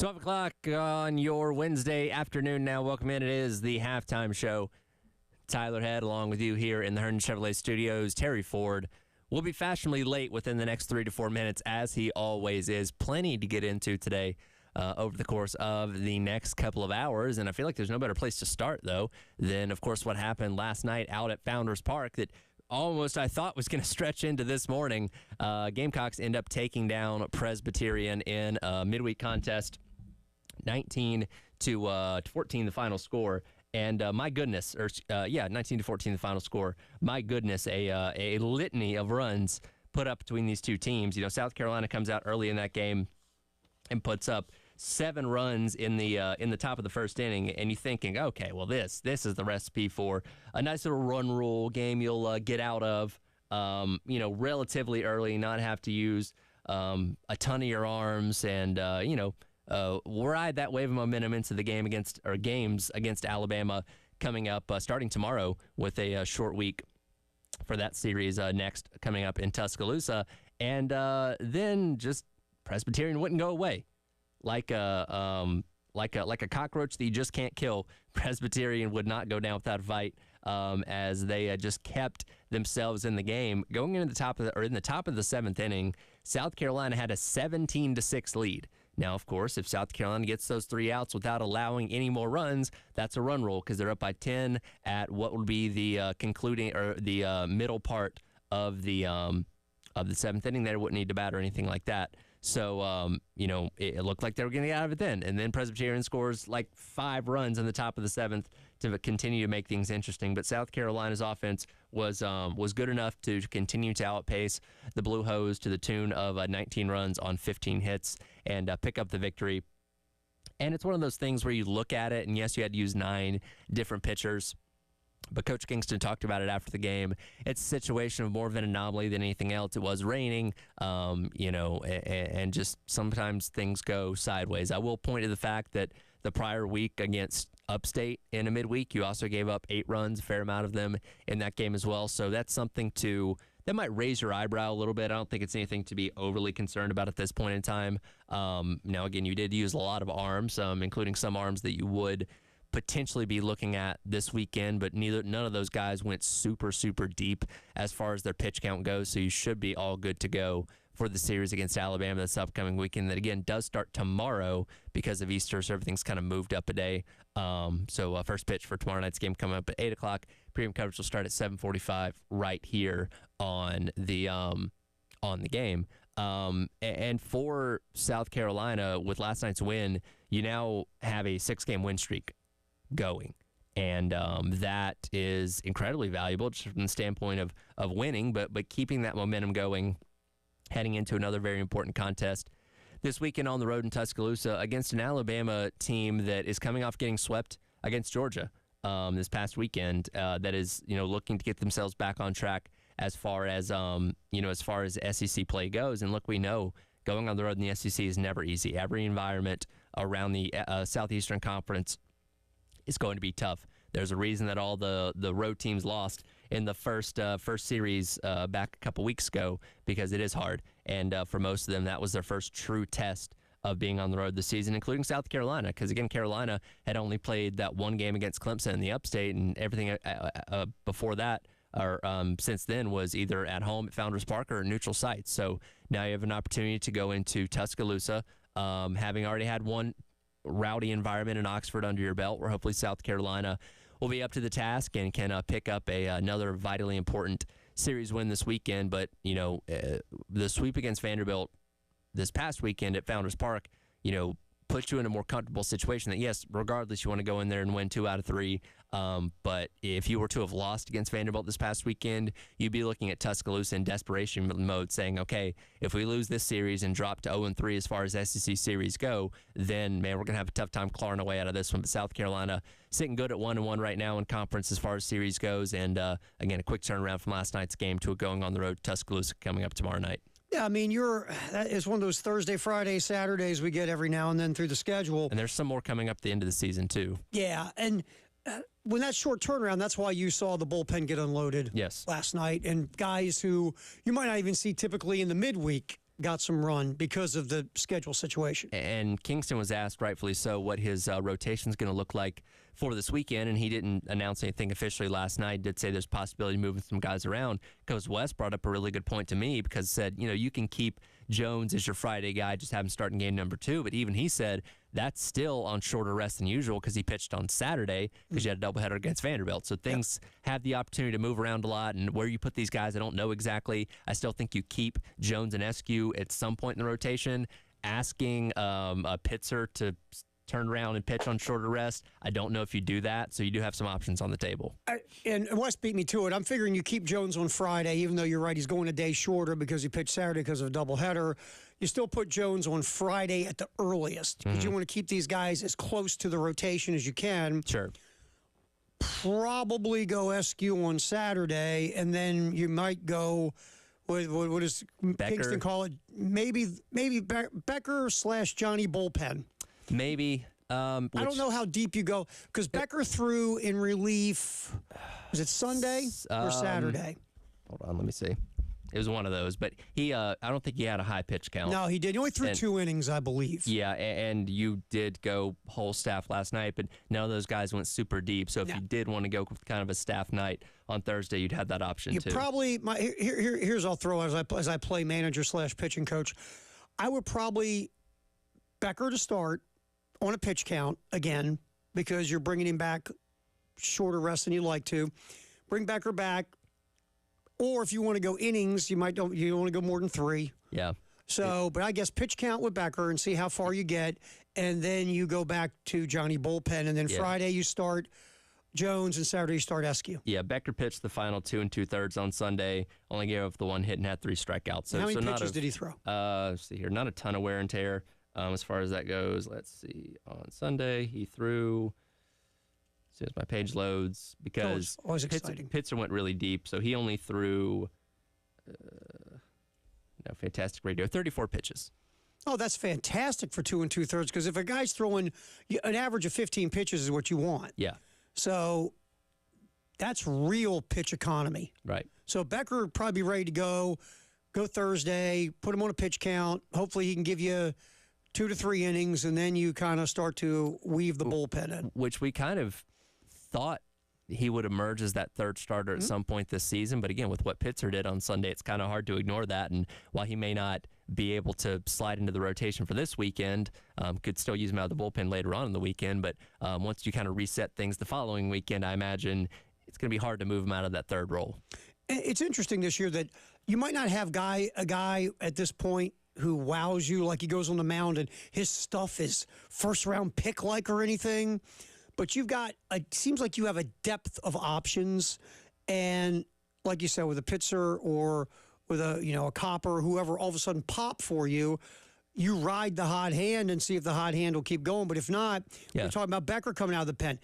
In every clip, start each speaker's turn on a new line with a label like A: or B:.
A: 12 o'clock on your Wednesday afternoon now. Welcome in. It is the halftime show. Tyler Head along with you here in the Herndon Chevrolet Studios. Terry Ford will be fashionably late within the next 3 to 4 minutes, as he always is. Plenty to get into today over the course of the next couple of hours. And I feel like there's no better place to start, though, than, of course, what happened last night out at Founders Park that almost I thought was going to stretch into this morning. Gamecocks end up taking down Presbyterian in a midweek contest, 19-14 the final score. And my goodness, 19-14 the final score. My goodness, a litany of runs put up between these two teams. You know, South Carolina comes out early in that game and puts up 7 runs in the top of the first inning, and you're thinking, okay, well this is the recipe for a nice little run rule game you'll get out of, relatively early, not have to use a ton of your arms, and ride that wave of momentum into the games against Alabama coming up starting tomorrow with a short week for that series next coming up in Tuscaloosa, and then just Presbyterian wouldn't go away. Like a cockroach that you just can't kill, Presbyterian would not go down without a fight, as they just kept themselves in the game. Going into the top of the 7th inning, South Carolina had a 17-6 lead. Now, of course, if South Carolina gets those 3 outs without allowing any more runs, that's a run rule because they're up by 10 at what would be the concluding or the middle part of the 7th inning. They wouldn't need to bat or anything like that. So, it looked like they were going to get out of it then. And then Presbyterian scores like 5 runs in the top of the 7th to continue to make things interesting. But South Carolina's offense was good enough to continue to outpace the Blue Hose to the tune of 19 runs on 15 hits and pick up the victory. And it's one of those things where you look at it, and yes, you had to use 9 different pitchers. But Coach Kingston talked about it after the game. It's a situation of more of an anomaly than anything else. It was raining, and just sometimes things go sideways. I will point to the fact that the prior week against Upstate in a midweek, you also gave up 8 runs, a fair amount of them in that game as well. So that's something that might raise your eyebrow a little bit. I don't think it's anything to be overly concerned about at this point in time. Now, again, you did use a lot of arms, including some arms that you would potentially be looking at this weekend, but none of those guys went super, super deep as far as their pitch count goes, so you should be all good to go for the series against Alabama this upcoming weekend that, again, does start tomorrow because of Easter, so everything's kind of moved up a day. So first pitch for tomorrow night's game coming up at 8 o'clock. Premium coverage will start at 7:45 right here on the game. And for South Carolina, with last night's win, you now have a 6-game win streak going, and that is incredibly valuable just from the standpoint of winning, but keeping that momentum going heading into another very important contest this weekend on the road in Tuscaloosa against an Alabama team that is coming off getting swept against Georgia this past weekend, that is looking to get themselves back on track as far as SEC play goes. And look, we know going on the road in the SEC is never easy. Every environment around the Southeastern Conference is going to be tough. There's a reason that all the road teams lost in the first series back a couple weeks ago, because it is hard. And for most of them, that was their first true test of being on the road this season, including South Carolina, because, again, Carolina had only played that one game against Clemson in the Upstate, and everything before that or since then was either at home at Founders Park or neutral sites. So now you have an opportunity to go into Tuscaloosa, having already had one rowdy environment in Oxford under your belt, where hopefully South Carolina will be up to the task and can pick up another vitally important series win this weekend. But the sweep against Vanderbilt this past weekend at Founders Park puts you in a more comfortable situation that, yes, regardless, you want to go in there and win 2 out of 3. But if you were to have lost against Vanderbilt this past weekend, you'd be looking at Tuscaloosa in desperation mode, saying, okay, if we lose this series and drop to 0-3 as far as SEC series go, then, man, we're going to have a tough time clawing away out of this one. But South Carolina sitting good at 1-1 right now in conference as far as series goes. And, again, a quick turnaround from last night's game to going on the road to Tuscaloosa coming up tomorrow night.
B: Yeah, I mean, that is one of those Thursday, Friday, Saturdays we get every now and then through the schedule.
A: And there's some more coming up at the end of the season, too.
B: Yeah, and when that short turnaround, that's why you saw the bullpen get unloaded
A: last
B: night. And guys who you might not even see typically in the midweek got some run because of the schedule situation.
A: And Kingston was asked, rightfully so, what his rotation is going to look like for this weekend, and he didn't announce anything officially last night. He did say there's possibility of moving some guys around. Coach West brought up a really good point to me because he said, you can keep Jones as your Friday guy, just have him start in game number 2. But even he said that's still on shorter rest than usual because he pitched on Saturday because you had a doubleheader against Vanderbilt. So things have the opportunity to move around a lot, and where you put these guys, I don't know exactly. I still think you keep Jones and Eskew at some point in the rotation. Asking a pitcher to turn around and pitch on shorter rest, I don't know if you do that, so you do have some options on the table.
B: And West beat me to it. I'm figuring you keep Jones on Friday, even though you're right, he's going a day shorter because he pitched Saturday because of a doubleheader. You still put Jones on Friday at the earliest because you want to keep these guys as close to the rotation as you can.
A: Sure.
B: Probably go Eskew on Saturday, and then you might go what does Kingston call it? Maybe Becker / Johnny bullpen.
A: Maybe.
B: I don't know how deep you go because Becker threw in relief. Was it Sunday or Saturday?
A: Hold on, let me see. It was one of those, but he I don't think he had a high pitch count.
B: No, he did. He only threw 2 innings, I believe.
A: Yeah, and you did go whole staff last night, but none of those guys went super deep. So if you did want to go with kind of a staff night on Thursday, you'd have that option too.
B: Probably here's I'll throw out as I play manager / pitching coach. I would probably Becker to start on a pitch count again because you're bringing him back shorter rest than you like to. Bring Becker back. Or if you want to go innings, you don't want to go more than 3.
A: Yeah.
B: So, but I guess pitch count with Becker and see how far you get, and then you go back to Johnny bullpen, and then Friday you start Jones, and Saturday you start Eskew.
A: Yeah, Becker pitched the final 2 2/3 on Sunday. Only gave up the 1 hit and had 3 strikeouts. So
B: how many pitches did he throw?
A: Let's see here, not a ton of wear and tear as far as that goes. Let's see. On Sunday he threw. As soon as my page loads, because
B: always exciting.
A: Pitzer went really deep, so he only threw, fantastic radio, 34 pitches.
B: Oh, that's fantastic for 2 2/3, because if a guy's throwing an average of 15 pitches is what you want.
A: Yeah.
B: So that's real pitch economy.
A: Right.
B: So Becker would probably be ready to go Thursday, put him on a pitch count. Hopefully he can give you 2 to 3 innings, and then you kind of start to weave the bullpen in.
A: Which we kind of thought he would emerge as that third starter at some point this season. But again, with what Pitzer did on Sunday, it's kind of hard to ignore that. And while he may not be able to slide into the rotation for this weekend, could still use him out of the bullpen later on in the weekend. But once you kind of reset things the following weekend, I imagine it's going to be hard to move him out of that third role.
B: It's interesting this year that you might not have a guy at this point who wows you, like he goes on the mound and his stuff is first-round pick-like or anything. But it seems like you have a depth of options, and like you said, with a Pitzer or with a Copper, whoever all of a sudden pop for you, you ride the hot hand and see if the hot hand will keep going. But if not, we're talking about Becker coming out of the pen.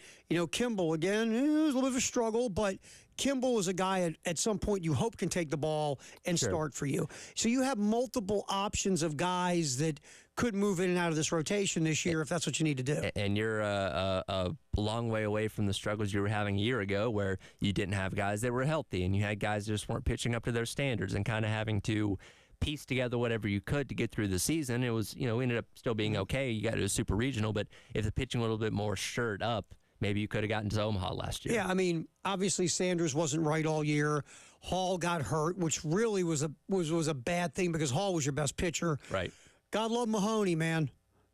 B: Kimball, again, it was a little bit of a struggle, but Kimball is a guy at some point you hope can take the ball and start for you. So you have multiple options of guys that could move in and out of this rotation this year if that's what you need to do.
A: And you're a long way away from the struggles you were having a year ago where you didn't have guys that were healthy and you had guys that just weren't pitching up to their standards and kind of having to piece together whatever you could to get through the season. It was, ended up still being okay. You got to a super regional, but if the pitching a little bit more stirred up, maybe you could have gotten to Omaha last year.
B: Yeah, I mean, obviously Sanders wasn't right all year. Hall got hurt, which really was a bad thing because Hall was your best pitcher.
A: Right.
B: God love Mahoney, man.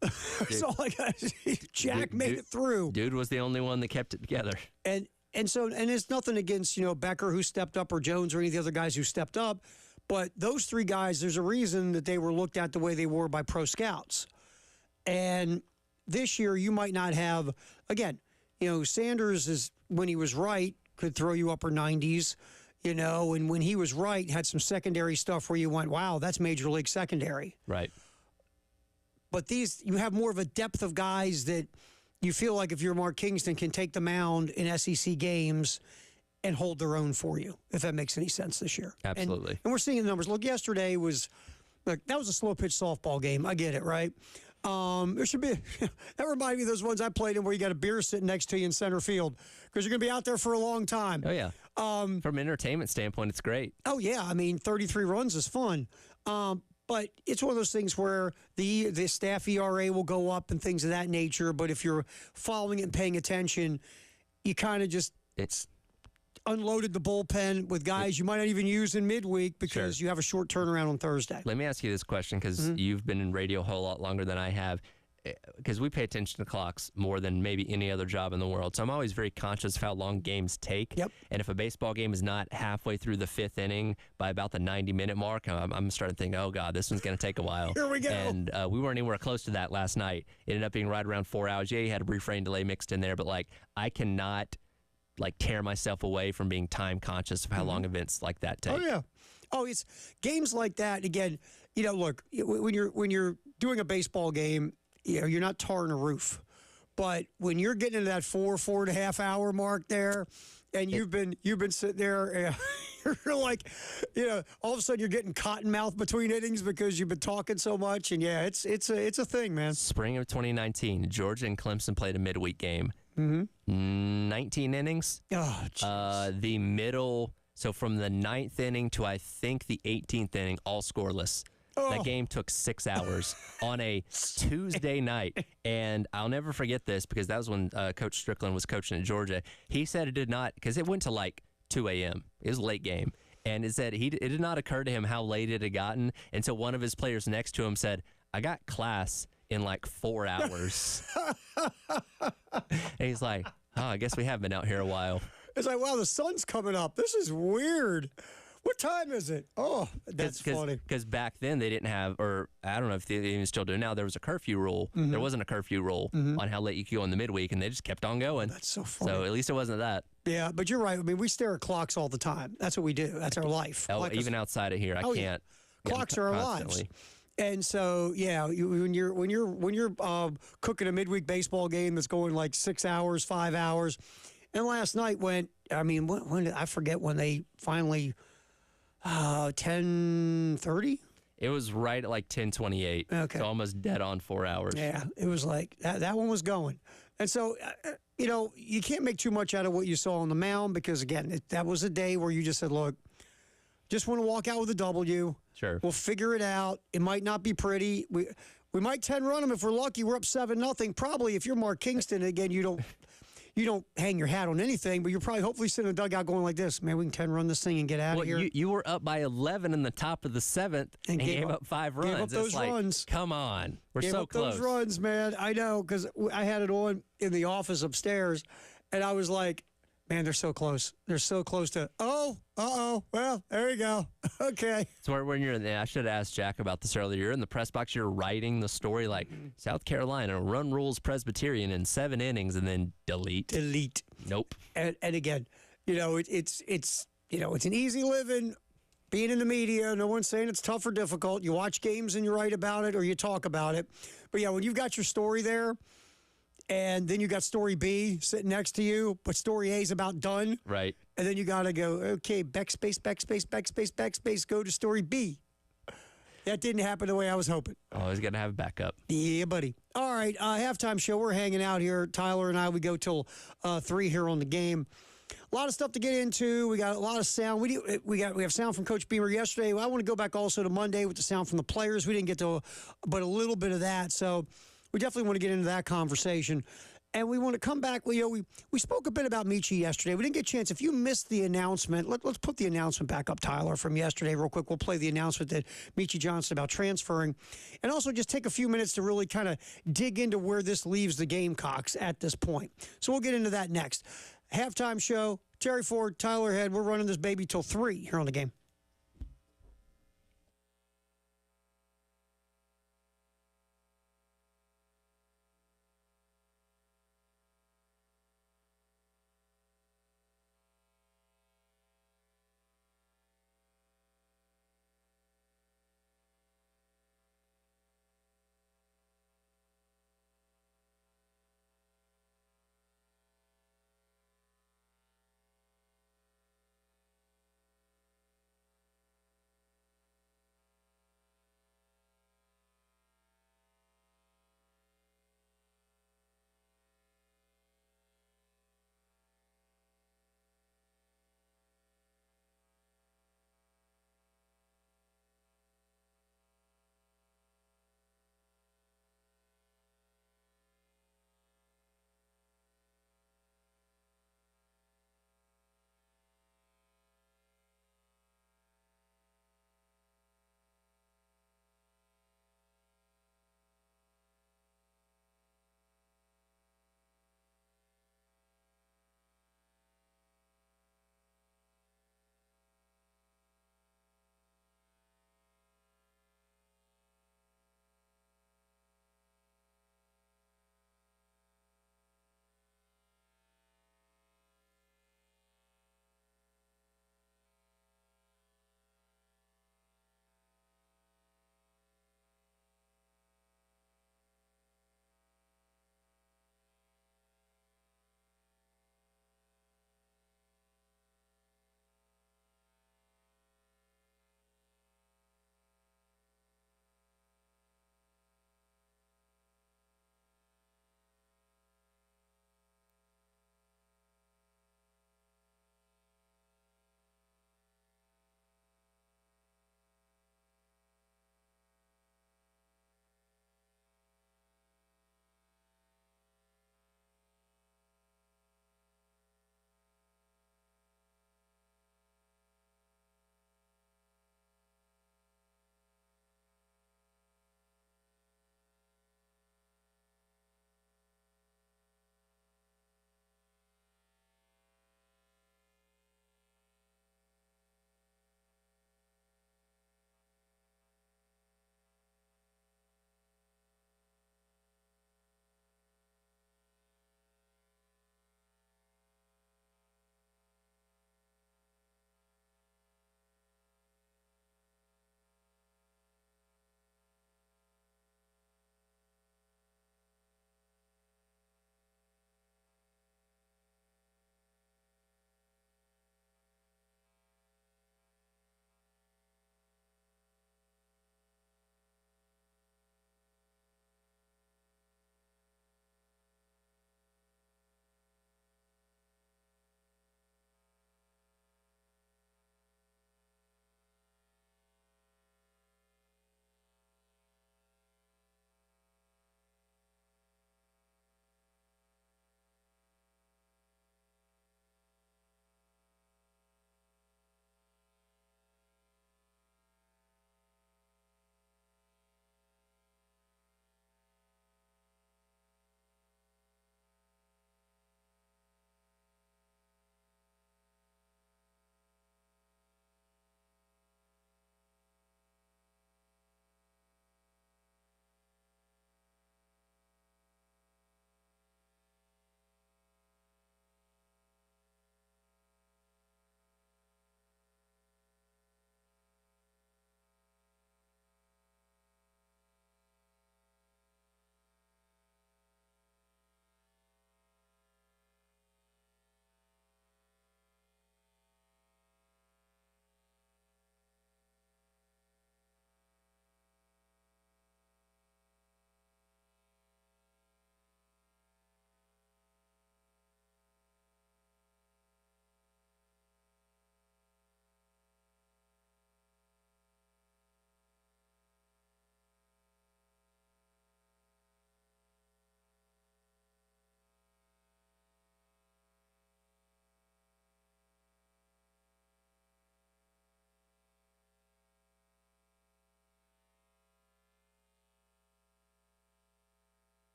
B: That's all I got to say. Jack made it through.
A: Dude was the only one that kept it together.
B: And it's nothing against, Becker who stepped up or Jones or any of the other guys who stepped up. But those 3 guys, there's a reason that they were looked at the way they were by pro scouts. And this year you might not have, again, Sanders is, when he was right, could throw you upper 90s, and when he was right, had some secondary stuff where you went, wow, that's major league secondary.
A: Right.
B: But you have more of a depth of guys that you feel like if you're Mark Kingston can take the mound in SEC games and hold their own for you, if that makes any sense this year.
A: Absolutely.
B: And we're seeing the numbers. Look, yesterday that was a slow pitch softball game. I get it, right? There should be, that reminded me of those ones I played in where you got a beer sitting next to you in center field because you're going to be out there for a long time.
A: Oh, yeah. From an entertainment standpoint, it's great.
B: Oh, yeah. I mean, 33 runs is fun. But it's one of those things where the staff ERA will go up and things of that nature. But if you're following it and paying attention, you kind of just
A: It's
B: unloaded the bullpen with guys you might not even use in midweek because you have a short turnaround on Thursday.
A: Let me ask you this question because you've been in radio a whole lot longer than I have. Because we pay attention to clocks more than maybe any other job in the world. So I'm always very conscious of how long games take.
B: Yep.
A: And if a baseball game is not halfway through the fifth inning by about the 90-minute mark, I'm starting to think, oh, God, this one's going to take a while.
B: Here we go.
A: And we weren't anywhere close to that last night. It ended up being right around 4 hours. Yeah, you had a brief rain delay mixed in there, but, like, I cannot, like, tear myself away from being time conscious of how long events like that take.
B: Oh, yeah. Oh, it's games like that. Again, look, when you're doing a baseball game, you're not tarring a roof. But when you're getting into that 4.5 hour mark there, and you've been sitting there, you're like, all of a sudden you're getting cotton mouth between innings because you've been talking so much. And yeah, it's a thing, man.
A: Spring of 2019, Georgia and Clemson played a midweek game. 19 innings.
B: Oh,
A: the middle, so from the 9th inning to I think the 18th inning, all scoreless. That game took 6 hours on a Tuesday night. And I'll never forget this because that was when Coach Strickland was coaching at Georgia. He said it did not, because it went to like 2 a.m. It was a late game. And it said it did not occur to him how late it had gotten until one of his players next to him said, I got class in like 4 hours. And he's like, oh, I guess we have been out here a while.
B: It's like, wow, the sun's coming up. This is weird. What time is it? Oh, that's funny.
A: Because back then they didn't have, or I don't know if they even still do now, there was a curfew rule. There wasn't a curfew rule on how late you could go in the midweek, and they just kept on going.
B: That's so funny.
A: So at least it wasn't that.
B: Yeah, but you're right. I mean, we stare at clocks all the time. That's what we do. That's our life.
A: Oh, even outside of here, I can't.
B: Clocks are our lives. And so, yeah, when you're cooking a midweek baseball game that's going like 6 hours, 5 hours, and last night went. I mean, when did I forget when they finally? 10:30.
A: It was right at like 10:28.
B: Okay.
A: So almost dead on 4 hours.
B: Yeah, it was like that one was going. And so, you can't make too much out of what you saw on the mound because, again, that was a day where you just said, look, just want to walk out with a W.
A: Sure.
B: We'll figure it out. It might not be pretty. We might 10-run them if we're lucky. We're up 7-0. Probably if you're Mark Kingston, again, you don't hang your hat on anything, but you're probably hopefully sitting in the dugout going like this, man, we can 10-run this thing and get out of here.
A: You were up by 11 in the top of the 7th and gave up 5 runs.
B: Gave up those runs.
A: Come on. We're
B: gave
A: so
B: up
A: close.
B: Those runs, man. I know, because I had it on in the office upstairs, and I was like, man, they're so close. They're so close to, well, there you go. Okay.
A: So when you're in there, I should have asked Jack about this earlier. You're in the press box, you're writing the story like South Carolina run rules Presbyterian in 7 innings and then delete. Nope.
B: And again, it's an easy living being in the media. No one's saying it's tough or difficult. You watch games and you write about it or you talk about it. But yeah, when you've got your story there, and then you got story B sitting next to you, but story A is about done.
A: Right.
B: And then you got to go, okay, backspace, go to story B. That didn't happen the way I was hoping.
A: Always got to have a backup.
B: Yeah, buddy. All right, halftime show. We're hanging out here. Tyler and I, we go till 3 here on the game. A lot of stuff to get into. We got a lot of sound. We have sound from Coach Beamer yesterday. I want to go back also to Monday with the sound from the players. We didn't get to, but a little bit of that. So we definitely want to get into that conversation. And we want to come back. We spoke a bit about Michi yesterday. We didn't get a chance. If you missed the announcement, let's put the announcement back up, Tyler, from yesterday real quick. We'll play the announcement that Michi Johnson about transferring. And also just take a few minutes to really kind of dig into where this leaves the Gamecocks at this point. So we'll get into that next. Halftime show, Terry Ford, Tyler Head. We're running this baby till 3 here on the game.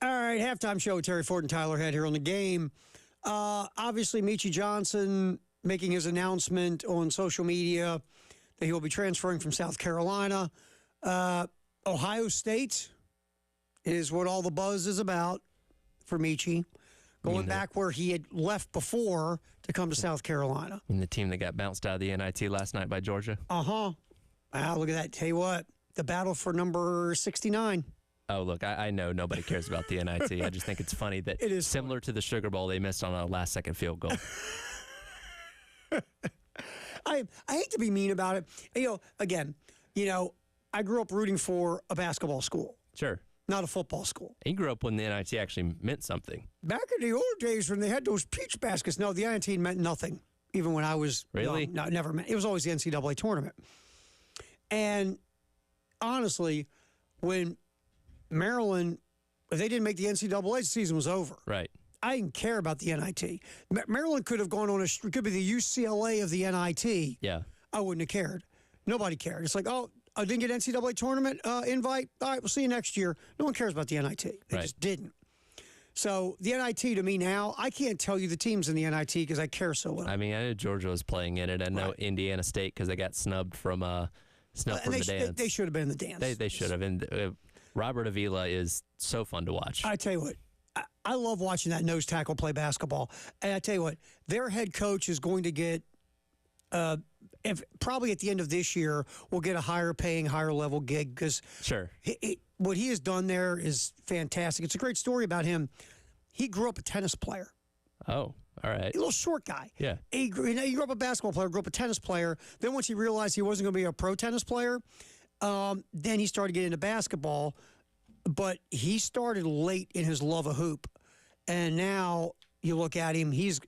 B: All right, halftime show with Terry Ford and Tyler Head here on the game. Obviously, Meechie Johnson making his announcement on social media that he will be transferring from South Carolina. Ohio State is what all the buzz is about for Meechie. Going back where he had left before to come to South Carolina.
A: And the team that got bounced out of the NIT last night by Georgia.
B: Wow, look at that. Tell you what, the battle for number 69.
A: Oh, look, I know nobody cares about the NIT. I just think it's funny that
B: it is
A: similar to the Sugar Bowl, they missed on a last-second field goal.
B: I hate to be mean about it. Again, I grew up rooting for a basketball school.
A: Sure.
B: Not a football school.
A: He grew up when the NIT actually meant something.
B: Back in the old days when they had those peach baskets, no, the NIT meant nothing. Even when I was
A: really?
B: No, it never meant. It was always the NCAA tournament. And honestly, when Maryland, if they didn't make the NCAA, the season was over.
A: Right.
B: I didn't care about the NIT. Maryland could have gone on could be the UCLA of the NIT.
A: Yeah.
B: I wouldn't have cared. Nobody cared. It's like, oh, I didn't get NCAA tournament invite. All right, we'll see you next year. No one cares about the NIT. They just didn't. So the NIT to me now, I can't tell you the teams in the NIT because I care so little.
A: I mean, I know Georgia was playing in it. I know Indiana State because they got snubbed from the dance.
B: They should have been in the dance.
A: They should have. And Robert Avila is so fun to watch.
B: I tell you what, I love watching that nose tackle play basketball. And I tell you what, their head coach is going to get, probably at the end of this year, will get a higher paying, higher level gig because what he has done there is fantastic. It's a great story about him. He grew up a tennis player.
A: Oh, all right.
B: A little short guy.
A: Yeah.
B: He grew up a basketball player, grew up a tennis player. Then once he realized he wasn't going to be a pro tennis player, then he started getting into basketball. But he started late in his love of hoop. And now you look at him, he's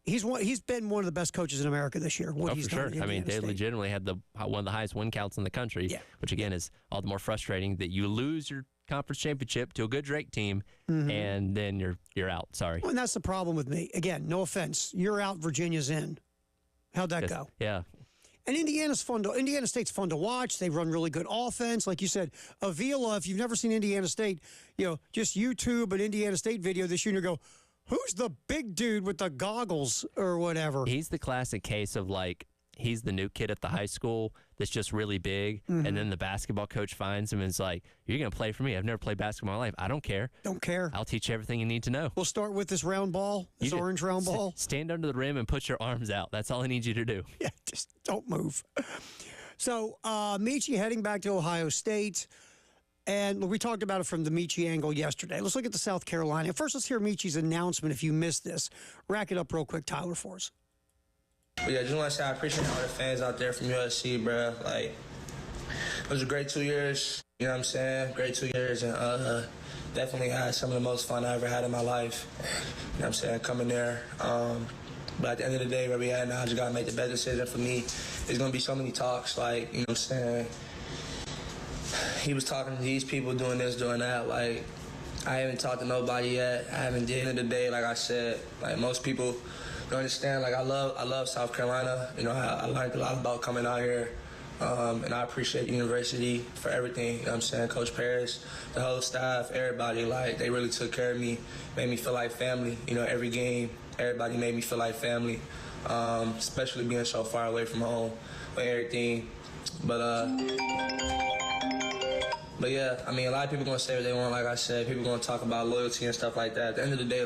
B: been one of the best coaches in America this year.
A: For sure. I mean, they legitimately had one of the highest win counts in the country, which again is all the more frustrating that you lose your conference championship to a good Drake team, and then you're out. Sorry.
B: Well, and that's the problem with me. Again, no offense, you're out, Virginia's in. How'd that go?
A: Yeah.
B: And Indiana State's fun to watch. They run really good offense. Like you said, Avila, if you've never seen Indiana State, just YouTube an Indiana State video this year and you go, who's the big dude with the goggles or whatever?
A: He's the classic case of he's the new kid at the high school that's just really big, and then the basketball coach finds him and is like, you're going to play for me. I've never played basketball in my life. I don't care.
B: Don't care.
A: I'll teach you everything you need to know.
B: We'll start with this round ball, this orange round ball.
A: Stand under the rim and put your arms out. That's all I need you to do.
B: Yeah, just don't move. So, Meechie heading back to Ohio State. And we talked about it from the Meechie angle yesterday. Let's look at the South Carolina. First, let's hear Meechie's announcement if you missed this. Rack it up real quick, Tyler, for us.
C: But yeah, just want to say I appreciate all the fans out there from USC, bro. It was a great 2 years. You know what I'm saying? Great 2 years. And definitely had some of the most fun I ever had in my life. You know what I'm saying? Coming there. But at the end of the day, where we at now, I just got to make the best decision for me. There's going to be so many talks, you know what I'm saying? He was talking to these people, doing this, doing that. I haven't talked to nobody yet. I haven't did. At the end of the day, like I said, most people don't understand. I love South Carolina. I learned a lot about coming out here. And I appreciate the university for everything. You know what I'm saying? Coach Paris, the whole staff, everybody, they really took care of me, made me feel like family. Every game, everybody made me feel like family, especially being so far away from home with everything. But yeah, I mean, a lot of people going to say what they want, like I said. People going to talk about loyalty and stuff like that. At the end of the day,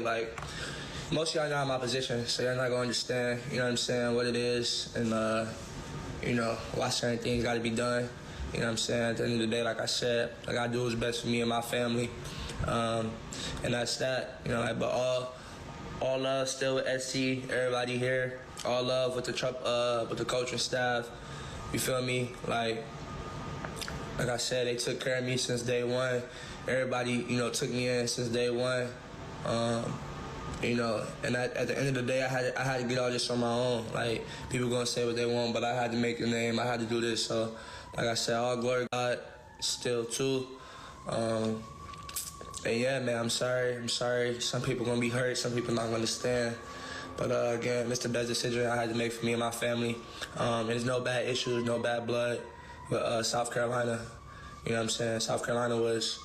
C: most of y'all not in my position, so y'all not going to understand, you know what I'm saying, what it is, and, why certain things got to be done. You know what I'm saying? At the end of the day, like I said, I got to do what's best for me and my family. And that's that, but all love still with SC, everybody here. All love with the coaching staff. You feel me? Like I said, they took care of me since day one. Everybody, took me in since day one. And at the end of the day, I had to get all this on my own. People gonna say what they want, but I had to make a name. I had to do this. So, like I said, all glory to God still too. And yeah, man, I'm sorry. Some people gonna be hurt. Some people not gonna understand. But again, it's the best decision I had to make for me and my family. And there's no bad issues, no bad blood. But South Carolina, you know what I'm saying? South Carolina was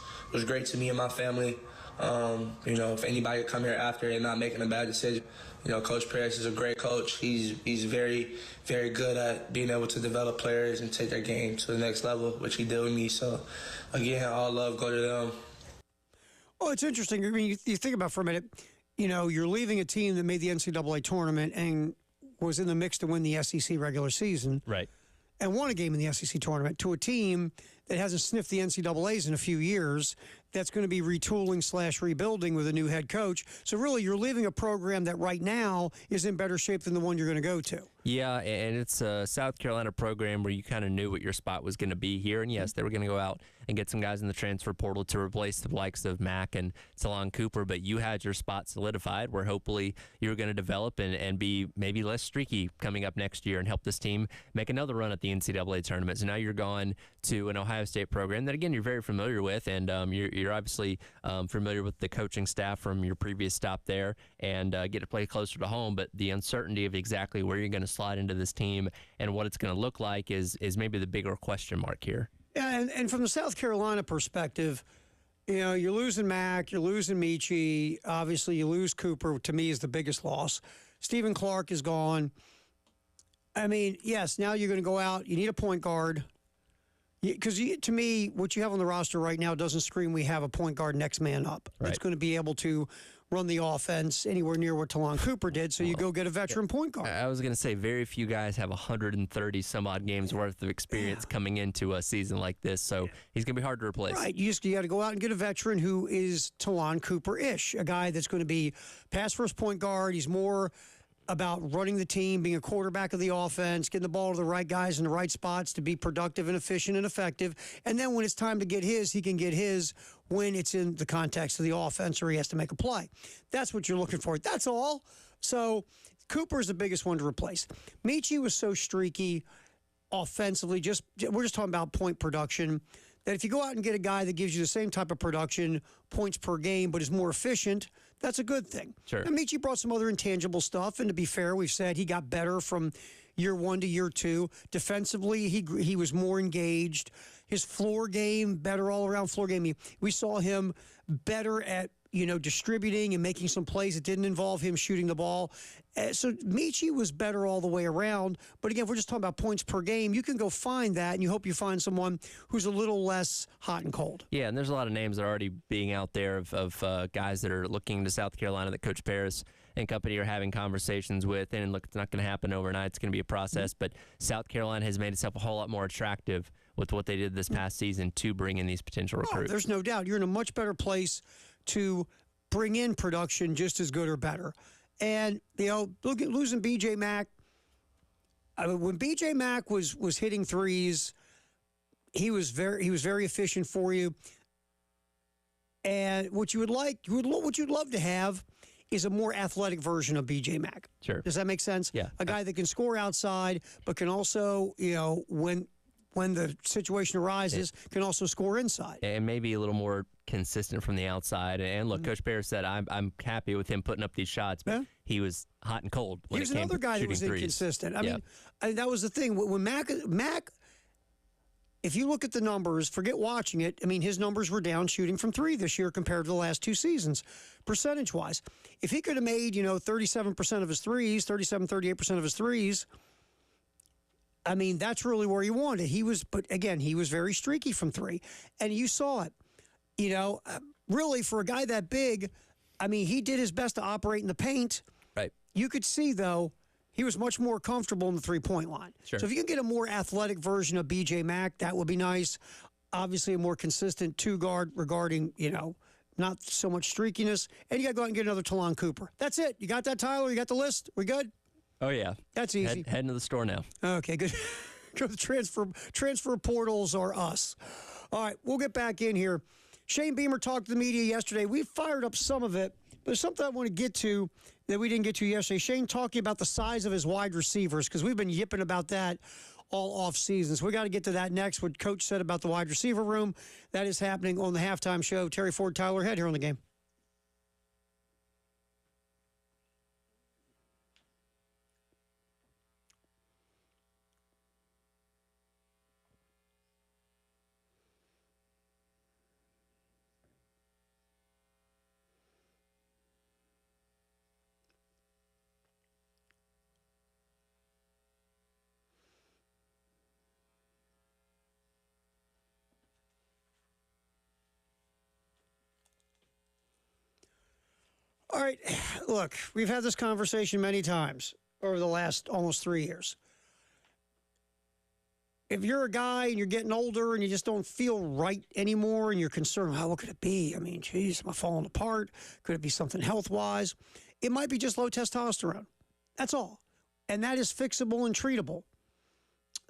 C: great to me and my family. If anybody come here after and not making a bad decision, Coach Paris is a great coach. He's very, very good at being able to develop players and take their game to the next level, which he did with me. So, again, all love go to them.
B: Well, it's interesting. I mean, you think about for a minute, you're leaving a team that made the NCAA tournament and was in the mix to win the SEC regular season.
A: Right.
B: And won a game in the SEC tournament to a team that hasn't sniffed the NCAAs in a few years that's going to be retooling / rebuilding with a new head coach. So really, you're leaving a program that right now is in better shape than the one you're going to go to.
A: Yeah, and it's a South Carolina program where you kind of knew what your spot was going to be here. And yes, they were going to go out and get some guys in the transfer portal to replace the likes of Mack and Talon Cooper, but you had your spot solidified where hopefully you were going to develop and be maybe less streaky coming up next year and help this team make another run at the NCAA tournament. So now you're gone to an Ohio State program that, again, you're very familiar with, and you're obviously familiar with the coaching staff from your previous stop there and get to play closer to home, but the uncertainty of exactly where you're going to slide into this team and what it's going to look like is maybe the bigger question mark here.
B: Yeah, and from the South Carolina perspective, you're losing Mack, you're losing Michie. Obviously, you lose Cooper, to me, is the biggest loss. Stephen Clark is gone. I mean, yes, now you're going to go out. You need a point guard. Because to me, what you have on the roster right now doesn't scream we have a point guard next man up.
A: Right.
B: That's going to be able to run the offense anywhere near what Talon Cooper did, so you go get a veteran point guard.
A: I was going to say very few guys have 130 some odd games worth of experience coming into a season like this, so he's going to be hard to replace.
B: Right. You got to go out and get a veteran who is Talon Cooper-ish, a guy that's going to be pass first point guard. He's more about running the team, being a quarterback of the offense, getting the ball to the right guys in the right spots to be productive and efficient and effective. And then when it's time to get his, he can get his when it's in the context of the offense or he has to make a play. That's what you're looking for. That's all. So Cooper's the biggest one to replace. Michie was so streaky offensively. We're just talking about point production. That if you go out and get a guy that gives you the same type of production, points per game, but is more efficient, that's a good thing.
A: Sure.
B: And Michie brought some other intangible stuff, and to be fair, we've said he got better from year one to year two. Defensively, he was more engaged. His floor game, better all-around floor game. We saw him better at distributing and making some plays that didn't involve him shooting the ball. So Michie was better all the way around. But again, if we're just talking about points per game, you can go find that, and you hope you find someone who's a little less hot and cold.
A: Yeah, and there's a lot of names that are already being out there of guys that are looking to South Carolina that Coach Paris and company are having conversations with. And look, it's not going to happen overnight. It's going to be a process. But South Carolina has made itself a whole lot more attractive with what they did this past season to bring in these potential recruits.
B: There's no doubt. You're in a much better place to bring in production just as good or better. And, look at losing B.J. Mack. I mean, when B.J. Mack was hitting threes, he was very efficient for you. And what you'd love to have is a more athletic version of B.J. Mack.
A: Sure.
B: Does that make sense?
A: Yeah.
B: A guy that can score outside, but can also, when the situation arises, can also score inside.
A: And maybe a little more consistent from the outside. And look, Coach Paris said, I'm happy with him putting up these shots, but he was hot and cold when
B: he was
A: it came
B: another
A: to
B: guy that was
A: shooting threes.
B: inconsistent. I mean, that was the thing. When Mack, if you look at the numbers, forget watching it, I mean, his numbers were down shooting from three this year compared to the last two seasons, percentage-wise. If he could have made, 37% of his threes, 38% of his threes, I mean, that's really where he wanted. But again, he was very streaky from three. And you saw it. Really, for a guy that big, I mean, he did his best to operate in the paint.
A: Right.
B: You could see, though, he was much more comfortable in the three-point line.
A: Sure.
B: So if you can get a more athletic version of B.J. Mack, that would be nice. Obviously, a more consistent two-guard regarding, not so much streakiness. And you got to go out and get another Talon Cooper. That's it. You got that, Tyler? You got the list? We good?
A: Oh, yeah.
B: That's easy.
A: Heading to the store now.
B: Okay, good. Transfer portals are us. All right, we'll get back in here. Shane Beamer talked to the media yesterday. We fired up some of it, but there's something I want to get to that we didn't get to yesterday. Shane talking about the size of his wide receivers, because we've been yipping about that all off season. So we got to get to that next. What Coach said about the wide receiver room, that is happening on the halftime show. Terry Ford, Tyler Head here on the game. All right, look, we've had this conversation many times over the last almost 3 years. If you're a guy and you're getting older and you just don't feel right anymore and you're concerned, what could it be? I mean, geez, am I falling apart? Could it be something health-wise? It might be just low testosterone. That's all. And that is fixable and treatable.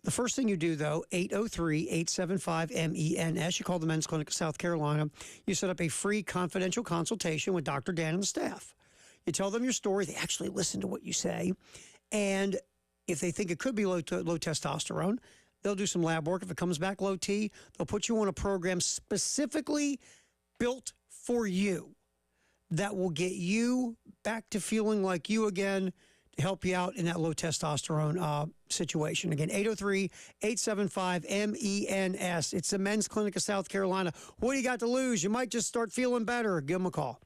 B: The first thing you do, though, 803-875-MENS. You call the Men's Clinic of South Carolina. You set up a free confidential consultation with Dr. Dan and the staff. You tell them your story. They actually listen to what you say. And if they think it could be low testosterone, they'll do some lab work. If it comes back low T, they'll put you on a program specifically built for you that will get you back to feeling like you again, to help you out in that low testosterone situation. Again, 803-875-MENS. It's the Men's Clinic of South Carolina. What do you got to lose? You might just start feeling better. Give them a call.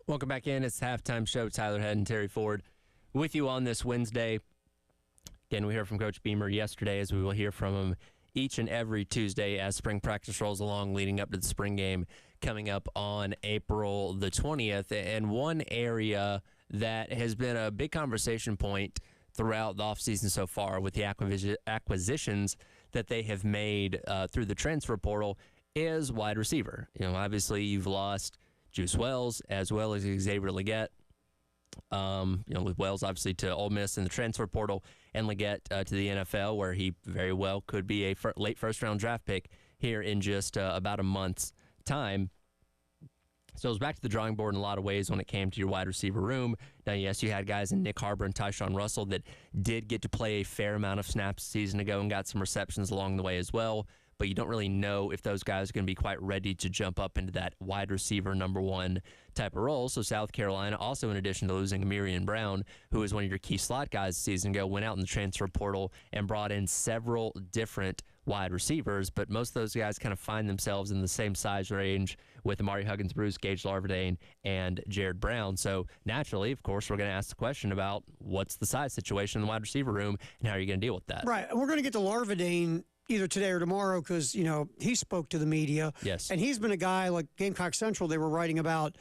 A: Welcome back in. It's the halftime show. Tyler Head and Terry Ford with you on this Wednesday. Again, we heard from Coach Beamer yesterday, as we will hear from him each and every Tuesday as spring practice rolls along leading up to the spring game coming up on April the 20th. And one area that has been a big conversation point throughout the offseason so far with the acquisitions that they have made through the transfer portal is wide receiver. Obviously you've lost Juice Wells as well as Xavier Legette. With Wells obviously to Ole Miss in the transfer portal and Legette to the NFL, where he very well could be a late first-round draft pick here in just about a month's time. So it was back to the drawing board in a lot of ways when it came to your wide receiver room. Now, yes, you had guys in Nick Harbor and Tyshawn Russell that did get to play a fair amount of snaps a season ago and got some receptions along the way as well. But you don't really know if those guys are going to be quite ready to jump up into that wide receiver number one type of role. So South Carolina, also in addition to losing Amirian Brown, who was one of your key slot guys a season ago, went out in the transfer portal and brought in several different wide receivers. But most of those guys kind of find themselves in the same size range with Amari Huggins, Bruce, Gage Larvadain, and Jared Brown. So naturally, of course, we're going to ask the question about what's the size situation in the wide receiver room and how are you going to deal with that?
B: Right. And we're going to get to Larvadain either today or tomorrow because, he spoke to the media.
A: Yes.
B: And he's been a guy like Gamecock Central, they were writing about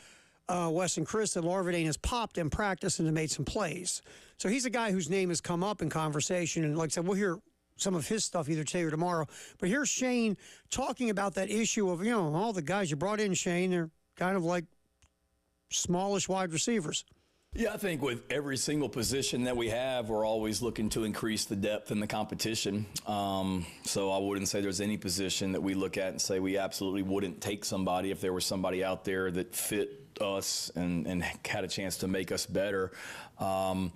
B: Wes and Chris, that Larvadain has popped in practice and has made some plays. So he's a guy whose name has come up in conversation. And like I said, we'll hear some of his stuff either today or tomorrow. But here's Shane talking about that issue of, all the guys you brought in, Shane, they're kind of like smallish wide receivers.
D: Yeah, I think with every single position that we have, we're always looking to increase the depth in the competition. So I wouldn't say there's any position that we look at and say we absolutely wouldn't take somebody if there was somebody out there that fit us and had a chance to make us better. I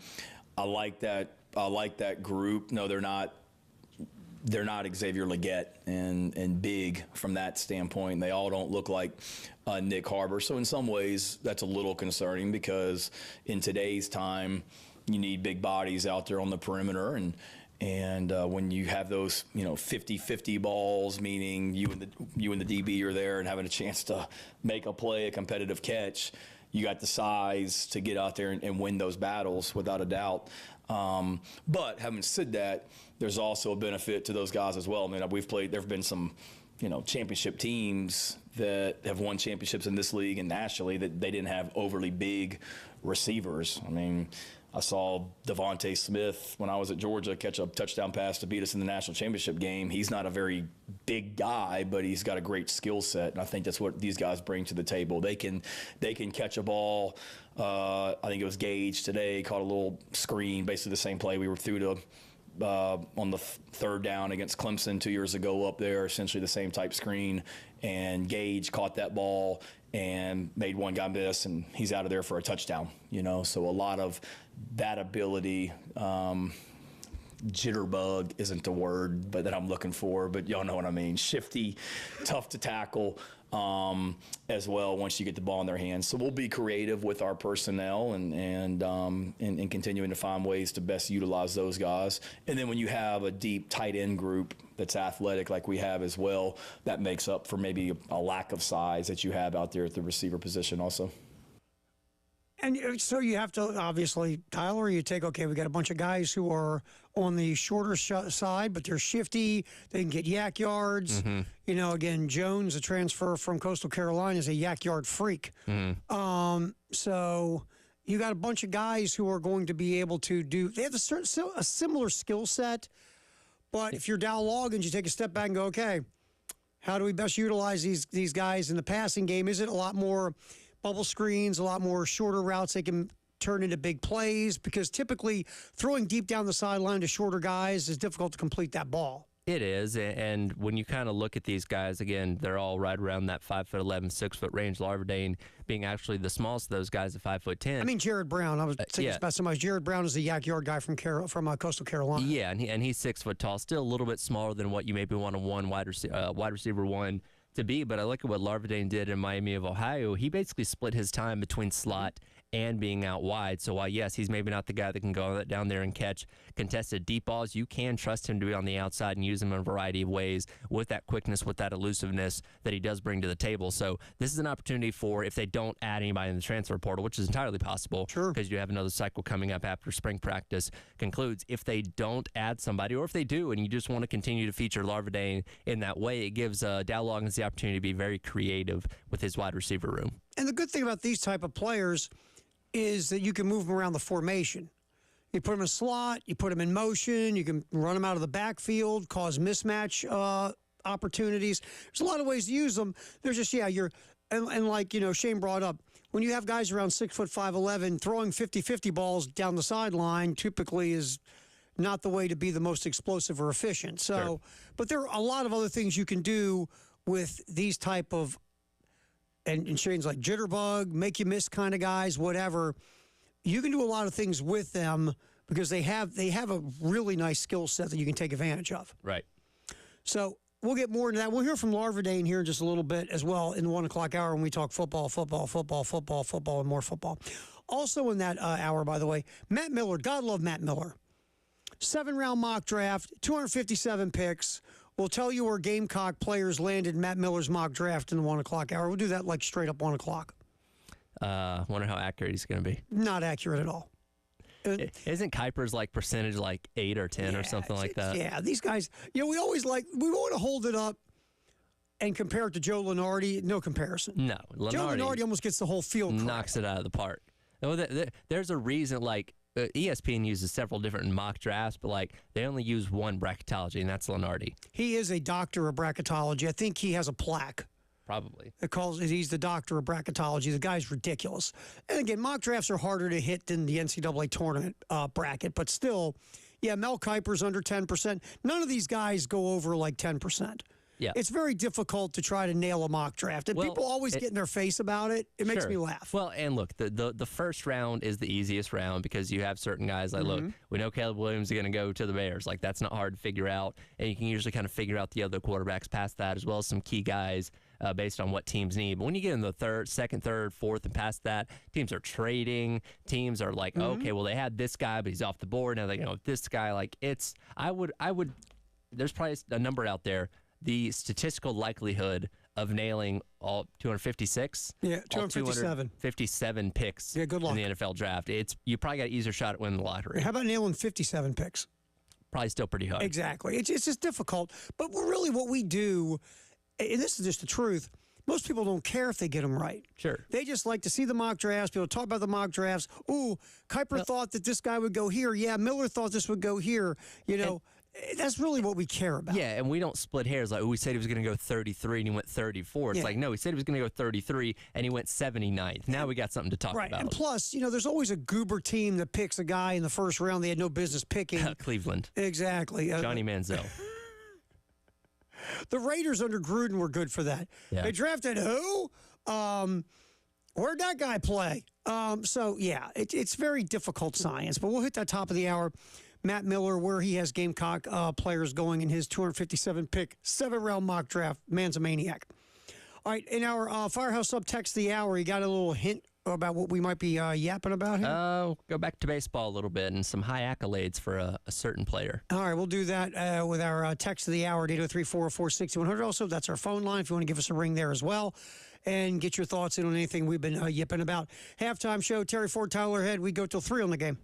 D: like that group. No, they're not Xavier Legette and big from that standpoint. They all don't look like Nick Harbor. So in some ways, that's a little concerning because in today's time, you need big bodies out there on the perimeter. And when you have those, 50-50 balls, meaning you and the DB are there and having a chance to make a play, a competitive catch, you got the size to get out there and win those battles without a doubt. But having said that, there's also a benefit to those guys as well. I mean, there have been some, championship teams that have won championships in this league and nationally that they didn't have overly big receivers. I mean, I saw Devontae Smith when I was at Georgia catch a touchdown pass to beat us in the national championship game. He's not a very big guy, but he's got a great skill set, and I think that's what these guys bring to the table. They can catch a ball. I think it was Gage today caught a little screen, basically the same play we were through to on the third down against Clemson 2 years ago up there, essentially the same type screen, and Gage caught that ball and made one guy miss, and he's out of there for a touchdown. So a lot of that ability. Jitterbug isn't the word but that I'm looking for, but y'all know what I mean. Shifty, tough to tackle as well once you get the ball in their hands. So we'll be creative with our personnel and continuing to find ways to best utilize those guys. And then when you have a deep tight end group that's athletic like we have as well, that makes up for maybe a lack of size that you have out there at the receiver position also.
B: And so you have to, obviously, Tyler, we got a bunch of guys who are on the shorter side, but they're shifty. They can get yak yards. Mm-hmm. Again, Jones, a transfer from Coastal Carolina, is a yak yard freak. Mm-hmm. So you got a bunch of guys who are going to be able to they have a similar skill set, but if you're Dow Loggins, you take a step back and go, okay, how do we best utilize these guys in the passing game? Is it a lot more bubble screens, a lot more shorter routes they can turn into big plays? Because typically throwing deep down the sideline to shorter guys is difficult to complete that ball.
A: It is, and when you kind of look at these guys, again, they're all right around that 5'11", 6 foot range. Larvadain being actually the smallest of those guys at 5'10".
B: I mean, Jared Brown. I was thinking about somebody. Jared Brown is a yak yard guy from Coastal Carolina.
A: Yeah, and he's 6 foot tall, still a little bit smaller than what you maybe want a wide receiver one to be. But I look at what Larvadain did in Miami of Ohio. He basically split his time between slot and being out wide. So while, yes, he's maybe not the guy that can go down there and catch contested deep balls, you can trust him to be on the outside and use him in a variety of ways with that quickness, with that elusiveness that he does bring to the table. So this is an opportunity for, if they don't add anybody in the transfer portal, which is entirely possible,
B: Sure,
A: because you have another cycle coming up after spring practice concludes. If they don't add somebody, or if they do and you just want to continue to feature Larvadain in that way, it gives Dow Loggins the opportunity to be very creative with his wide receiver room.
B: And the good thing about these type of players is that you can move them around the formation. You put them in a slot, you put them in motion, you can run them out of the backfield, cause mismatch opportunities. There's a lot of ways to use them. There's just, and like, Shane brought up, when you have guys around 6'5", 11", throwing 50-50 balls down the sideline typically is not the way to be the most explosive or efficient. So,
A: Sure.
B: But there are a lot of other things you can do with these type of, and Shane's like jitterbug, make you miss kind of guys, whatever. You can do a lot of things with them because they have a really nice skill set that you can take advantage of.
A: Right.
B: So we'll get more into that. We'll hear from Larvadain here in just a little bit as well in the 1 o'clock hour when we talk football, and more football. Also in that hour, by the way, Matt Miller. God love Matt Miller. 7-round mock draft, 257 picks. We'll tell you where Gamecock players landed in Matt Miller's mock draft in the 1 o'clock hour. We'll do that like straight up 1 o'clock.
A: Wonder how accurate he's going to be.
B: Not accurate at all.
A: Isn't Kuiper's like percentage like 8 or 10 or something like that?
B: Yeah, these guys, we want to hold it up and compare it to Joe Lunardi. No comparison.
A: No,
B: Joe Lunardi almost gets the whole field.
A: Knocks it out of the park. There's a reason, like, ESPN uses several different mock drafts, but like they only use one bracketology, and that's Lunardi.
B: He is a doctor of bracketology. I think he has a plaque.
A: Probably.
B: It calls it, he's the doctor of bracketology. The guy's ridiculous. And again, mock drafts are harder to hit than the NCAA tournament bracket, but still, Mel Kiper's under 10%. None of these guys go over like 10%.
A: Yeah.
B: It's very difficult to try to nail a mock draft. And people always get in their face about it. It makes me laugh.
A: Well, and look, the first round is the easiest round because you have certain guys like, look, we know Caleb Williams is going to go to the Bears. Like, that's not hard to figure out. And you can usually kind of figure out the other quarterbacks past that, as well as some key guys based on what teams need. But when you get in the second, third, fourth, and past that, teams are trading. Teams are like, okay, well, they had this guy, but he's off the board. Now they go with this guy. Like, I would, there's probably a number out there. The statistical likelihood of nailing all 256,
B: 257
A: picks
B: good luck.
A: in the NFL draft. You probably got an easier shot at winning the lottery.
B: How about nailing 57 picks?
A: Probably still pretty high.
B: Exactly. It's just difficult. But really what we do, and this is just the truth, most people don't care if they get them right.
A: Sure.
B: They just like to see the mock drafts. People talk about the mock drafts. Ooh, Kiper thought that this guy would go here. Yeah, Miller thought this would go here. That's really what we care about.
A: Yeah, and we don't split hairs. Like, we said he was going to go 33 and he went 34. It's like, no, he said he was going to go 33 and he went 79th. Now we got something to talk about.
B: And plus, there's always a goober team that picks a guy in the first round they had no business picking.
A: Cleveland.
B: Exactly.
A: Johnny Manziel.
B: The Raiders under Gruden were good for that.
A: Yeah.
B: They drafted who? Where'd that guy play? It's very difficult science, but we'll hit that top of the hour. Matt Miller, where he has Gamecock players going in his 257 pick, 7-round mock draft. Man's a maniac. All right, in our Firehouse Subtext of the hour, you got a little hint about what we might be yapping about here?
A: Go back to baseball a little bit and some high accolades for a certain player.
B: All right, we'll do that with our text of the hour at 803-404-6100. Also, that's our phone line if you want to give us a ring there as well and get your thoughts in on anything we've been yipping about. Halftime show, Terry Ford, Tyler Head. We go till 3 on the game.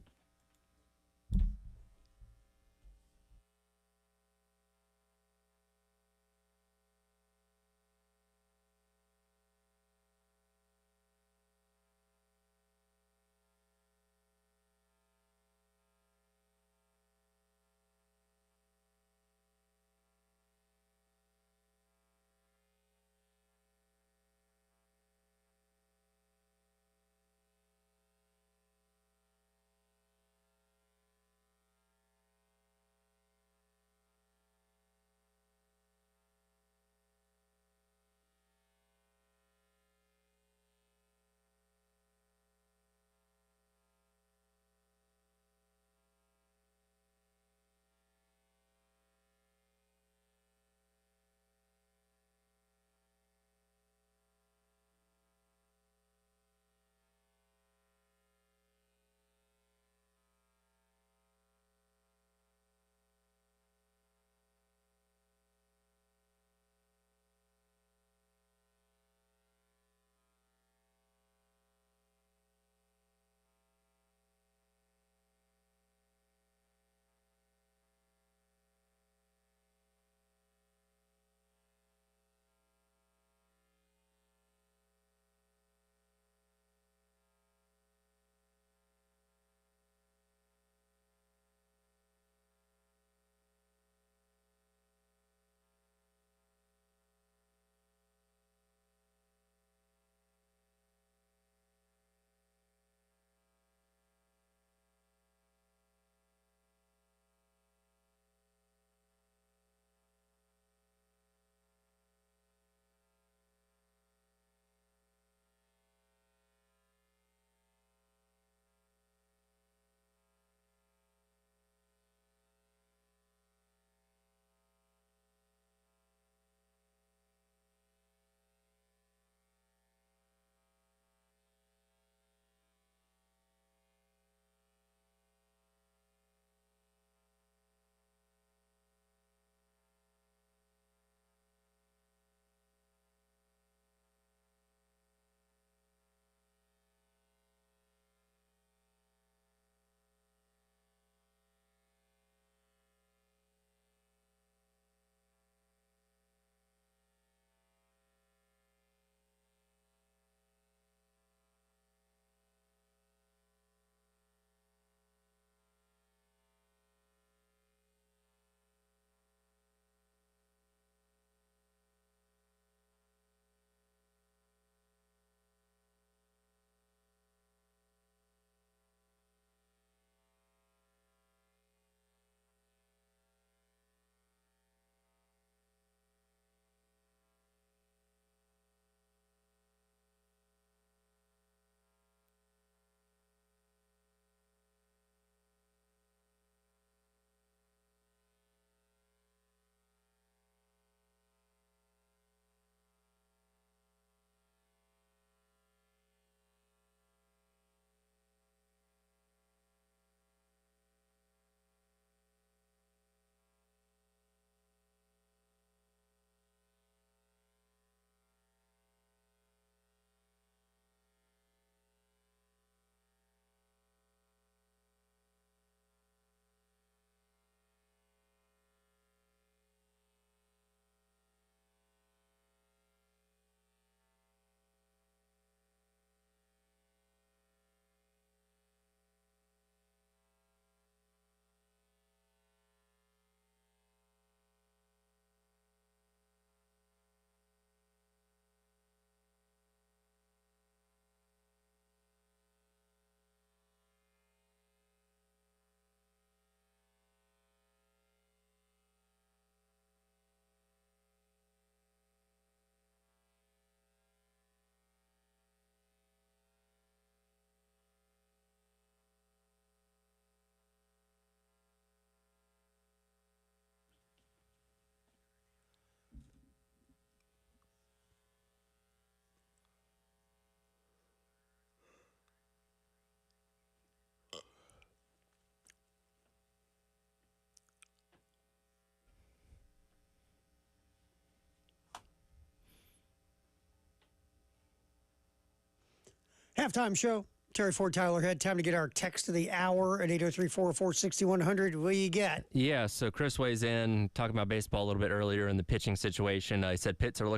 B: Halftime show. Terry Ford, Tyler Head. Time to get our text of the hour at 803-404-6100. What do you get?
A: Yeah, so Chris weighs in, talking about baseball a little bit earlier in the pitching situation. He said Pitzer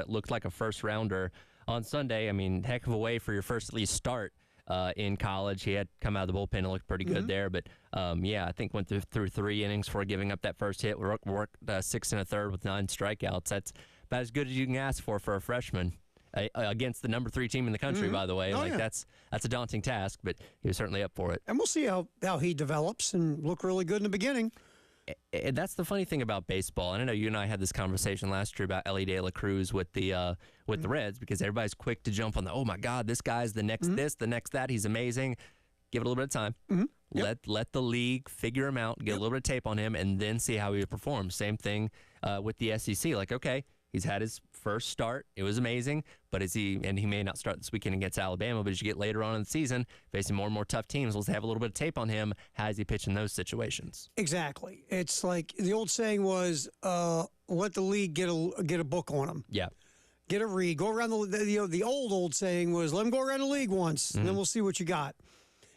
A: looked like a first rounder on Sunday. I mean, heck of a way for your first at least start in college. He had come out of the bullpen and looked pretty good there. But, yeah, I think went through 3 innings before giving up that first hit. Worked 6 1/3 with 9 strikeouts. That's about as good as you can ask for a freshman. Against the number 3 team in the country, by the way. That's a daunting task, but he was certainly up for it.
B: And we'll see how he develops and look really good in the beginning.
A: That's the funny thing about baseball. And I know you and I had this conversation last year about Ellie De La Cruz with the Reds, because everybody's quick to jump on the, oh my God, this guy's the next this, the next that. He's amazing. Give it a little bit of time. Let the league figure him out, get a little bit of tape on him, and then see how he performs. Same thing with the SEC. Like, okay, he's had his first start. It was amazing, but he may not start this weekend against Alabama, but as you get later on in the season, facing more and more tough teams, let's have a little bit of tape on him. How does he pitch in those situations?
B: Exactly. It's like the old saying was, let the league get a book on him.
A: Yeah.
B: Get a read. Go around the old saying was, let him go around the league once, and then we'll see what you got.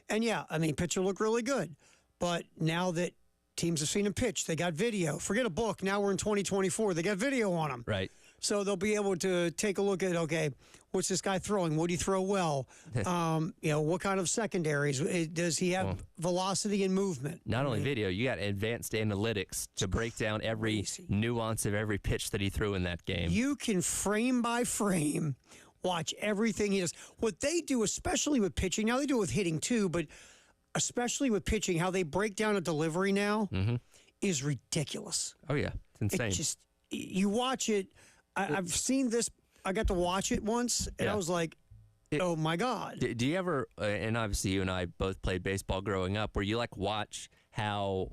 B: And, yeah, I mean, pitcher looked really good. But now that teams have seen him pitch, they got video. Forget a book. Now we're in 2024. They got video on him.
A: Right.
B: So they'll be able to take a look at, okay, what's this guy throwing? Would he throw well? What kind of secondaries? Does he have velocity and movement?
A: Not only video, you got advanced analytics to break down every nuance of every pitch that he threw in that game.
B: You can frame by frame watch everything he does. What they do, especially with pitching, now they do it with hitting too, but especially with pitching, how they break down a delivery now is ridiculous.
A: Oh, yeah. It's insane.
B: It just, you watch it. I've seen this. I got to watch it once, and I was like, oh, my God.
A: Do you ever, and obviously you and I both played baseball growing up, where you, watch how,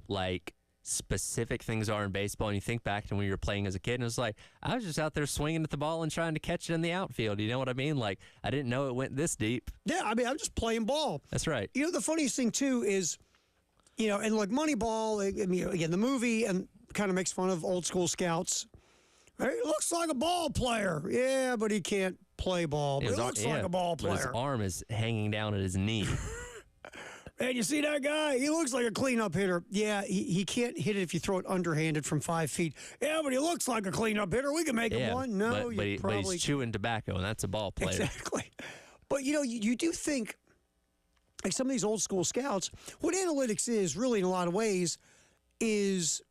A: specific things are in baseball, and you think back to when you were playing as a kid, and it's like, I was just out there swinging at the ball and trying to catch it in the outfield. You know what I mean? I didn't know it went this deep.
B: Yeah, I mean, I'm just playing ball.
A: That's right.
B: You know, the funniest thing, too, is, and Moneyball, I mean, again, the movie, and kind of makes fun of old school scouts. Hey, he looks like a ball player. Yeah, but he can't play ball. But he looks like a ball player.
A: But his arm is hanging down at his knee.
B: Man, you see that guy? He looks like a cleanup hitter. Yeah, he can't hit it if you throw it underhanded from 5 feet. Yeah, but he looks like a cleanup hitter. We can make him one. No,
A: but he's chewing tobacco, and that's a ball player.
B: Exactly. But, you do think, some of these old school scouts, what analytics is really in a lot of ways is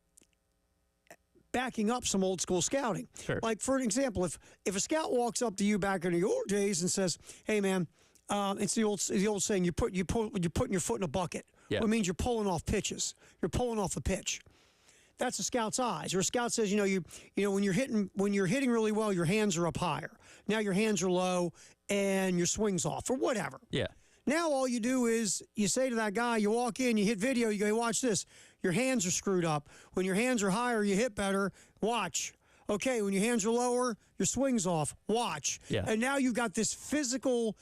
B: backing up some old school scouting.
A: Sure.
B: Like, for an example, if a scout walks up to you back in the old days and says, hey, man, it's the old saying, you're putting your foot in a bucket.
A: Yeah.
B: It means you're pulling off pitches. You're pulling off a pitch. That's a scout's eyes. Or a scout says, when you're hitting really well, your hands are up higher. Now your hands are low and your swing's off, or whatever.
A: Yeah.
B: Now all you do is you say to that guy, you walk in, you hit video, you go, hey, watch this. Your hands are screwed up. When your hands are higher, you hit better. Watch. Okay, when your hands are lower, your swing's off. Watch.
A: Yeah.
B: And now you've got this physical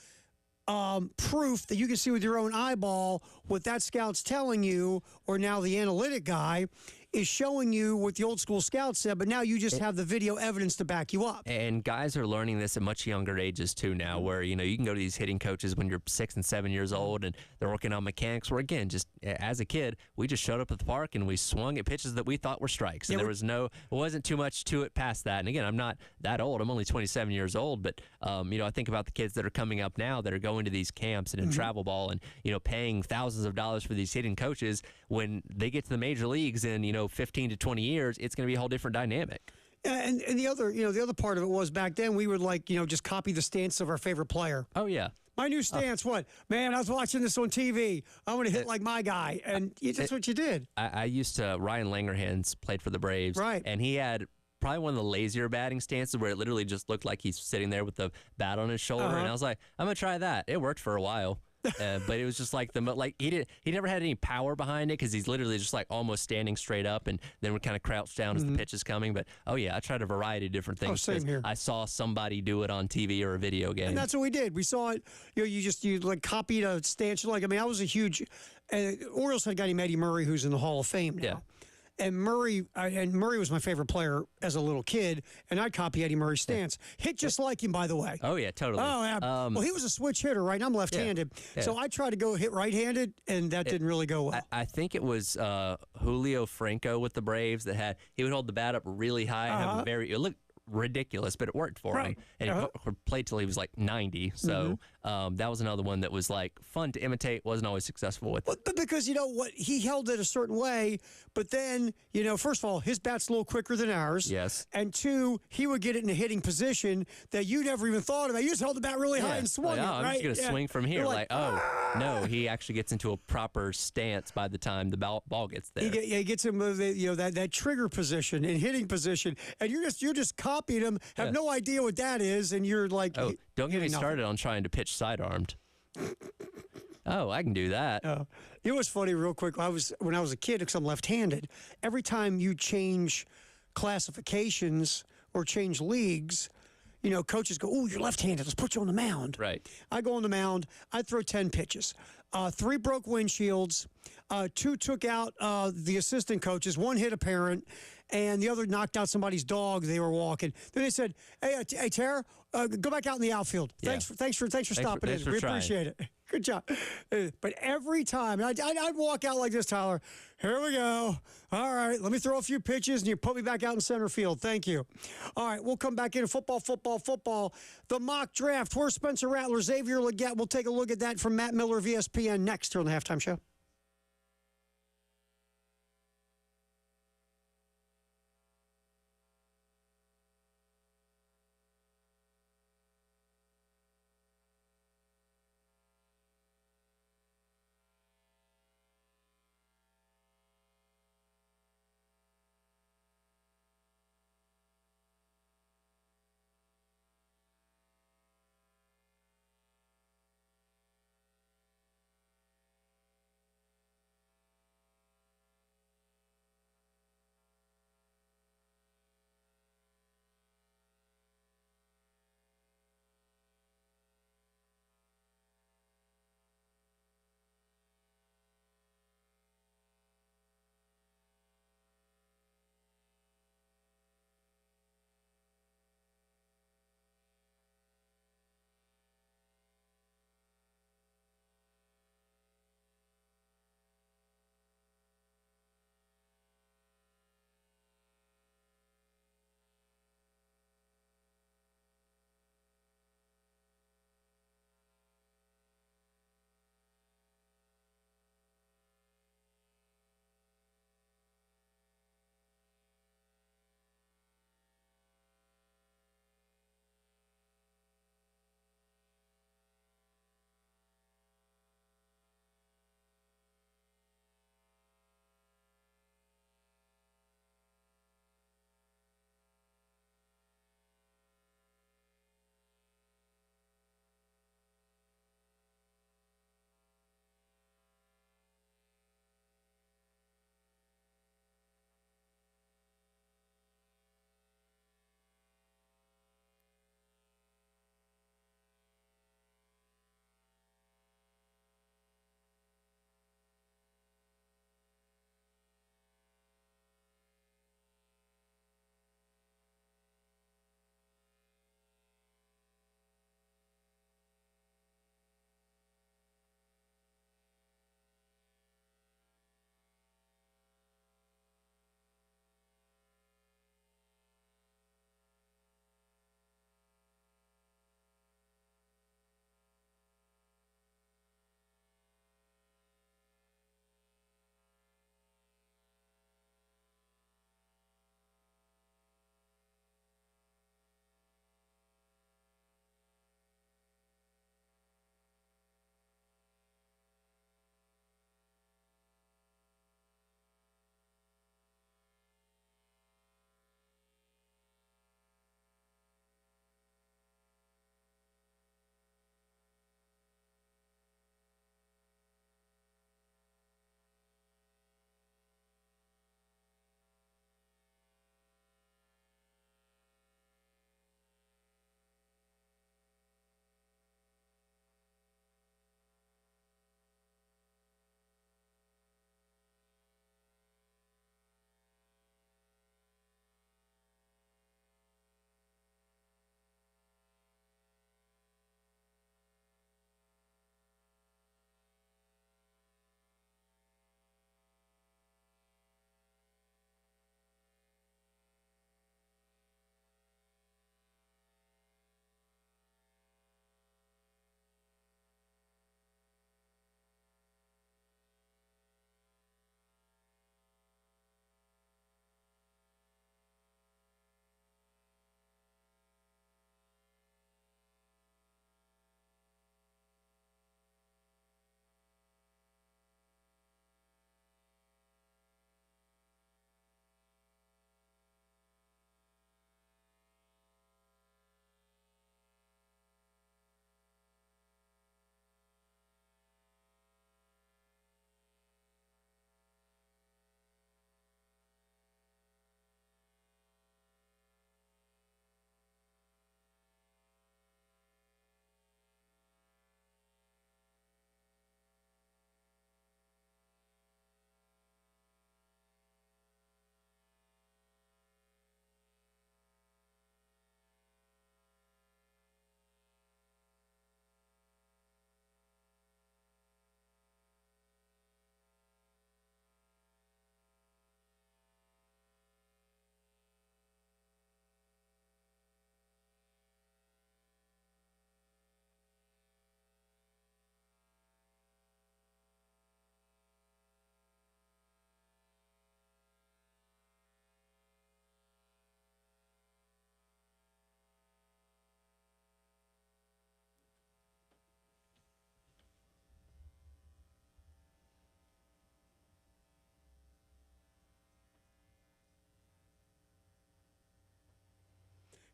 B: proof that you can see with your own eyeball what that scout's telling you, or now the analytic guy is showing you what the old school scout said, but now you just have the video evidence to back you up.
A: And guys are learning this at much younger ages too now, where, you can go to these hitting coaches when you're 6 and 7 years old, and they're working on mechanics, where, again, just as a kid, we just showed up at the park and we swung at pitches that we thought were strikes. And it wasn't too much to it past that. And again, I'm not that old. I'm only 27 years old, but, I think about the kids that are coming up now that are going to these camps and in travel ball and, paying thousands of dollars for these hitting coaches. When they get to the major leagues in, 15 to 20 years, it's going to be a whole different dynamic.
B: And the other part of it was back then we would just copy the stance of our favorite player.
A: Oh, yeah.
B: My new stance, what? Man, I was watching this on TV. I'm going to hit like my guy. And that's what you did.
A: I used to, Ryan Langerhans played for the Braves.
B: Right.
A: And he had probably one of the lazier batting stances where it literally just looked like he's sitting there with the bat on his shoulder. And I was like, I'm going to try that. It worked for a while. But it was just he never had any power behind it, because he's literally just almost standing straight up, and then we kind of crouch down as the pitch is coming. But I tried a variety of different things.
B: Same here.
A: I saw somebody do it on TV or a video game,
B: and that's what we did. We saw it. You copied a stance. I was a huge Orioles had a guy named Eddie Murray who's in the Hall of Fame now.
A: Yeah.
B: And Murray was my favorite player as a little kid, and I'd copy Eddie Murray's stance. Hit just like him, by the way.
A: Oh, yeah, totally.
B: Oh, yeah. Well, he was a switch hitter, right? And I'm left-handed.
A: Yeah.
B: So I tried to go hit right-handed, and that didn't really go well.
A: I think it was Julio Franco with the Braves he would hold the bat up really high and have it looked ridiculous, but it worked for him. And he played till he was like 90. So that was another one that was like fun to imitate, wasn't always successful with it.
B: But because, you know what, he held it a certain way, but then, you know, first of all, his bat's a little quicker than ours.
A: Yes.
B: And two, he would get it in a hitting position that you never even thought about. You just held the bat really high and swung
A: like,
B: it,
A: I'm
B: right?
A: just going to swing from here.
B: You're
A: Like, no, he actually gets into a proper stance by the time the ball gets there.
B: He gets him that trigger position and hitting position, and you're just copying him, have no idea what that is, and you're like,
A: oh, don't get me started on trying to pitch sidearmed. Oh, I can do that.
B: It was funny, real quick. When I was a kid, because I'm left-handed, every time you change classifications or change leagues, you know, coaches go, "Oh, you're left-handed. Let's put you on the mound."
A: Right.
B: I go on the mound. I throw 10 pitches. 3 broke windshields. 2 took out the assistant coaches. 1 hit a parent, and the other knocked out somebody's dog. They were walking. Then they said, "Hey, Tara, go back out in the outfield. Thanks for stopping in. We appreciate it. Good job." But every time, I'd walk out like this, Tyler. Here we go. All right, let me throw a few pitches, and you put me back out in center field. Thank you. All right, we'll come back into football. The mock draft. Where's Spencer Rattler, Xavier Legette? We'll take a look at that from Matt Miller of ESPN next here on the Halftime Show.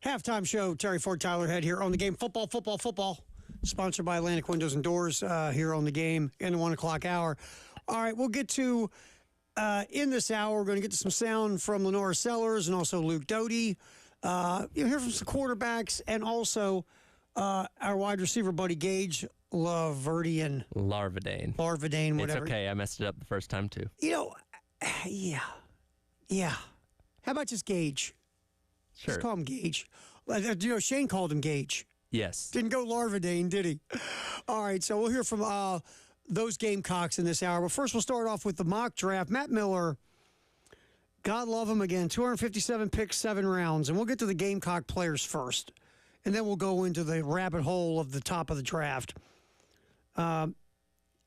B: Halftime show, Terry Ford, Tyler Head here on the game. Football. Sponsored by Atlantic Windows and Doors here on the game in the 1 o'clock hour. All right, we'll get to, in this hour, we're going to get to some sound from Lenora Sellers and also Luke Doty. You'll hear from some quarterbacks and also our wide receiver buddy Gage Larvadain, whatever.
A: It's okay. I messed it up the first time, too.
B: Yeah. How about just Gage?
A: Sure.
B: Let's call him Gage. Shane called him Gage.
A: Yes.
B: Didn't go Larvadain, did he? All right, so we'll hear from those Gamecocks in this hour. But first, we'll start off with the mock draft. Matt Miller, God love him again, 257 picks, 7 rounds. And we'll get to the Gamecock players first. And then we'll go into the rabbit hole of the top of the draft. And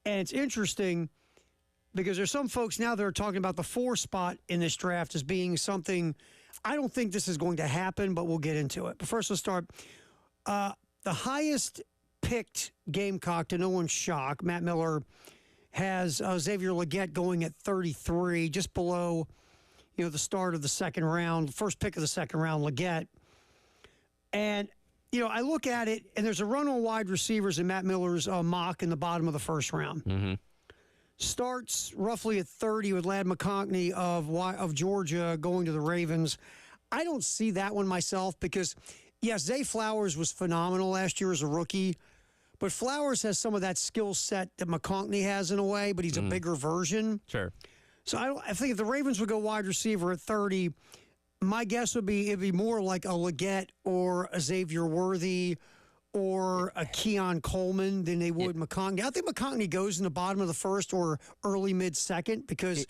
B: it's interesting because there's some folks now that are talking about the 4 spot in this draft as being something. I don't think this is going to happen, but we'll get into it. But first, let's start. The highest picked Gamecock, to no one's shock, Matt Miller has Xavier Legette going at 33, just below, the start of the second round, first pick of the second round, Legette. And, I look at it, and there's a run on wide receivers in Matt Miller's mock in the bottom of the first round.
A: Mm-hmm.
B: Starts roughly at 30 with Ladd McConkey of Georgia going to the Ravens. I don't see that one myself because, yes, Zay Flowers was phenomenal last year as a rookie, but Flowers has some of that skill set that McConkey has in a way, but he's a bigger version.
A: Sure.
B: So I think if the Ravens would go wide receiver at 30, my guess would be it'd be more like a Legette or a Xavier Worthy or a Keon Coleman than they would McConkey. I think McConkey goes in the bottom of the first or early mid-second because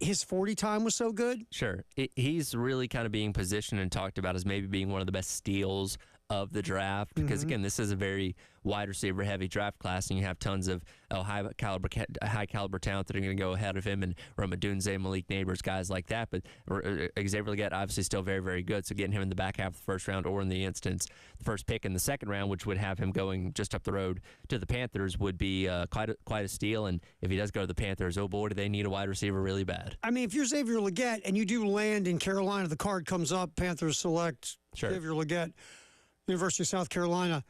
B: his 40 time was so good.
A: Sure. He's really kind of being positioned and talked about as maybe being one of the best steals of the draft because, again, this is a very wide receiver heavy draft class, and you have tons of high caliber talent that are going to go ahead of him, and Rome Odunze, Malik Neighbors, guys like that. But Xavier Legette obviously still very, very good. So getting him in the back half of the first round, or in the instance, the first pick in the second round, which would have him going just up the road to the Panthers, would be quite a steal. And if he does go to the Panthers, oh boy, do they need a wide receiver really bad.
B: I mean, if you're Xavier Legette and you do land in Carolina, the card comes up, Panthers select Xavier Legette, University of South Carolina.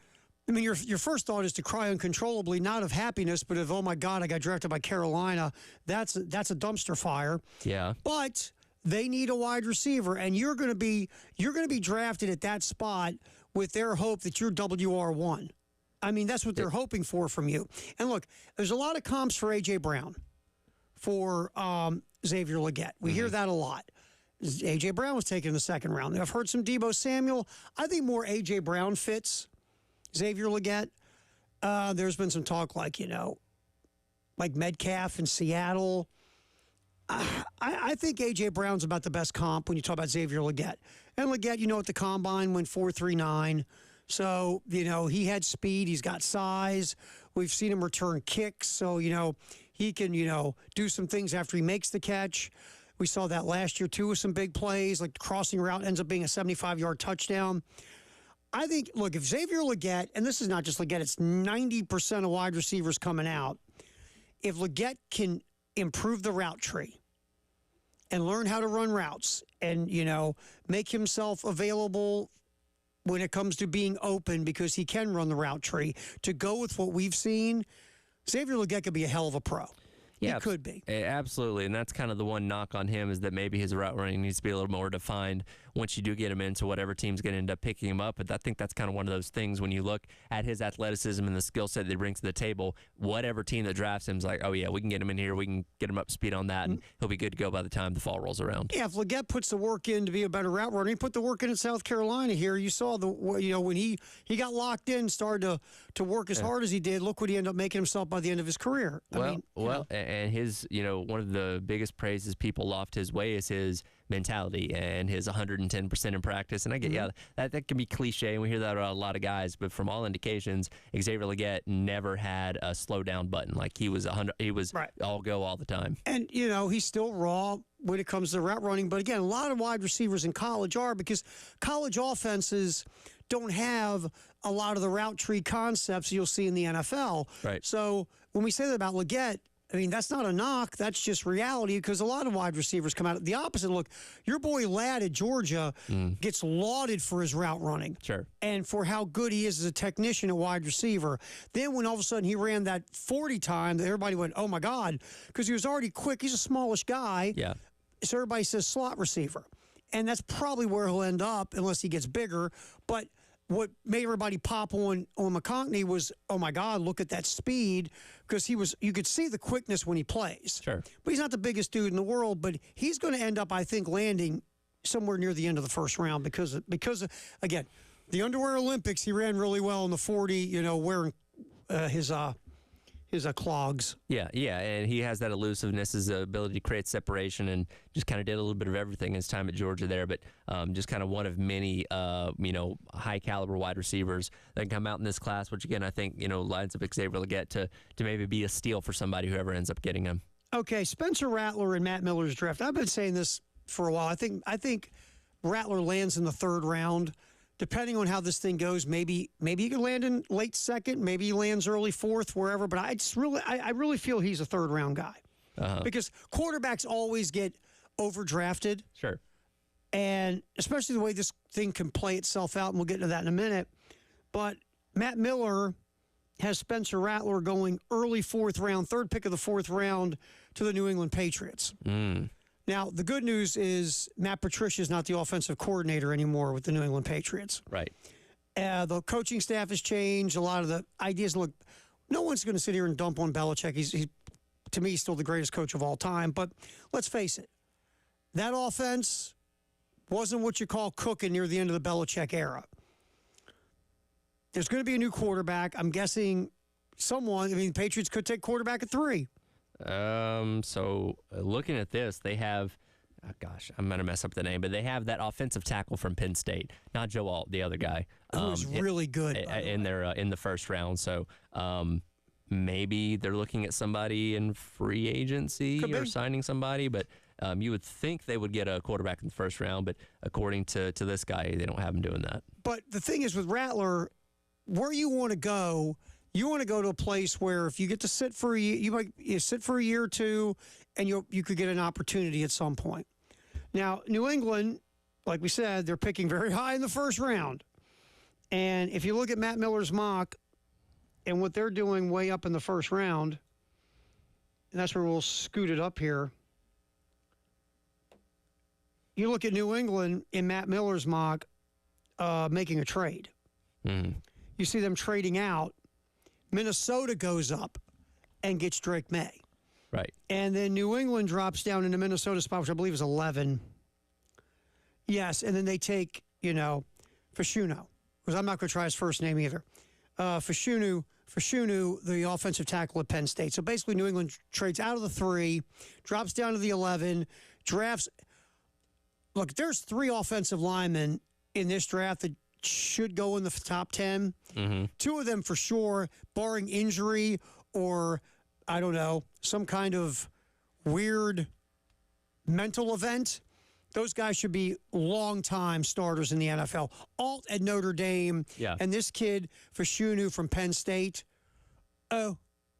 B: I mean, your first thought is to cry uncontrollably, not of happiness, but of, oh my God, I got drafted by Carolina. That's a dumpster fire.
A: Yeah.
B: But they need a wide receiver, and you're going to be drafted at that spot with their hope that you're WR1. I mean, that's what they're hoping for from you. And look, there's a lot of comps for A.J. Brown for Xavier Legette. We hear that a lot. A.J. Brown was taken in the second round. I've heard some Deebo Samuel. I think more A.J. Brown fits Xavier Legette. There's been some talk like Metcalf in Seattle. I think A.J. Brown's about the best comp when you talk about Xavier Legette. And Legette, at the combine went 4.39. So, he had speed. He's got size. We've seen him return kicks. So, he can, do some things after he makes the catch. We saw that last year, too, with some big plays, like the crossing route ends up being a 75-yard touchdown. I think, look, if Xavier Legette, and this is not just Legette, it's 90% of wide receivers coming out, if Legette can improve the route tree and learn how to run routes and, make himself available when it comes to being open because he can run the route tree, to go with what we've seen, Xavier Legette could be a hell of a pro.
A: Yeah,
B: he could be.
A: Absolutely, and that's kind of the one knock on him is that maybe his route running needs to be a little more defined once you do get him into whatever team's going to end up picking him up. But I think that's kind of one of those things when you look at his athleticism and the skill set that he brings to the table, whatever team that drafts him is like, oh, yeah, we can get him in here. We can get him up to speed on that, and he'll be good to go by the time the fall rolls around.
B: Yeah, if Legette puts the work in to be a better route runner, he put the work in at South Carolina here. You saw when he got locked in, started to work as hard as he did, look what he ended up making himself by the end of his career.
A: And his, one of the biggest praises people loft his way is his mentality and his 110% in practice. And I get, that can be cliche, and we hear that about a lot of guys, but from all indications, Xavier Legette never had a slow down button. Like he was all go all the time.
B: And, he's still raw when it comes to route running. But again, a lot of wide receivers in college are, because college offenses don't have a lot of the route tree concepts you'll see in the NFL.
A: Right.
B: So when we say that about Legette, I mean, that's not a knock. That's just reality because a lot of wide receivers come out. The opposite. Look, your boy Ladd at Georgia gets lauded for his route running.
A: Sure.
B: And for how good he is as a technician at wide receiver. Then when all of a sudden he ran that 40 time, everybody went, oh, my God, because he was already quick. He's a smallish guy.
A: Yeah.
B: So everybody says slot receiver. And that's probably where he'll end up unless he gets bigger. But what made everybody pop on McConkey was, oh, my God, look at that speed. Because you could see the quickness when he plays.
A: Sure.
B: But he's not the biggest dude in the world, but he's going to end up, I think, landing somewhere near the end of the first round because of, again, the Underwear Olympics, he ran really well in the 40, wearing his clogs.
A: Yeah, and he has that elusiveness, his ability to create separation, and just kind of did a little bit of everything his time at Georgia there. But just kind of one of many, high caliber wide receivers that can come out in this class, which again I think lines up Xavier Legette to maybe be a steal for somebody whoever ends up getting him.
B: Okay, Spencer Rattler and Matt Miller's draft. I've been saying this for a while. I think Rattler lands in the third round. Depending on how this thing goes, maybe he could land in late second, maybe he lands early fourth, wherever. But I really feel he's a third round guy because quarterbacks always get overdrafted.
A: Sure.
B: And especially the way this thing can play itself out, and we'll get into that in a minute. But Matt Miller has Spencer Rattler going early fourth round, third pick of the fourth round to the New England Patriots. Now, the good news is Matt Patricia is not the offensive coordinator anymore with the New England Patriots.
A: Right.
B: The coaching staff has changed. A lot of the ideas. Look, no one's going to sit here and dump on Belichick. He's to me, still the greatest coach of all time. But let's face it, that offense wasn't what you call cooking near the end of the Belichick era. There's going to be a new quarterback. I'm guessing the Patriots could take quarterback at 3.
A: So looking at this, they have, I'm going to mess up the name, but they have that offensive tackle from Penn State, not Joe Alt, the other guy.
B: Who was really good
A: in the first round. So maybe they're looking at somebody in free agency or signing somebody, but you would think they would get a quarterback in the first round, but according to this guy, they don't have him doing that.
B: But the thing is with Rattler, where you want to go to a place where if you get to sit for a year, you sit for a year or two, and you could get an opportunity at some point. Now, New England, like we said, they're picking very high in the first round. And if you look at Matt Miller's mock and what they're doing way up in the first round, and that's where we'll scoot it up here. You look at New England in Matt Miller's mock making a trade. You see them trading out. Minnesota goes up and gets Drake May.
A: Right.
B: And then New England drops down into Minnesota spot, which I believe is 11. Yes, and then they take, Fashanu, because I'm not going to try his first name either. Fashanu, the offensive tackle at Penn State. So basically New England trades out of the 3, drops down to the 11, drafts. Look, there's 3 offensive linemen in this draft that should go in the top 10. 2 of them for sure, barring injury or, I don't know, some kind of weird mental event. Those guys should be long-time starters in the NFL. Alt at Notre Dame, and this kid, Fashanu from Penn State. Oh,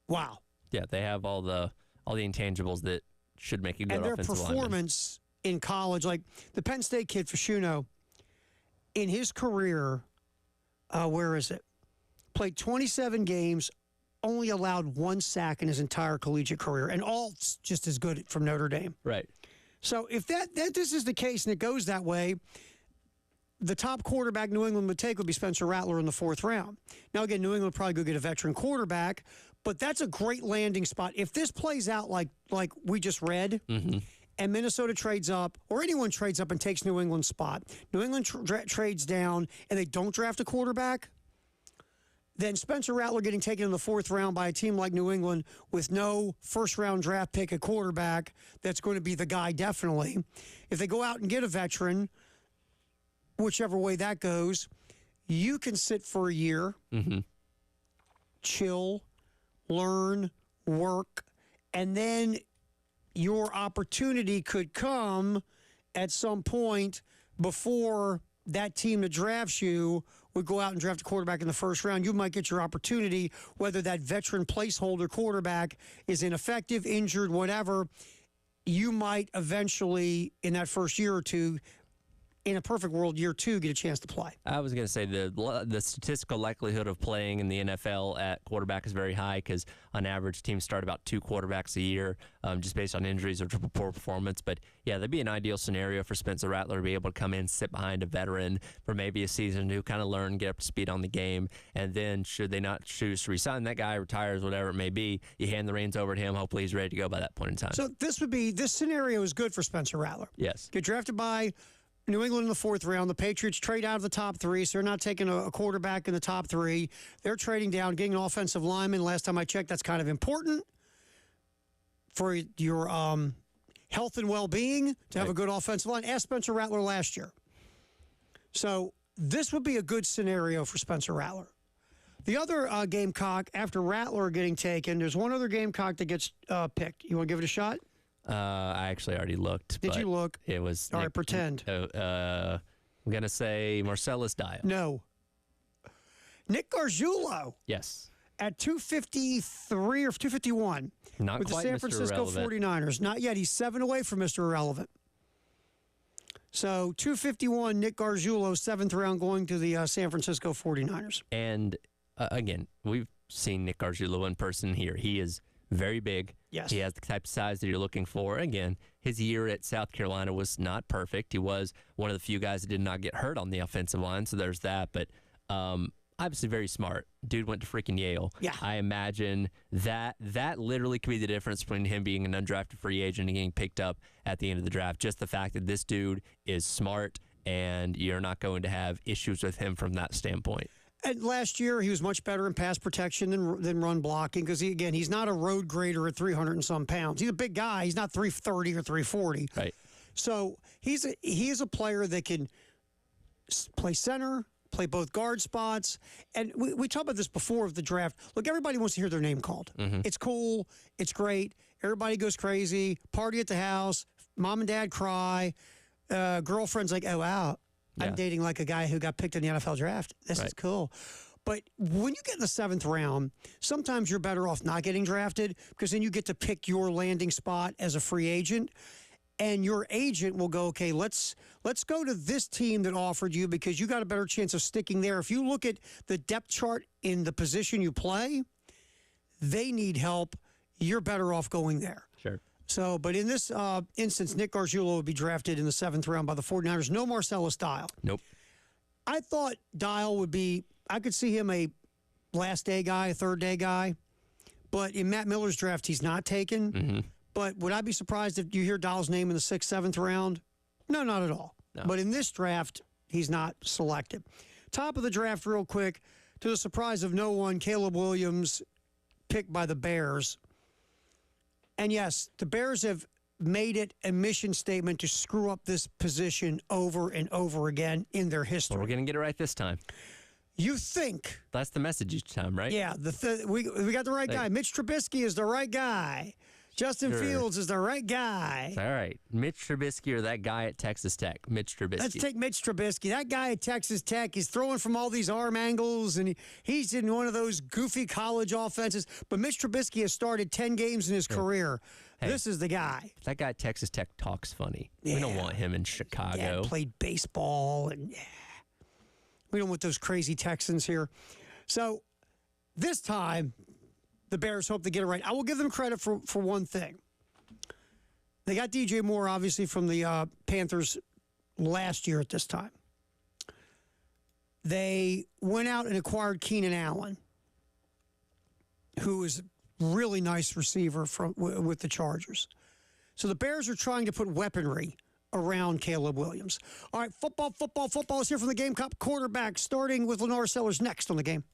B: wow.
A: Yeah, they have all the intangibles that should make a good offensive lineman.
B: And their performance in college, like the Penn State kid, Fashanu, in his career, where is it? Played 27 games, only allowed 1 sack in his entire collegiate career, and Alt's just as good from Notre Dame.
A: Right.
B: So if this is the case and it goes that way, the top quarterback New England would take would be Spencer Rattler in the 4th round. Now, again, New England would probably go get a veteran quarterback, but that's a great landing spot. If this plays out like we just read, and Minnesota trades up, or anyone trades up and takes New England's spot, New England trades down, and they don't draft a quarterback, then Spencer Rattler getting taken in the 4th round by a team like New England with no first-round draft pick at quarterback, that's going to be the guy definitely. If they go out and get a veteran, whichever way that goes, you can sit for a year, chill, learn, work, and then your opportunity could come at some point before that team that drafts you would go out and draft a quarterback in the first round, you might get your opportunity, whether that veteran placeholder quarterback is ineffective, injured, whatever. You might eventually, in that first year or two, in a perfect world, year two, get a chance to play.
A: I was going to say the statistical likelihood of playing in the NFL at quarterback is very high because on average teams start about 2 quarterbacks a year just based on injuries or poor performance. But yeah, that'd be an ideal scenario for Spencer Rattler to be able to come in, sit behind a veteran for maybe a season to kind of learn, get up to speed on the game. And then should they not choose to resign that guy, retires, whatever it may be, you hand the reins over to him. Hopefully he's ready to go by that point in time.
B: So this scenario is good for Spencer Rattler.
A: Yes.
B: Get drafted by New England in the 4th round. The Patriots trade out of the top 3, so they're not taking a quarterback in the top 3. They're trading down, getting an offensive lineman. Last time I checked, that's kind of important for your health and well-being to have a good offensive line. Ask Spencer Rattler last year. So this would be a good scenario for Spencer Rattler. The other Gamecock, after Rattler getting taken, there's one other Gamecock that gets picked. You want to give it a shot?
A: I actually already looked.
B: Did you look?
A: It was.
B: All right, pretend.
A: I'm going to say Marcellus Dial.
B: No. Nick Gargiulo
A: Yes.
B: at 253 or 251
A: Not
B: with the
A: quite
B: San
A: Mr.
B: Francisco
A: Irrelevant.
B: 49ers. Not yet. He's 7 away from Mr. Irrelevant. So 251, Nick Gargiulo, 7th round, going to the San Francisco 49ers.
A: And again, we've seen Nick Gargiulo in person here. He is very big.
B: Yes.
A: He has the type of size that you're looking for. Again, his year at South Carolina was not perfect. He was one of the few guys that did not get hurt on the offensive line, so there's that. But obviously very smart. Dude went to freaking Yale.
B: Yeah.
A: I imagine that literally could be the difference between him being an undrafted free agent and getting picked up at the end of the draft. Just the fact that this dude is smart and you're not going to have issues with him from that standpoint.
B: And last year, he was much better in pass protection than run blocking because, he's not a road grader at 300 and some pounds. He's a big guy. He's not 330 or 340.
A: Right.
B: So he is a player that can play center, play both guard spots. And we talked about this before of the draft. Look, everybody wants to hear their name called. Mm-hmm. It's cool. It's great. Everybody goes crazy. Party at the house. Mom and dad cry. Girlfriend's like, oh, wow.
A: Yeah.
B: I'm dating like a guy who got picked in the NFL draft. This is cool. But when you get in the 7th round, sometimes you're better off not getting drafted because then you get to pick your landing spot as a free agent. And your agent will go, okay, let's go to this team that offered you because you got a better chance of sticking there. If you look at the depth chart in the position you play, they need help. You're better off going there.
A: Sure.
B: So, but in this instance, Nick Gargiulo would be drafted in the 7th round by the 49ers. No Marcellus Dial.
A: Nope.
B: I thought Dial would be, I could see him a last day guy, a 3rd day guy. But in Matt Miller's draft, he's not taken. Mm-hmm. But would I be surprised if you hear Dial's name in the 6th, 7th round? No, not at all. No. But in this draft, he's not selected. Top of the draft, real quick, to the surprise of no one, Caleb Williams, picked by the Bears. And yes, the Bears have made it a mission statement to screw up this position over and over again in their history.
A: Well, we're going to get it right this time.
B: You think.
A: That's the message each time, right?
B: Yeah, we got the right guy. Mitch Trubisky is the right guy. Justin Fields is the right guy.
A: All right. Mitch Trubisky or that guy at Texas Tech? Mitch Trubisky.
B: Let's take Mitch Trubisky. That guy at Texas Tech, he's throwing from all these arm angles, and he's in one of those goofy college offenses. But Mitch Trubisky has started 10 games in his career. Hey, this is the guy.
A: That guy at Texas Tech talks funny. Yeah. We don't want him in Chicago.
B: Yeah, played baseball, and we don't want those crazy Texans here. So this time, the Bears hope to get it right. I will give them credit for one thing. They got DJ Moore, obviously, from the Panthers last year at this time. They went out and acquired Keenan Allen, who is a really nice receiver with the Chargers. So the Bears are trying to put weaponry around Caleb Williams. All right, football. Let's hear from the Gamecock quarterback, starting with Lenore Sellers next on the game.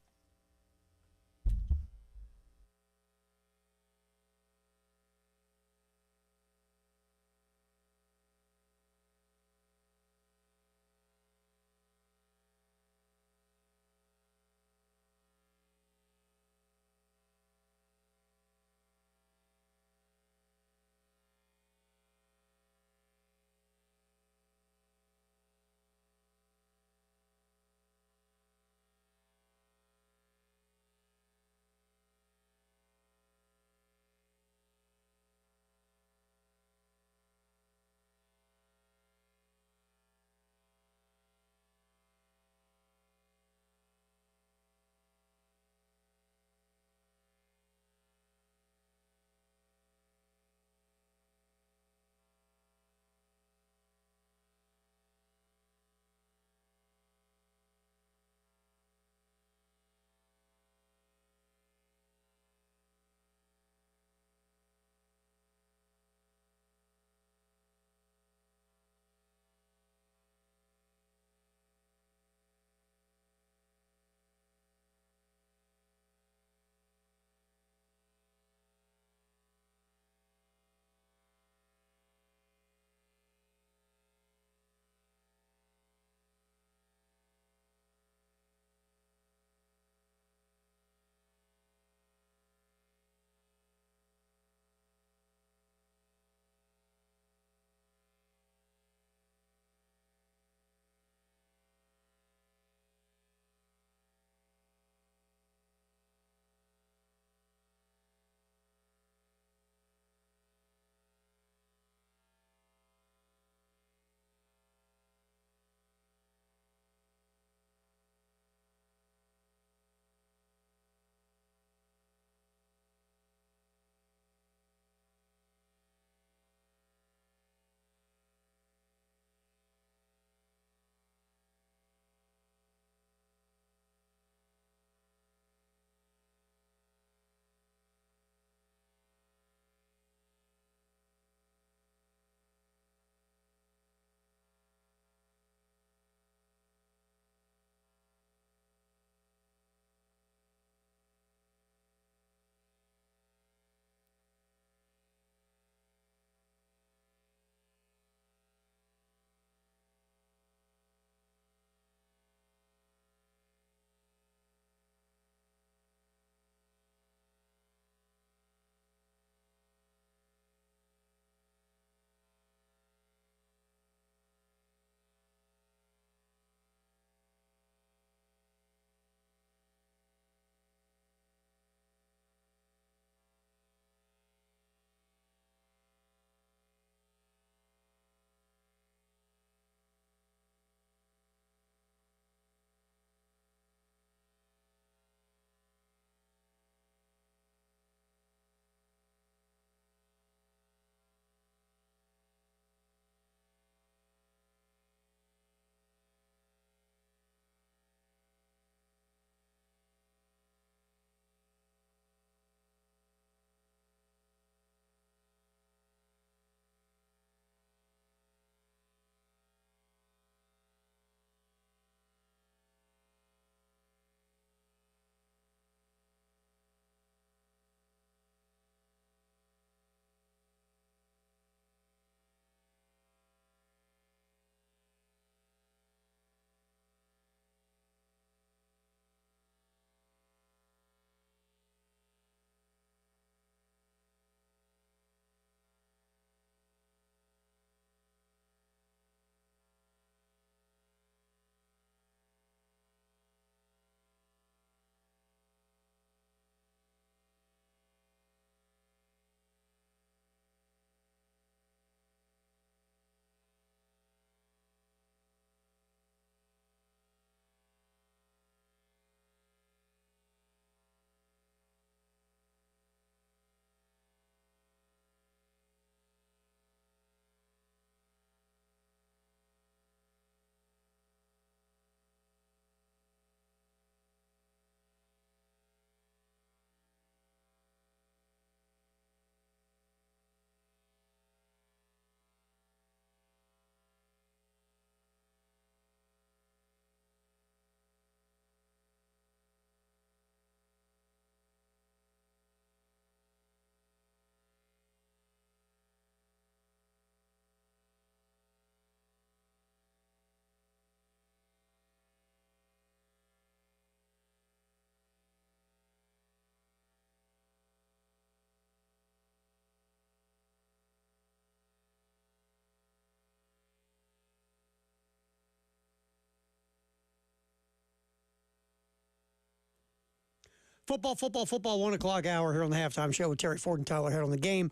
B: Football, 1 o'clock hour here on the Halftime Show with Terry Ford and Tyler Head on the game.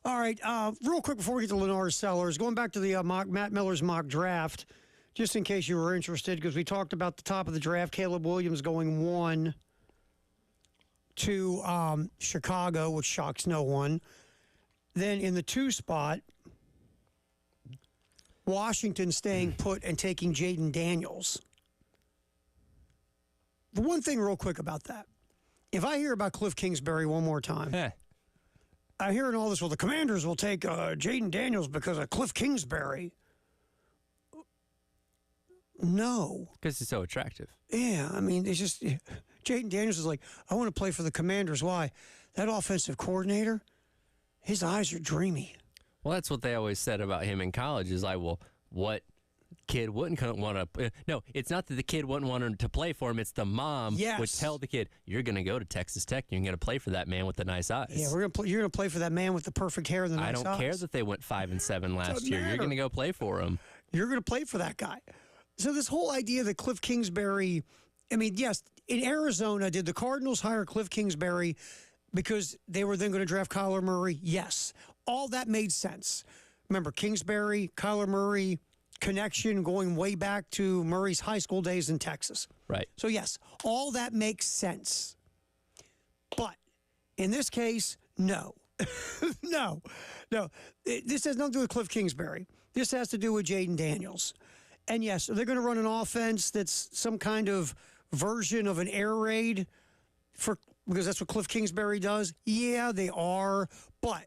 B: All right, real quick before we get to Lennard Sellers, going back to the Matt Miller's mock draft, just in case you were interested, because we talked about the top of the draft, Caleb Williams going 1 to Chicago, which shocks no one. Then in the 2 spot, Washington staying put and taking Jaden Daniels. The one thing real quick about that, if I hear about Cliff Kingsbury one more time, I hear in all this, well, the Commanders will take Jaden Daniels because of Cliff Kingsbury. No.
A: Because he's so attractive.
B: Yeah, I mean, it's just, Jaden Daniels is like, I want to play for the Commanders. Why? That offensive coordinator, his eyes are dreamy.
A: Well, that's what they always said about him in college is like, well, what kid wouldn't want to? No, it's not that the kid wouldn't want him to play for him. It's the mom would tell the kid, you're going to go to Texas Tech. You're going to play for that man with the nice eyes.
B: Yeah, you're going to play for that man with the perfect hair and the nice eyes.
A: I don't care that they went 5-7 last year. You're going to go play for him.
B: You're going to play for that guy. So this whole idea that Cliff Kingsbury, I mean, yes, in Arizona, did the Cardinals hire Cliff Kingsbury because they were then going to draft Kyler Murray? Yes. All that made sense. Remember, Kingsbury, Kyler Murray connection going way back to Murray's high school days in Texas.
A: Right.
B: So, yes, all that makes sense. But in this case, no. No. This has nothing to do with Cliff Kingsbury. This has to do with Jaden Daniels. And, yes, they're going to run an offense that's some kind of version of an air raid because that's what Cliff Kingsbury does. Yeah, they are. But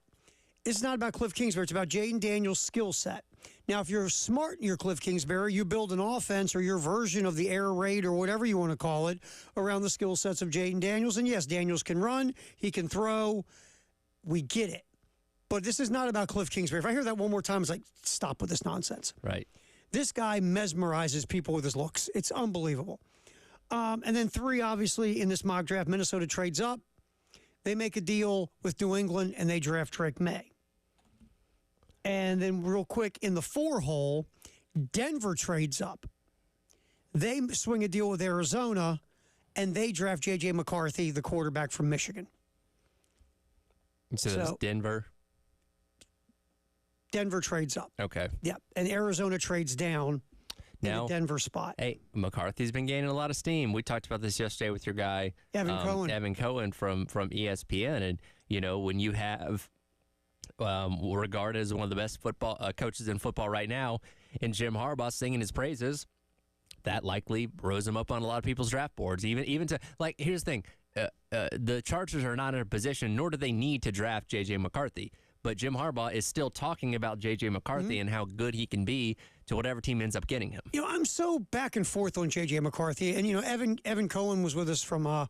B: it's not about Cliff Kingsbury. It's about Jaden Daniels' skill set. Now, if you're smart and you're Cliff Kingsbury, you build an offense or your version of the air raid or whatever you want to call it around the skill sets of Jaden Daniels. And, yes, Daniels can run. He can throw. We get it. But this is not about Cliff Kingsbury. If I hear that one more time, it's like, stop with this nonsense.
A: Right.
B: This guy mesmerizes people with his looks. It's unbelievable. And then 3, obviously, in this mock draft, Minnesota trades up. They make a deal with New England, and they draft Drake May. And then real quick, in the 4 hole, Denver trades up. They swing a deal with Arizona, and they draft J.J. McCarthy, the quarterback from Michigan.
A: So that's Denver?
B: Denver trades up.
A: Okay.
B: Yeah, and Arizona trades down in the Denver spot.
A: Hey, McCarthy's been gaining a lot of steam. We talked about this yesterday with your guy,
B: Evan
A: Cohen from ESPN. And, you know, when you have regarded as one of the best football coaches in football right now, and Jim Harbaugh singing his praises, that likely rose him up on a lot of people's draft boards. Even to, like, here's the thing. The Chargers are not in a position, nor do they need to draft J.J. McCarthy. But Jim Harbaugh is still talking about J.J. McCarthy and how good he can be to whatever team ends up getting him. You know,
B: I'm so back and forth on J.J. McCarthy. And, you know, Evan Cohen was with us from on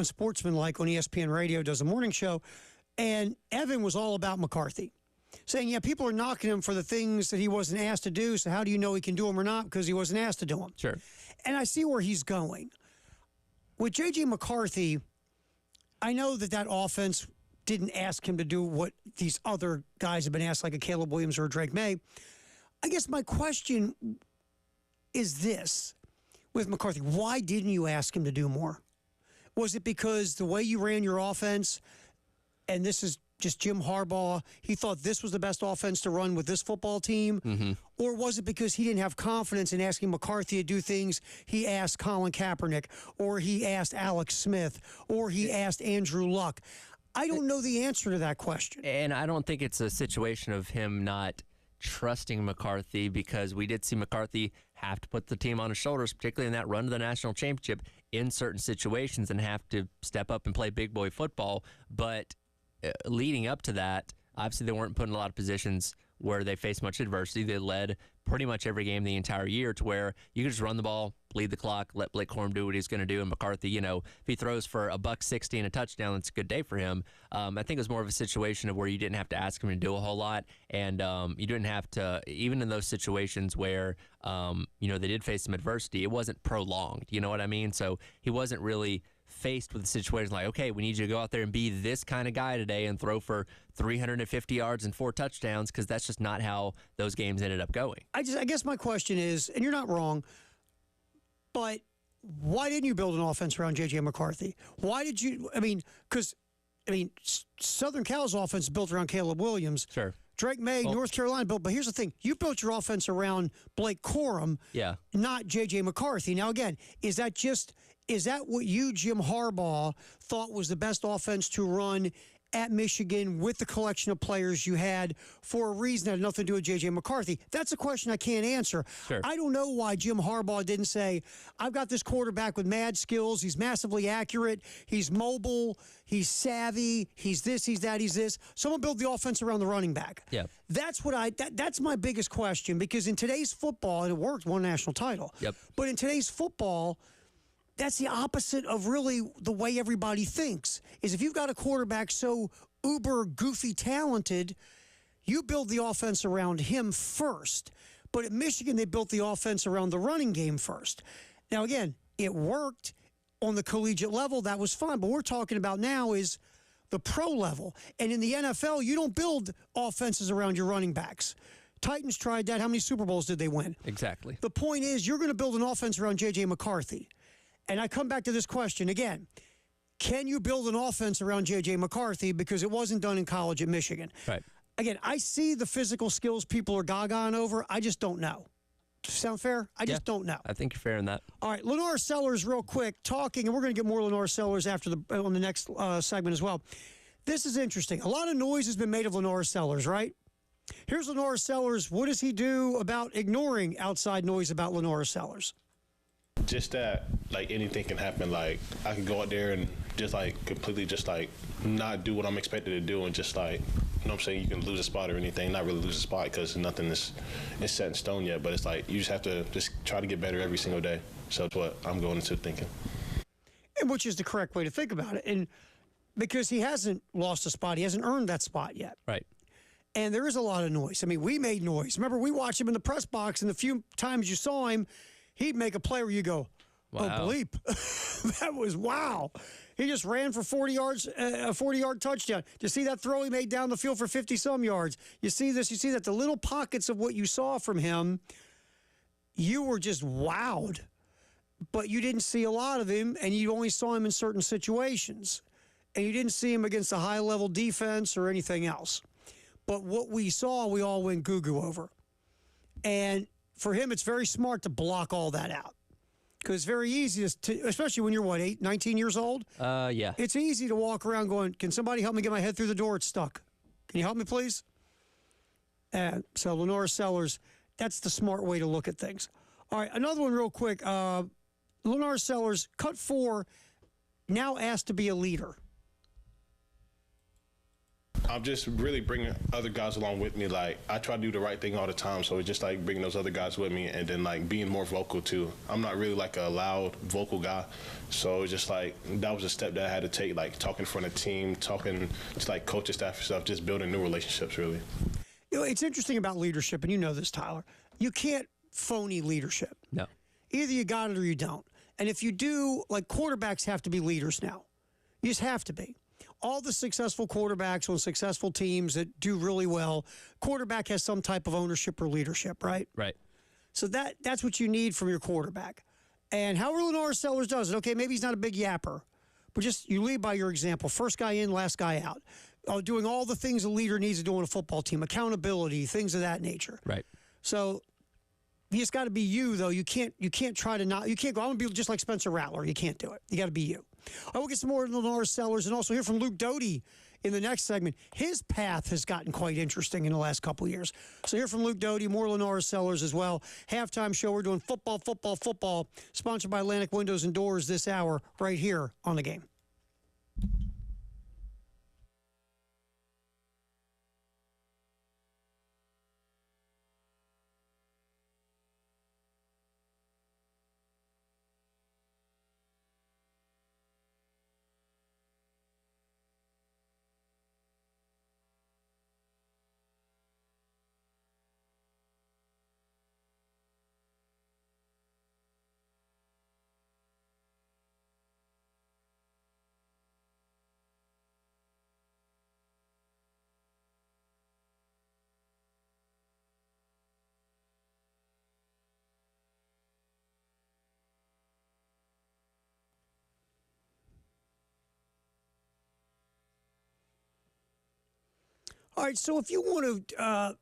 B: Sportsmanlike on ESPN Radio, does a morning show. And Evan was all about McCarthy, saying, yeah, people are knocking him for the things that he wasn't asked to do. So how do you know he can do them or not? Because he wasn't asked to do them.
A: Sure.
B: And I see where he's going. With J.J. McCarthy, I know that offense didn't ask him to do what these other guys have been asked, like a Caleb Williams or a Drake May. I guess my question is this with McCarthy. Why didn't you ask him to do more? Was it because the way you ran your offense, and this is just Jim Harbaugh, he thought this was the best offense to run with this football team? Mm-hmm. Or was it because he didn't have confidence in asking McCarthy to do things he asked Colin Kaepernick, or he asked Alex Smith, or he asked Andrew Luck? I don't know the answer to that question.
A: And I don't think it's a situation of him not trusting McCarthy, because we did see McCarthy have to put the team on his shoulders, particularly in that run to the national championship, in certain situations, and have to step up and play big boy football. But leading up to that, obviously they weren't put in a lot of positions where they faced much adversity. They led pretty much every game the entire year to where you could just run the ball, bleed the clock, let Blake Corum do what he's going to do. And McCarthy, you know, if he throws for $160 and a touchdown, it's a good day for him. I think it was more of a situation of where you didn't have to ask him to do a whole lot. And you didn't have to, even in those situations where, you know, they did face some adversity, it wasn't prolonged. You know what I mean? So he wasn't really faced with a situation like, okay, we need you to go out there and be this kind of guy today and throw for 350 yards and 4 touchdowns, because that's just not how those games ended up going.
B: I guess my question is, and you're not wrong, but why didn't you build an offense around J.J. McCarthy? Why did you? Because Southern Cal's offense is built around Caleb Williams.
A: Sure.
B: Drake May, North Carolina built. But here's the thing: you built your offense around Blake Corum, not J.J. McCarthy. Now, again, is that what you, Jim Harbaugh, thought was the best offense to run at Michigan with the collection of players you had for a reason that had nothing to do with J.J. McCarthy? That's a question I can't answer.
A: Sure.
B: I don't know why Jim Harbaugh didn't say, I've got this quarterback with mad skills. He's massively accurate. He's mobile. He's savvy. He's this, he's that, he's this. Someone build the offense around the running back.
A: Yeah.
B: That's that's my biggest question, because in today's football, and it worked, won a national title.
A: Yep.
B: But in today's football, that's the opposite of really the way everybody thinks, is if you've got a quarterback so uber goofy talented, you build the offense around him first. But at Michigan, they built the offense around the running game first. Now, again, it worked on the collegiate level. That was fine. But what we're talking about now is the pro level. And in the NFL, you don't build offenses around your running backs. Titans tried that. How many Super Bowls did they win?
A: Exactly.
B: The point is, you're going to build an offense around J.J. McCarthy. And I come back to this question again. Can you build an offense around J.J. McCarthy? Because it wasn't done in college at Michigan.
A: Right.
B: Again, I see the physical skills people are gaga over. I just don't know. Sound fair? I just don't know.
A: I think you're fair in that.
B: All right, Lenore Sellers, real quick, talking, and we're going to get more Lenore Sellers after on the next segment as well. This is interesting. A lot of noise has been made of Lenore Sellers, right? Here's Lenore Sellers. What does he do about ignoring outside noise about Lenore Sellers?
E: Just that, like, anything can happen. Like, I can go out there and just, like, completely just, like, not do what I'm expected to do and just, like, you know what I'm saying, you can lose a spot or anything. Not really lose a spot because nothing is set in stone yet. But it's like you just have to just try to get better every single day. So that's what I'm going into thinking.
B: And which is the correct way to think about it. And because he hasn't lost a spot. He hasn't earned that spot yet.
A: Right.
B: And there is a lot of noise. I mean, we made noise. Remember, we watched him in the press box, and the few times you saw him, he'd make a play where you go,
A: wow.
B: Oh, bleep. That was wow. He just ran for 40 yards, a 40-yard touchdown. You see that throw he made down the field for 50-some yards? You see this? You see that the little pockets of what you saw from him, you were just wowed. But you didn't see a lot of him, and you only saw him in certain situations. And you didn't see him against a high-level defense or anything else. But what we saw, we all went goo-goo over. And for him, it's very smart to block all that out. Because it's very easy, especially when you're, 19 years old?
A: Yeah.
B: It's easy to walk around going, can somebody help me get my head through the door? It's stuck. Can you help me, please? So Lenore Sellers, that's the smart way to look at things. All right, another one real quick. Lenore Sellers, cut 4, now asked to be a leader.
E: I'm just really bringing other guys along with me. Like, I try to do the right thing all the time, so it's just like bringing those other guys with me, and then like being more vocal too. I'm not really like a loud vocal guy, so it's just like that was a step that I had to take, like talking in front of the team, talking to like coaching staff and stuff, just building new relationships really.
B: You know, it's interesting about leadership, and you know this, Tyler. You can't phony leadership.
A: No.
B: Either you got it or you don't. And if you do, like, quarterbacks have to be leaders now. You just have to be. All the successful quarterbacks on successful teams that do really well, quarterback has some type of ownership or leadership, right?
A: Right.
B: So that's what you need from your quarterback. And how Lenore Sellers does it, okay, maybe he's not a big yapper, but just you lead by your example. First guy in, last guy out. Doing all the things a leader needs to do on a football team, accountability, things of that nature.
A: Right.
B: So you just got to be you, though. You can't try to not. You can't go, I'm going to be just like Spencer Rattler. You can't do it. You got to be you. I will get some more Lenore Sellers and also hear from Luke Doty in the next segment. His path has gotten quite interesting in the last couple of years. So hear from Luke Doty, more Lenore Sellers as well. Halftime show. We're doing football, sponsored by Atlantic Windows and Doors this hour right here on The Game. All right, so if you want to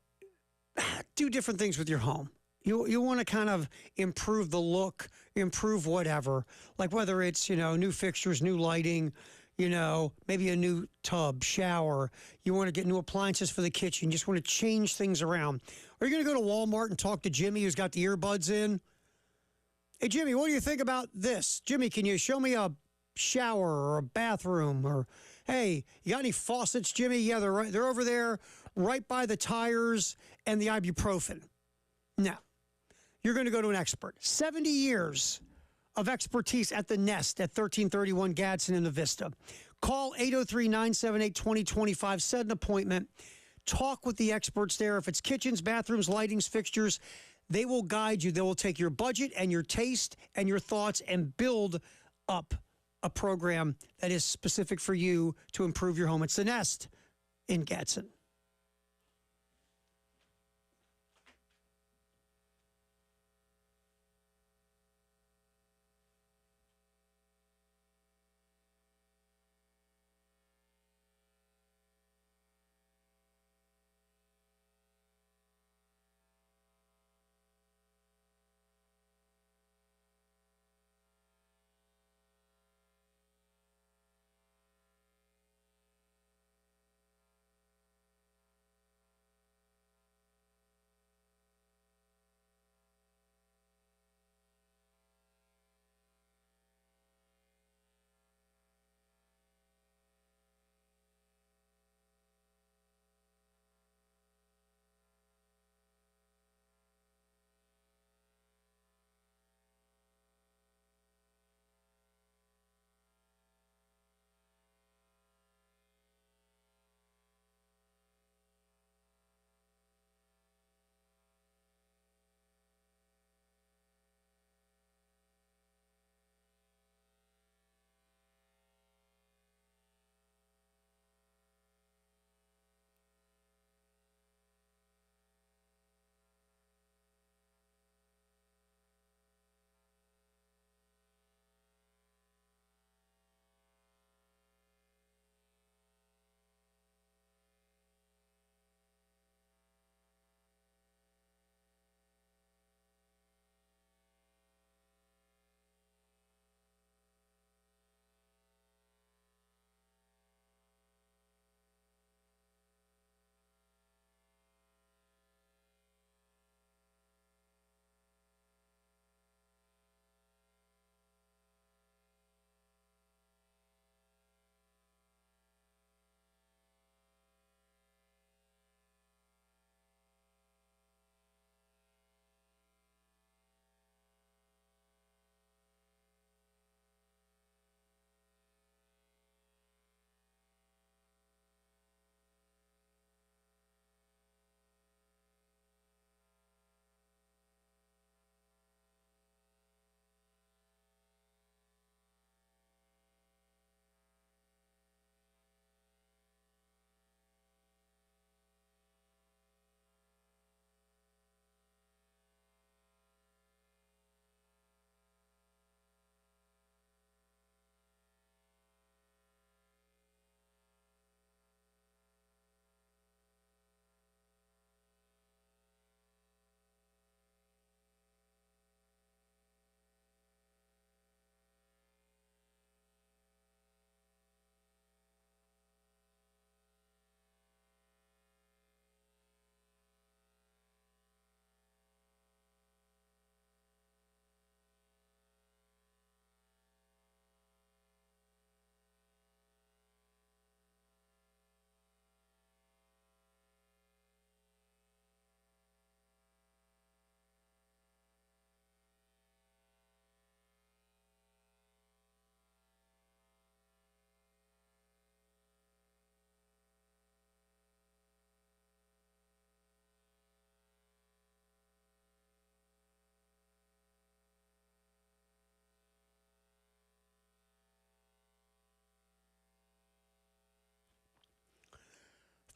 B: do different things with your home, you want to kind of improve the look, improve whatever, like whether it's, new fixtures, new lighting, maybe a new tub, shower, you want to get new appliances for the kitchen, you just want to change things around. Are you going to go to Walmart and talk to Jimmy who's got the earbuds in? Hey, Jimmy, what do you think about this? Jimmy, can you show me a shower or a bathroom? Or, hey, you got any faucets, Jimmy? Yeah, they're over there right by the tires and the ibuprofen. No. You're going to go to an expert. 70 years of expertise at the Nest at 1331 Gadsden in the Vista. Call 803-978-2025. Set an appointment. Talk with the experts there. If it's kitchens, bathrooms, lightings, fixtures, they will guide you. They will take your budget and your taste and your thoughts and build up a program that is specific for you to improve your home. It's the Nest in Gadsden.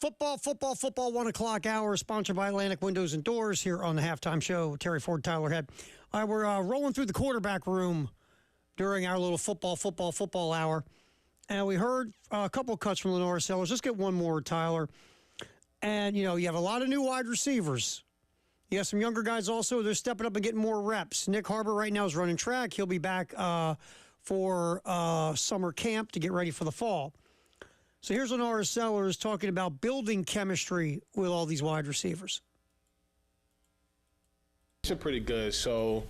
B: Football, 1 o'clock hour, sponsored by Atlantic Windows and Doors here on the Halftime Show. Terry Ford, Tyler Head. All right, we're rolling through the quarterback room during our little football hour. And we heard a couple cuts from Lenora Sellers. Let's get one more, Tyler. And, you have a lot of new wide receivers. You have some younger guys also. They're stepping up and getting more reps. Nick Harbor right now is running track. He'll be back for summer camp to get ready for the fall. So here's Lenora Sellers talking about building chemistry with all these wide receivers.
E: It's been pretty good. So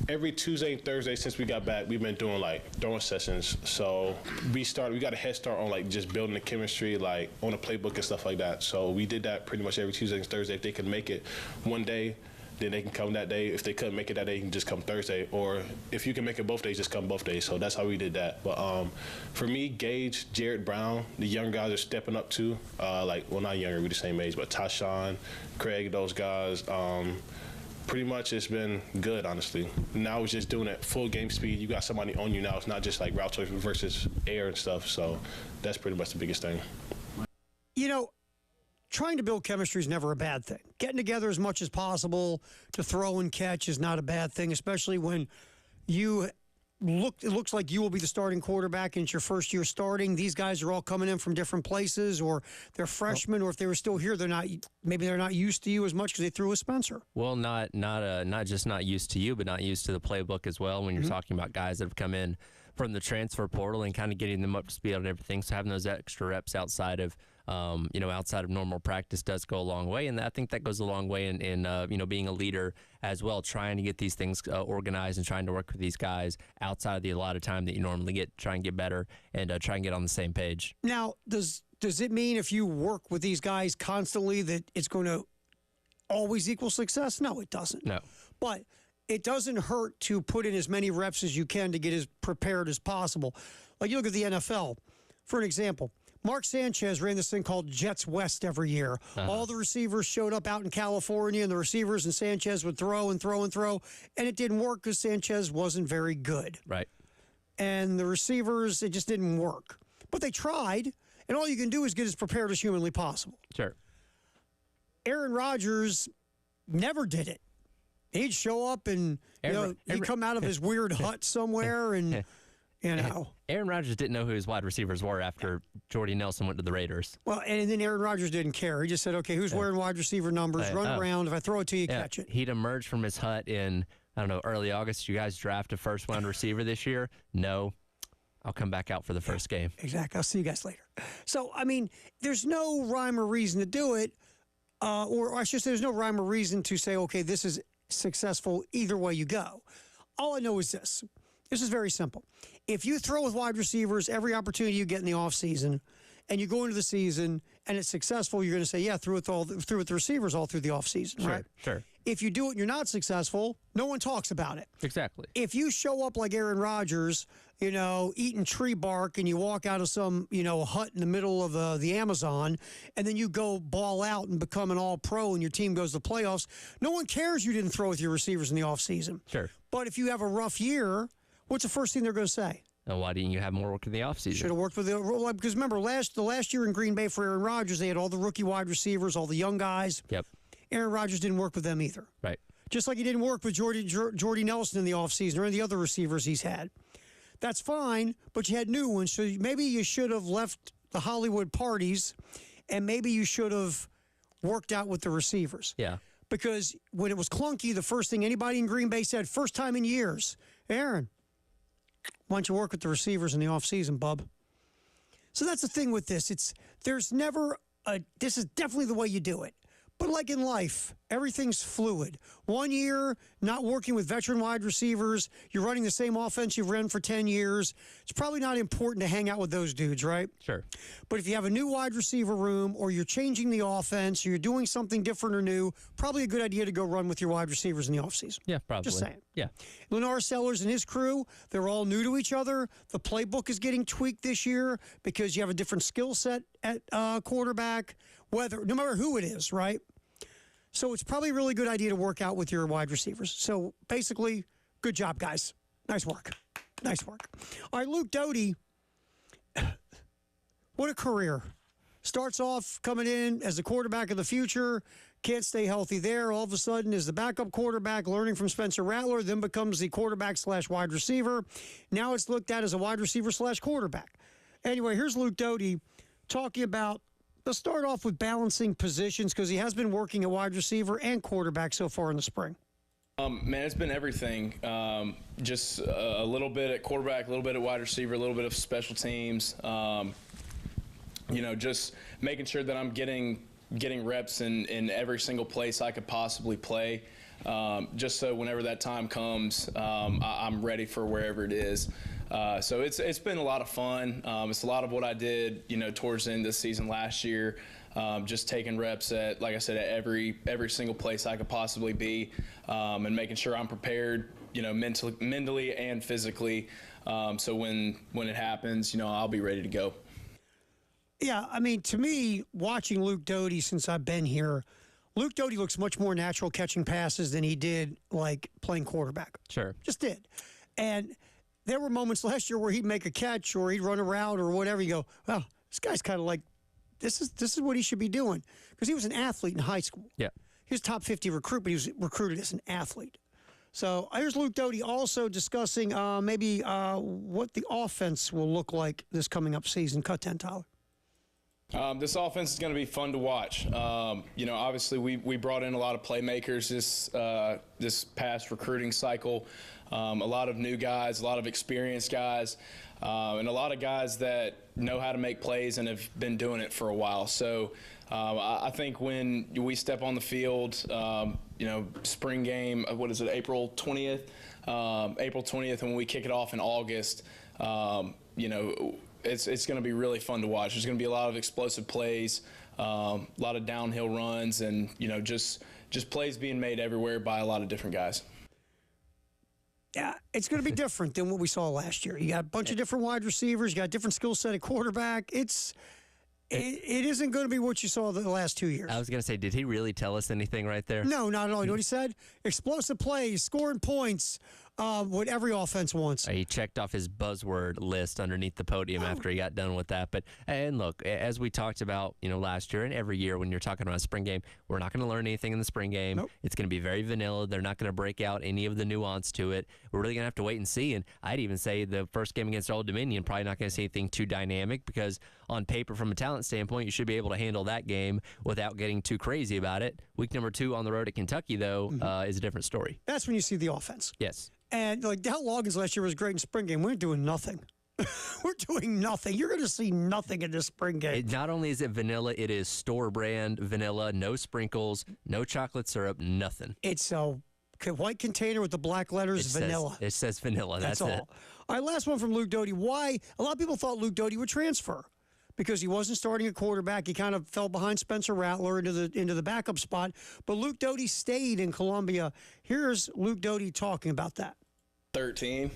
E: every Tuesday and Thursday since we got back, we've been doing like throwing sessions. So we got a head start on like just building the chemistry, like on the playbook and stuff like that. So we did that pretty much every Tuesday and Thursday. If they could make it one day, then they can come that day. If they couldn't make it that day, you can just come Thursday. Or if you can make it both days, just come both days. So that's how we did that. But for me, Gage, Jared Brown, the young guys are stepping up too. Not younger, we're the same age, but Tashawn, Craig, those guys. Pretty much it's been good, honestly. Now it's just doing it full game speed. You got somebody on you now. It's not just like route versus air and stuff. So that's pretty much the biggest thing.
B: Trying to build chemistry is never a bad thing. Getting together as much as possible to throw and catch is not a bad thing, especially when it looks like you will be the starting quarterback and it's your first year starting. These guys are all coming in from different places, or they're freshmen, or if they were still here, they're not used to you as much because they threw with Spencer.
A: Well, not just not used to you, but not used to the playbook as well. When you're talking about guys that have come in from the transfer portal and kind of getting them up to speed on everything, so having those extra reps outside of normal practice does go a long way, and I think that goes a long way in being a leader as well, trying to get these things organized and trying to work with these guys outside of the allotted time that you normally get, try and get better and try and get on the same page.
B: Now, does it mean if you work with these guys constantly that it's going to always equal success? No, it doesn't.
A: No.
B: But it doesn't hurt to put in as many reps as you can to get as prepared as possible. Like you look at the NFL, for an example. Mark Sanchez ran this thing called Jets West every year. All the receivers showed up out in California, and the receivers and Sanchez would throw and throw and throw, and it didn't work because Sanchez wasn't very good.
A: Right.
B: And the receivers, it just didn't work. But they tried, and all you can do is get as prepared as humanly possible.
A: Sure.
B: Aaron Rodgers never did it. He'd show up and he'd come out of his weird hut somewhere and
A: Aaron Rodgers didn't know who his wide receivers were after Jordy Nelson went to the Raiders.
B: Well, and then Aaron Rodgers didn't care. He just said, okay, who's wearing wide receiver numbers? Run around. If I throw it to you, catch it.
A: He'd emerged from his hut in, early August. You guys draft a first round receiver this year? No. I'll come back out for the first game.
B: Exactly. I'll see you guys later. So, there's no rhyme or reason to do it. Or I should say there's no rhyme or reason to say, okay, this is successful either way you go. All I know is this. This is very simple. If you throw with wide receivers every opportunity you get in the offseason and you go into the season and it's successful, you're going to say, yeah, threw with the receivers all through the offseason, right?
A: Sure.
B: If you do it and you're not successful, no one talks about it.
A: Exactly.
B: If you show up like Aaron Rodgers, eating tree bark and you walk out of some, hut in the middle of the Amazon and then you go ball out and become an all-pro and your team goes to the playoffs, no one cares you didn't throw with your receivers in the offseason.
A: Sure.
B: But if you have a rough year, what's the first thing they're going to say?
A: And why didn't you have more work in the offseason?
B: Should have worked with because remember, the last year in Green Bay for Aaron Rodgers, they had all the rookie wide receivers, all the young guys.
A: Yep.
B: Aaron Rodgers didn't work with them either.
A: Right.
B: Just like he didn't work with Jordy Nelson in the offseason or any of the other receivers he's had. That's fine, but you had new ones, so maybe you should have left the Hollywood parties and maybe you should have worked out with the receivers.
A: Yeah.
B: Because when it was clunky, the first thing anybody in Green Bay said, first time in years, Aaron, why don't you work with the receivers in the offseason, bub? So that's the thing with this. This is definitely the way you do it. But like in life, everything's fluid. 1 year, not working with veteran wide receivers, you're running the same offense you've run for 10 years. It's probably not important to hang out with those dudes, right?
A: Sure.
B: But if you have a new wide receiver room or you're changing the offense or you're doing something different or new, probably a good idea to go run with your wide receivers in the offseason.
A: Yeah, probably.
B: Just saying.
A: Yeah.
B: Lenore Sellers and his crew, they're all new to each other. The playbook is getting tweaked this year because you have a different skill set at quarterback, no matter who it is, right? So it's probably a really good idea to work out with your wide receivers. So basically, good job, guys. Nice work. Nice work. All right, Luke Doty, what a career. Starts off coming in as the quarterback of the future, can't stay healthy there. All of a sudden is the backup quarterback, learning from Spencer Rattler, then becomes the quarterback/wide receiver. Now it's looked at as a wide receiver/quarterback. Anyway, here's Luke Doty talking about Let's start off with balancing positions because he has been working at wide receiver and quarterback so far in the spring.
D: Man, it's been everything. Just a little bit at quarterback, a little bit at wide receiver, a little bit of special teams. Just making sure that I'm getting reps in every single place I could possibly play, just so whenever that time comes, I'm ready for wherever it is. So it's been a lot of fun. It's a lot of what I did, towards the end of the season last year. Just taking reps at, like I said, at every single place I could possibly be, and making sure I'm prepared, mentally and physically. So when it happens, I'll be ready to go.
B: Yeah, I mean, to me, watching Luke Doty since I've been here, Luke Doty looks much more natural catching passes than he did like playing quarterback.
A: Sure.
B: Just did. And there were moments last year where he'd make a catch or he'd run a route or whatever. You go, well, this guy's kind of like, this is what he should be doing. Because he was an athlete in high school.
A: Yeah.
B: He was top 50 recruit, but he was recruited as an athlete. So here's Luke Doty also discussing maybe what the offense will look like this coming up season. Cut 10, Tyler.
D: This offense is going to be fun to watch. Obviously we brought in a lot of playmakers this past recruiting cycle. A lot of new guys, a lot of experienced guys, and a lot of guys that know how to make plays and have been doing it for a while. So I think when we step on the field, spring game, April 20th? April 20th, when we kick it off in August, it's going to be really fun to watch. There's going to be a lot of explosive plays, a lot of downhill runs, and just plays being made everywhere by a lot of different guys.
B: Yeah, it's going to be different than what we saw last year. You got a bunch of different wide receivers. You got a different skill set at quarterback. It isn't going to be what you saw the last 2 years.
A: I was going to say, did he really tell us anything right there?
B: No, not at all. You know what he said? Explosive plays, scoring points, what every offense wants.
A: He checked off his buzzword list underneath the podium after he got done with that. And look, as we talked about, last year and every year when you're talking about a spring game, we're not going to learn anything in the spring game.
B: Nope.
A: It's going to be very vanilla. They're not going to break out any of the nuance to it. We're really going to have to wait and see. And I'd even say the first game against Old Dominion, probably not going to see anything too dynamic because on paper, from a talent standpoint, you should be able to handle that game without getting too crazy about it. Week number 2 on the road at Kentucky, though, is a different story.
B: That's when you see the offense.
A: Yes.
B: And like Dal Loggins last year was great in spring game. We're doing nothing. We're doing nothing. You're going to see nothing in this spring game.
A: Not only is it vanilla, it is store brand vanilla, no sprinkles, no chocolate syrup, nothing.
B: It's a white container with the black letters, vanilla.
A: It says vanilla. That's
B: all.
A: it.
B: All right, last one from Luke Doty. Why? A lot of people thought Luke Doty would transfer because he wasn't starting at quarterback. He kind of fell behind Spencer Rattler into the backup spot. But Luke Doty stayed in Columbia. Here's Luke Doty talking about that.
D: 13.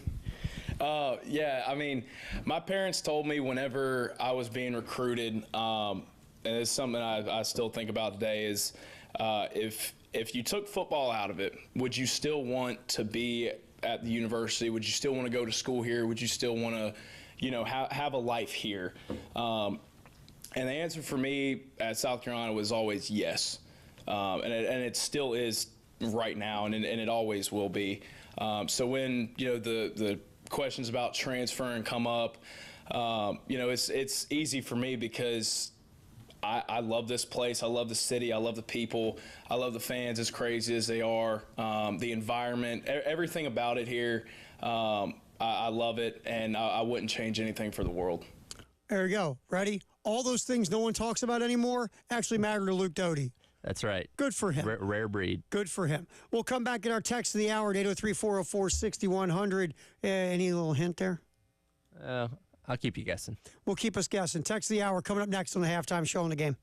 D: Yeah, I mean, my parents told me whenever I was being recruited, and it's something I still think about today, is if you took football out of it, would you still want to be at the university? Would you still want to go to school here? Would you still want to, have a life here? And the answer for me at South Carolina was always yes, and it still is right now, and it always will be. So when the questions about transferring come up, it's easy for me because I love this place. I love the city. I love the people. I love the fans, as crazy as they are. The environment, everything about it here. I love it, and I wouldn't change anything for the world.
B: There you go. Ready? All those things no one talks about anymore actually matter to Luke Doty.
A: That's right.
B: Good for him.
A: Rare breed.
B: Good for him. We'll come back in our text of the hour at 803-404-6100. Any little hint there?
A: I'll keep you guessing.
B: We'll keep us guessing. Text of the hour coming up next on the halftime show on the game.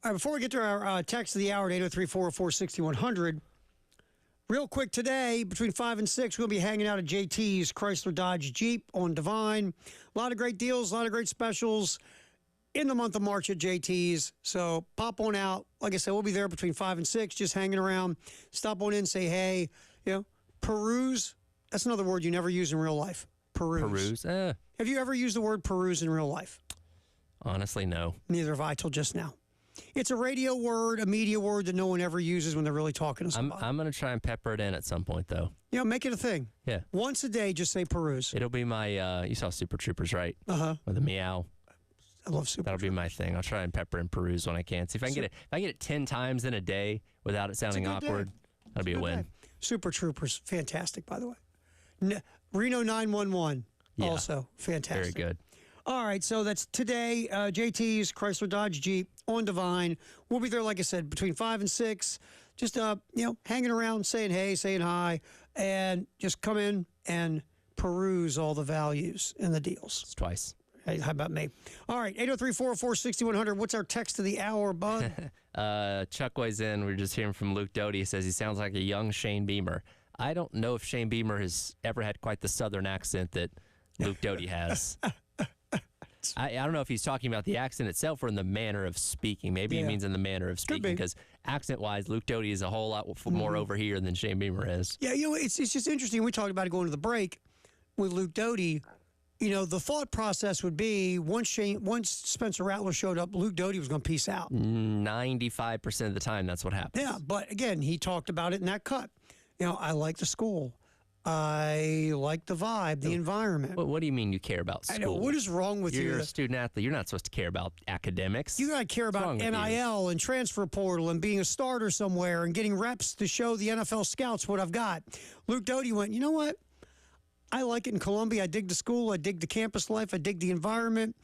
B: All right, before we get to our text of the hour at 803-404-6100, real quick today, between 5 and 6, we'll be hanging out at JT's Chrysler Dodge Jeep on Divine. A lot of great deals, a lot of great specials in the month of March at JT's. So pop on out. Like I said, we'll be there between 5 and 6, just hanging around. Stop on in, say hey. Peruse. That's another word you never use in real life. Peruse. Have you ever used the word peruse in real life?
A: Honestly, no.
B: Neither have I till just now. It's a radio word, a media word that no one ever uses when they're really talking to somebody.
A: I'm going to try and pepper it in at some point, though.
B: Make it a thing.
A: Yeah.
B: Once a day, just say peruse.
A: It'll be my, you saw Super Troopers, right?
B: Uh-huh.
A: With the meow.
B: I love Super
A: That'll be my thing. I'll try and pepper and peruse when I can. See if I can get it. If I get it 10 times in a day without it sounding awkward, that'll be a win.
B: Super Troopers, fantastic, by the way. Reno 911, also fantastic.
A: Very good.
B: All right, so that's today. JT's Chrysler Dodge Jeep on Divine. We'll be there, like I said, between 5 and 6. Just hanging around, saying hey, saying hi, and just come in and peruse all the values and the deals.
A: It's twice.
B: Hey, how about me? All right, 803-404-6100. What's our text of the hour, bud?
A: Chuck weighs in. We're just hearing from Luke Doty. He says he sounds like a young Shane Beamer. I don't know if Shane Beamer has ever had quite the southern accent that Luke Doty has. I don't know if he's talking about the accent itself or in the manner of speaking. Maybe he means in the manner of speaking, because accent-wise, Luke Doty is a whole lot more over here than Shane Beamer is.
B: Yeah, it's just interesting. We talked about it going to the break with Luke Doty. The thought process would be once Spencer Rattler showed up, Luke Doty was going to peace out.
A: 95% of the time, that's what happens.
B: Yeah, but again, he talked about it in that cut. I like the school. I like the vibe, the environment.
A: What do you mean you care about school?
B: I know. What is wrong with you?
A: You're a student athlete. You're not supposed to care about academics.
B: You got to care about NIL and transfer portal and being a starter somewhere and getting reps to show the NFL scouts what I've got. Luke Doty went, you know what? I like it in Columbia. I dig the school. I dig the campus life. I dig the environment.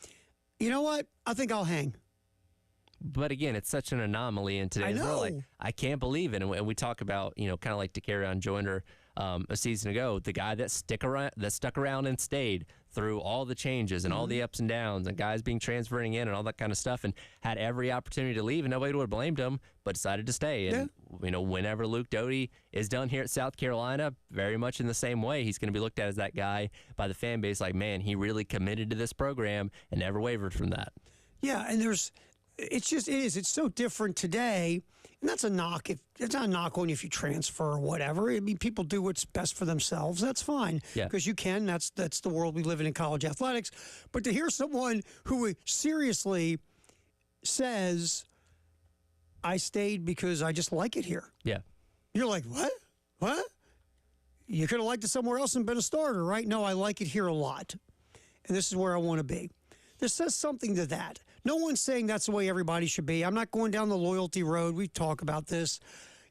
B: You know what? I think I'll hang.
A: But again, it's such an anomaly in today's world. Like, I can't believe it. And we talk about, kind of like Takarion Joyner a season ago, the guy that stuck around and stayed through all the changes and all the ups and downs and guys being transferring in and all that kind of stuff, and had every opportunity to leave, and nobody would have blamed him, but decided to stay. And whenever Luke Doty is done here at South Carolina, very much in the same way, he's going to be looked at as that guy by the fan base. Like, man, he really committed to this program and never wavered from that.
B: Yeah, and it's so different today. And that's a knock. It's not a knock on you if you transfer or whatever. I mean, people do what's best for themselves. That's fine.
A: Yeah.
B: Because you can. That's the world we live in college athletics. But to hear someone who seriously says, I stayed because I just like it here.
A: Yeah.
B: You're like, what? What? You could have liked it somewhere else and been a starter, right? No, I like it here a lot. And this is where I want to be. There says something to that. No one's saying that's the way everybody should be. I'm not going down the loyalty road. We talk about this,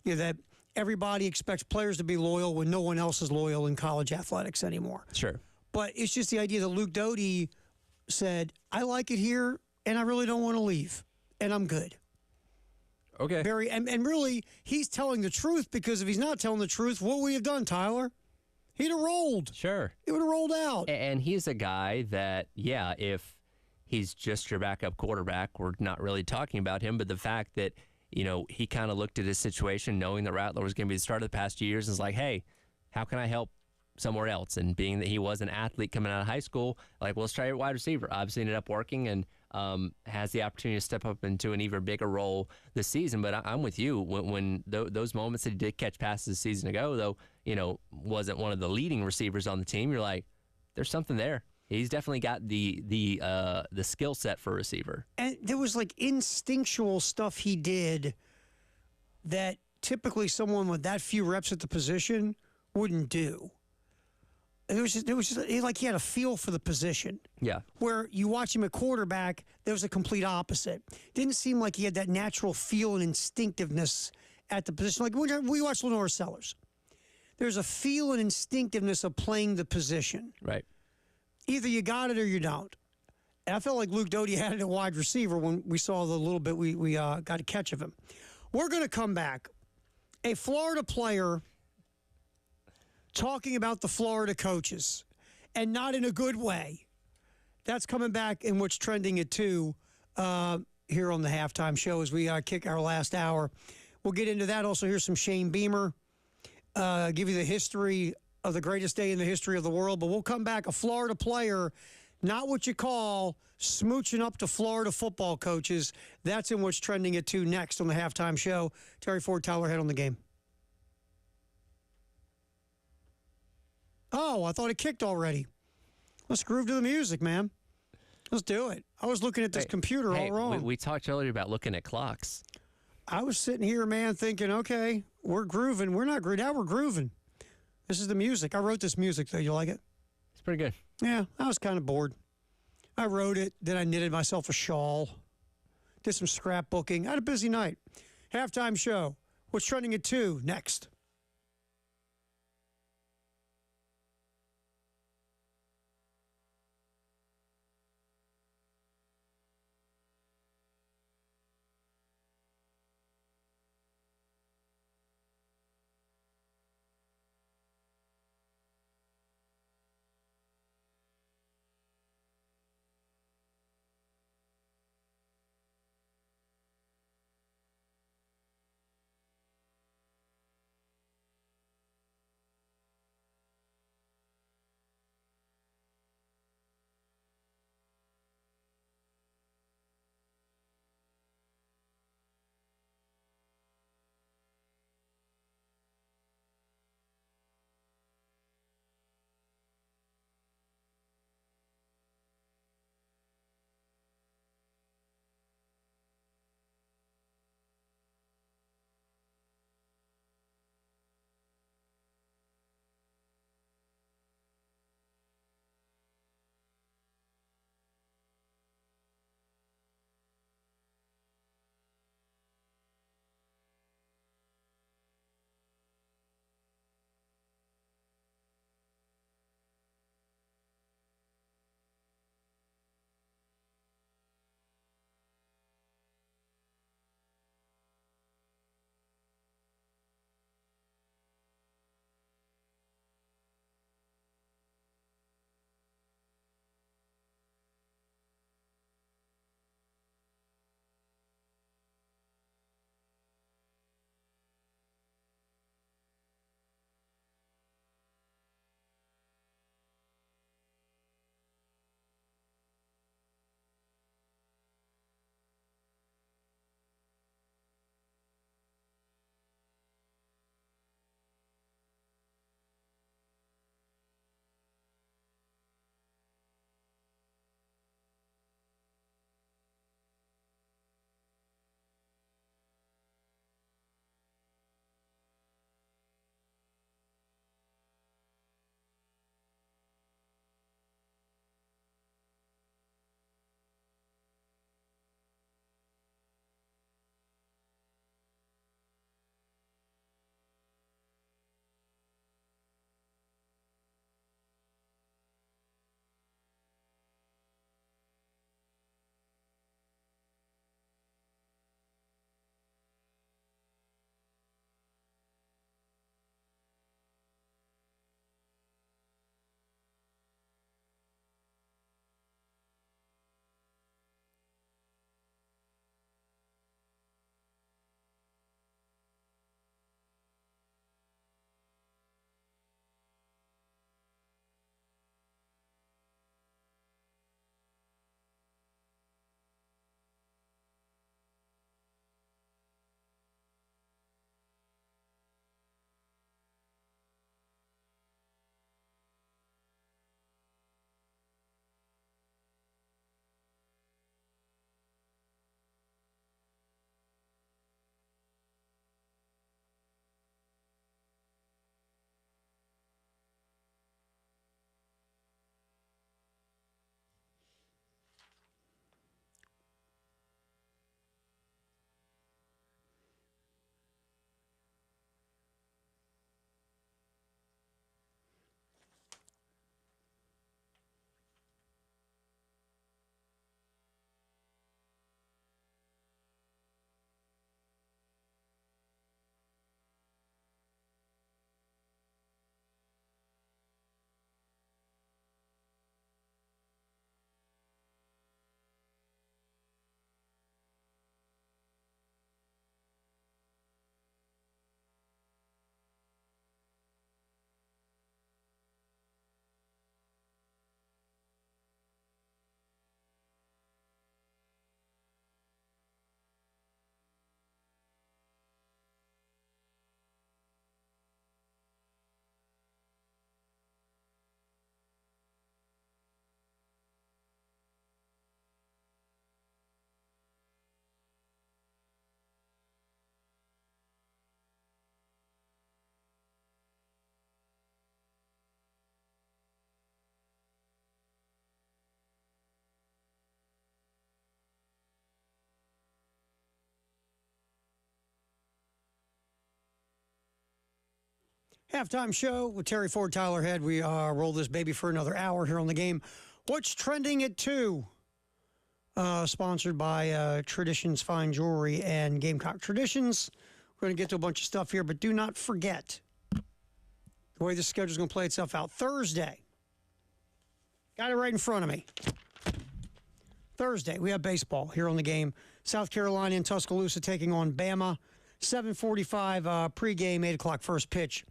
B: that everybody expects players to be loyal when no one else is loyal in college athletics anymore.
A: Sure.
B: But it's just the idea that Luke Doty said, I like it here, and I really don't want to leave, and I'm good.
A: Okay.
B: And really, he's telling the truth, because if he's not telling the truth, what would we have done, Tyler? He'd have rolled.
A: Sure.
B: He would have rolled out.
A: And he's a guy that, if he's just your backup quarterback, we're not really talking about him. But the fact that, he kind of looked at his situation knowing that Rattler was going to be the starter the past 2 years and was like, hey, how can I help somewhere else? And being that he was an athlete coming out of high school, like, well, let's try a wide receiver. Obviously ended up working and has the opportunity to step up into an even bigger role this season. But I'm with you. When those moments that he did catch passes a season ago, though, wasn't one of the leading receivers on the team, you're like, there's something there. He's definitely got the skill set for a receiver. And
B: there was like instinctual stuff he did that typically someone with that few reps at the position wouldn't do. And it was just like he had a feel for the position.
A: Yeah.
B: Where you watch him at quarterback, there was a complete opposite. Didn't seem like he had that natural feel and instinctiveness at the position. Like when we watch Lenore Sellers, there's a feel and instinctiveness of playing the position.
A: Right.
B: Either you got it or you don't. And I felt like Luke Doty had it at wide receiver when we saw the little bit we got a catch of him. We're going to come back. A Florida player talking about the Florida coaches, and not in a good way. That's coming back in what's trending at 2. here on the halftime show as we kick our last hour. We'll get into that. Also, here's some Shane Beamer. Give you the history of the greatest day in the history of the world. But we'll come back. A Florida player, not what you call smooching up to Florida football coaches. That's in what's trending at 2 next on the halftime show. Terry Ford, Tyler Head on the game. Oh, I thought it kicked already. Let's groove to the music, man. Let's do it. I was looking at this computer all wrong.
A: We talked earlier about looking at clocks.
B: I was sitting here, man, thinking, okay, we're grooving. We're not grooving. Now we're grooving. This is the music. I wrote this music, though. You like it?
A: It's pretty good.
B: Yeah, I was kind of bored. I wrote it. Then I knitted myself a shawl. Did some scrapbooking. I had a busy night. Halftime show. What's trending at 2 next? Halftime show with Terry Ford, Tyler Head. We roll this baby for another hour here on the game. What's trending at 2? Sponsored by Traditions Fine Jewelry and Gamecock Traditions. We're going to get to a bunch of stuff here, but do not forget the way the schedule is going to play itself out. Thursday. Got it right in front of me. Thursday, we have baseball here on the game. South Carolina and Tuscaloosa taking on Bama. 7:45 pregame, 8 o'clock first pitch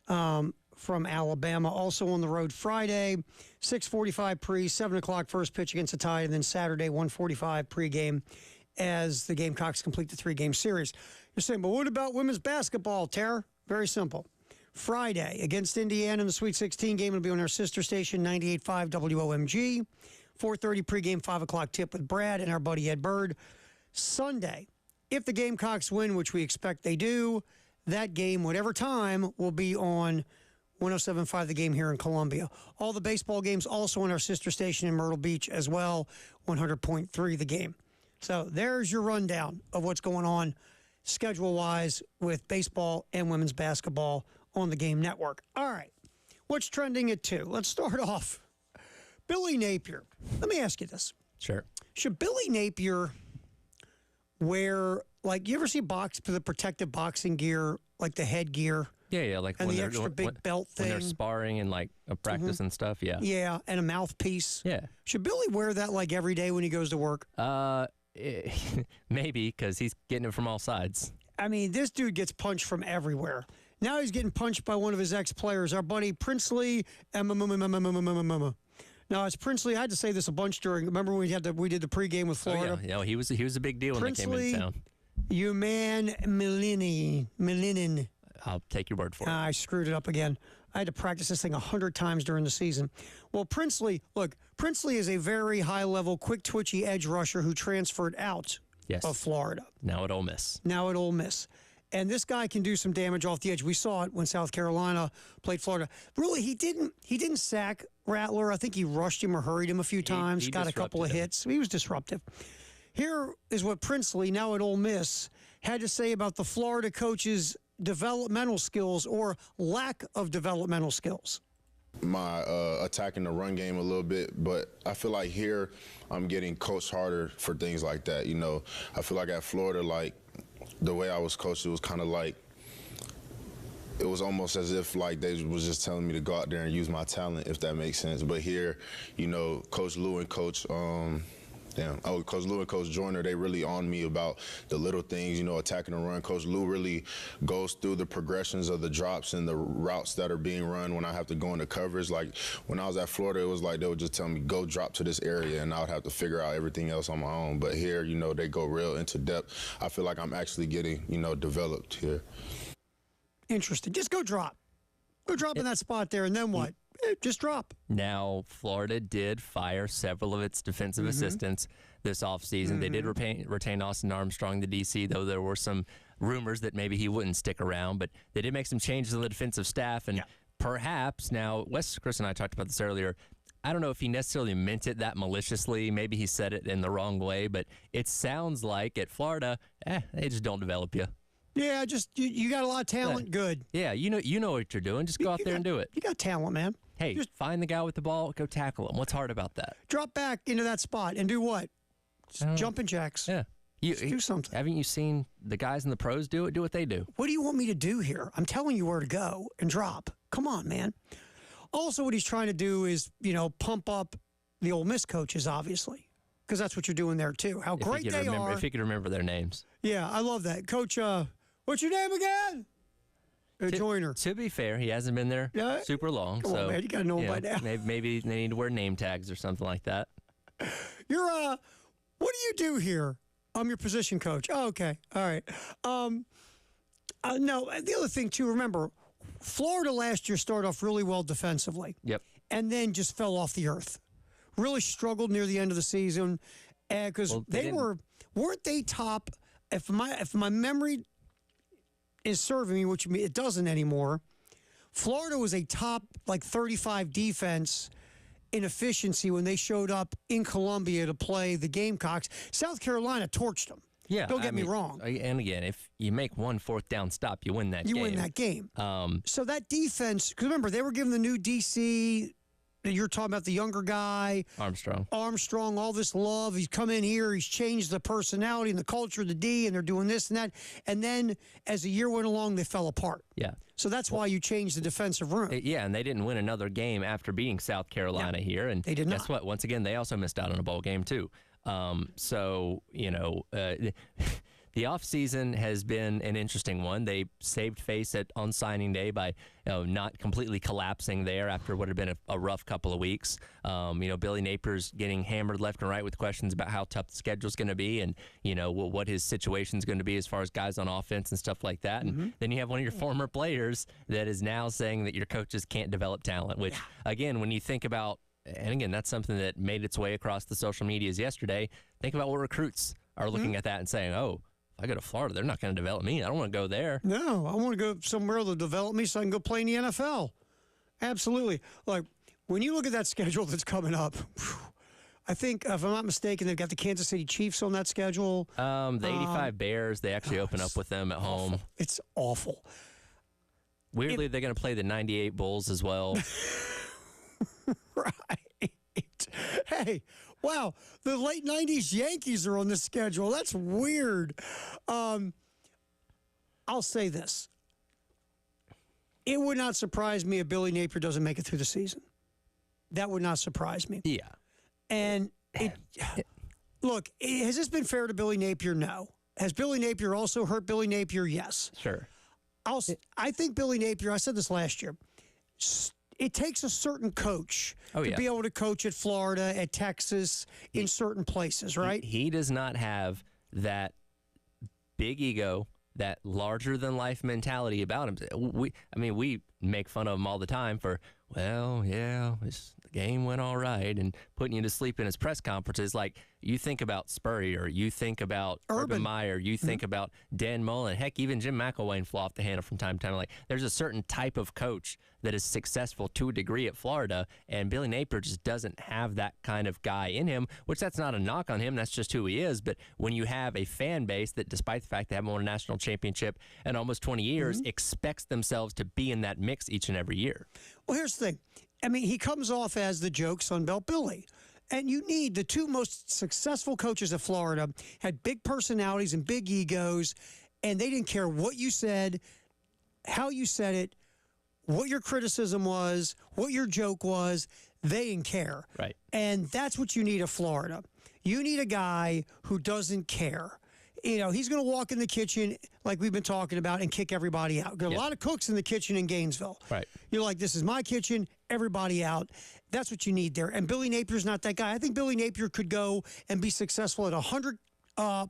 B: from Alabama. Also on the road Friday, 6:45 pre, 7 o'clock first pitch against the Tide, and then Saturday, 1:45 pregame as the Gamecocks complete the 3-game series. You're saying, but what about women's basketball, Tara? Very simple. Friday against Indiana in the Sweet 16 game will be on our sister station, 98.5 WOMG. 4:30 pregame, 5 o'clock tip with Brad and our buddy Ed Bird. Sunday, if the Gamecocks win, which we expect they do, that game, whatever time, will be on 107.5 The Game here in Columbia. All the baseball games also on our sister station in Myrtle Beach as well, 100.3 The Game. So there's your rundown of what's going on schedule-wise with baseball and women's basketball on the Game Network. All right, what's trending at 2? Let's start off. Billy Napier. Let me ask you this.
A: Sure.
B: Should Billy Napier wear, like, you ever see the protective boxing gear, like the headgear?
A: Yeah, like
B: and
A: when
B: the
A: they're
B: extra big belt
A: when they're
B: thing.
A: sparring and like a practice and stuff. Yeah.
B: Yeah, and a mouthpiece.
A: Yeah.
B: Should Billy wear that like every day when he goes to work?
A: Maybe because he's getting it from all sides.
B: I mean, this dude gets punched from everywhere. Now he's getting punched by one of his ex-players, our buddy Princely. Now, it's Princely. I had to say this a bunch during. Remember when we did the pregame with Florida?
A: Oh, yeah, he was a big deal when they came into town.
B: You man, Milinin.
A: I'll take your word for it.
B: I screwed it up again. I had to practice this thing 100 times during the season. Well, Princely is a very high-level, quick, twitchy edge rusher who transferred out of Florida.
A: Now at Ole Miss.
B: And this guy can do some damage off the edge. We saw it when South Carolina played Florida. Really, he didn't sack Rattler. I think he rushed him or hurried him a few times,
A: he
B: got a couple of hits. He was disruptive. Here is what Princely, now at Ole Miss, had to say about the Florida coach's developmental skills or lack of developmental skills.
F: My attacking the run game a little bit, but I feel like here I'm getting coached harder for things like that. You know, I feel like at Florida, like the way I was coached, it was kind of like, it was almost as if like they was just telling me to go out there and use my talent, if that makes sense. But here, you know, Coach Lou and Coach Lou and Coach Joyner, they really on me about the little things, you know, attacking the run. Coach Lou really goes through the progressions of the drops and the routes that are being run when I have to go into coverage. Like when I was at Florida, it was like they would just tell me, go drop to this area, and I would have to figure out everything else on my own. But here, you know, they go real into depth. I feel like I'm actually getting, you know, developed here.
B: Interesting. Just go drop. Go drop in that spot there, and then what? Just drop.
A: Now, Florida did fire several of its defensive assistants this offseason. They did retain Austin Armstrong, the DC, though there were some rumors that maybe he wouldn't stick around. But they did make some changes in the defensive staff. And perhaps now, Chris and I talked about this earlier, I don't know if he necessarily meant it that maliciously. Maybe he said it in the wrong way. But it sounds like at Florida, they just don't develop you.
B: Yeah, just you got a lot of talent. Good.
A: Yeah, you know what you're doing. Just go out there and do it.
B: You got talent, man.
A: Hey, just find the guy with the ball, go tackle him. What's hard about that?
B: Drop back into that spot and do what? Jumping jacks.
A: Yeah.
B: Do something.
A: Haven't you seen the guys in the pros do it? Do what they do.
B: What do you want me to do here? I'm telling you where to go and drop. Come on, man. Also, what he's trying to do is, you know, pump up the Ole Miss coaches, obviously, because that's what you're doing there, too. How great they are.
A: If you could remember their names.
B: Yeah, I love that. Coach, what's your name again? Joyner.
A: To be fair, he hasn't been there super long.
B: Come on, man. You got to know him by now.
A: Maybe they need to wear name tags or something like that.
B: You're, what do you do here? I'm your position coach. Oh, okay. All right. No, the other thing, too, remember, Florida last year started off really well defensively.
A: Yep.
B: And then just fell off the earth. Really struggled near the end of the season because weren't they top, if my memory is serving me, which it doesn't anymore, Florida was a top, 35 defense in efficiency when they showed up in Columbia to play the Gamecocks. South Carolina torched them.
A: Yeah,
B: Don't get me wrong.
A: And again, if you make one fourth down stop, you win that game.
B: You win that game.
A: Um,
B: So that defense, because remember, they were given the new DC. You're talking about the younger guy,
A: Armstrong.
B: all this love. He's come in here, he's changed the personality and the culture of the D, and they're doing this and that. And then as the year went along, they fell apart.
A: Yeah.
B: So that's why you changed the defensive room.
A: Yeah, and they didn't win another game after beating South Carolina here. And
B: they did
A: guess
B: not.
A: what? Once again, they also missed out on a bowl game, too. So, the offseason has been an interesting one. They saved face on signing day by not completely collapsing there after what had been a rough couple of weeks. Billy Napier's getting hammered left and right with questions about how tough the schedule's going to be and, what his situation's going to be as far as guys on offense and stuff like that. And then you have one of your former players that is now saying that your coaches can't develop talent, which, again, when you think about, and again, that's something that made its way across the social medias yesterday, think about what recruits are looking at that and saying, oh, if I go to Florida, they're not going to develop me. I don't want to go there.
B: No, I want to go somewhere to develop me so I can go play in the NFL. Absolutely. Like, when you look at that schedule that's coming up, I think, if I'm not mistaken, they've got the Kansas City Chiefs on that schedule.
A: The 85 Bears, they actually open up with them at home.
B: It's awful.
A: Weirdly, they're going to play the 98 Bulls as well.
B: Right. Hey, wow. The late 90s Yankees are on the schedule. That's weird. I'll say this. It would not surprise me if Billy Napier doesn't make it through the season. That would not surprise me.
A: Yeah.
B: And look, has this been fair to Billy Napier? No. Has Billy Napier also hurt Billy Napier? Yes.
A: Sure.
B: I think Billy Napier, I said this last year, it takes a certain coach to be able to coach at Florida, at Texas, in certain places, right?
A: He does not have that big ego, that larger-than-life mentality about him. We make fun of him all the time for, the game went all right, and putting you to sleep in his press conferences. Like, you think about Spurrier, you think about Urban Meyer, you think about Dan Mullen, heck, even Jim McElwain flew off the handle from time to time. Like, there's a certain type of coach that is successful to a degree at Florida, and Billy Napier just doesn't have that kind of guy in him, which that's not a knock on him, that's just who he is. But when you have a fan base that, despite the fact they haven't won a national championship in almost 20 years, expects themselves to be in that mix each and every year.
B: Well, here's the thing. I mean, he comes off as the joke Sunbelt Billy. And you need the two most successful coaches of Florida had big personalities and big egos, and they didn't care what you said, how you said it, what your criticism was, what your joke was. They didn't care.
A: Right.
B: And that's what you need of Florida. You need a guy who doesn't care. He's going to walk in the kitchen like we've been talking about and kick everybody out. There are a lot of cooks in the kitchen in Gainesville.
A: Right.
B: You're like, this is my kitchen, everybody out. That's what you need there. And Billy Napier's not that guy. I think Billy Napier could go and be successful at 100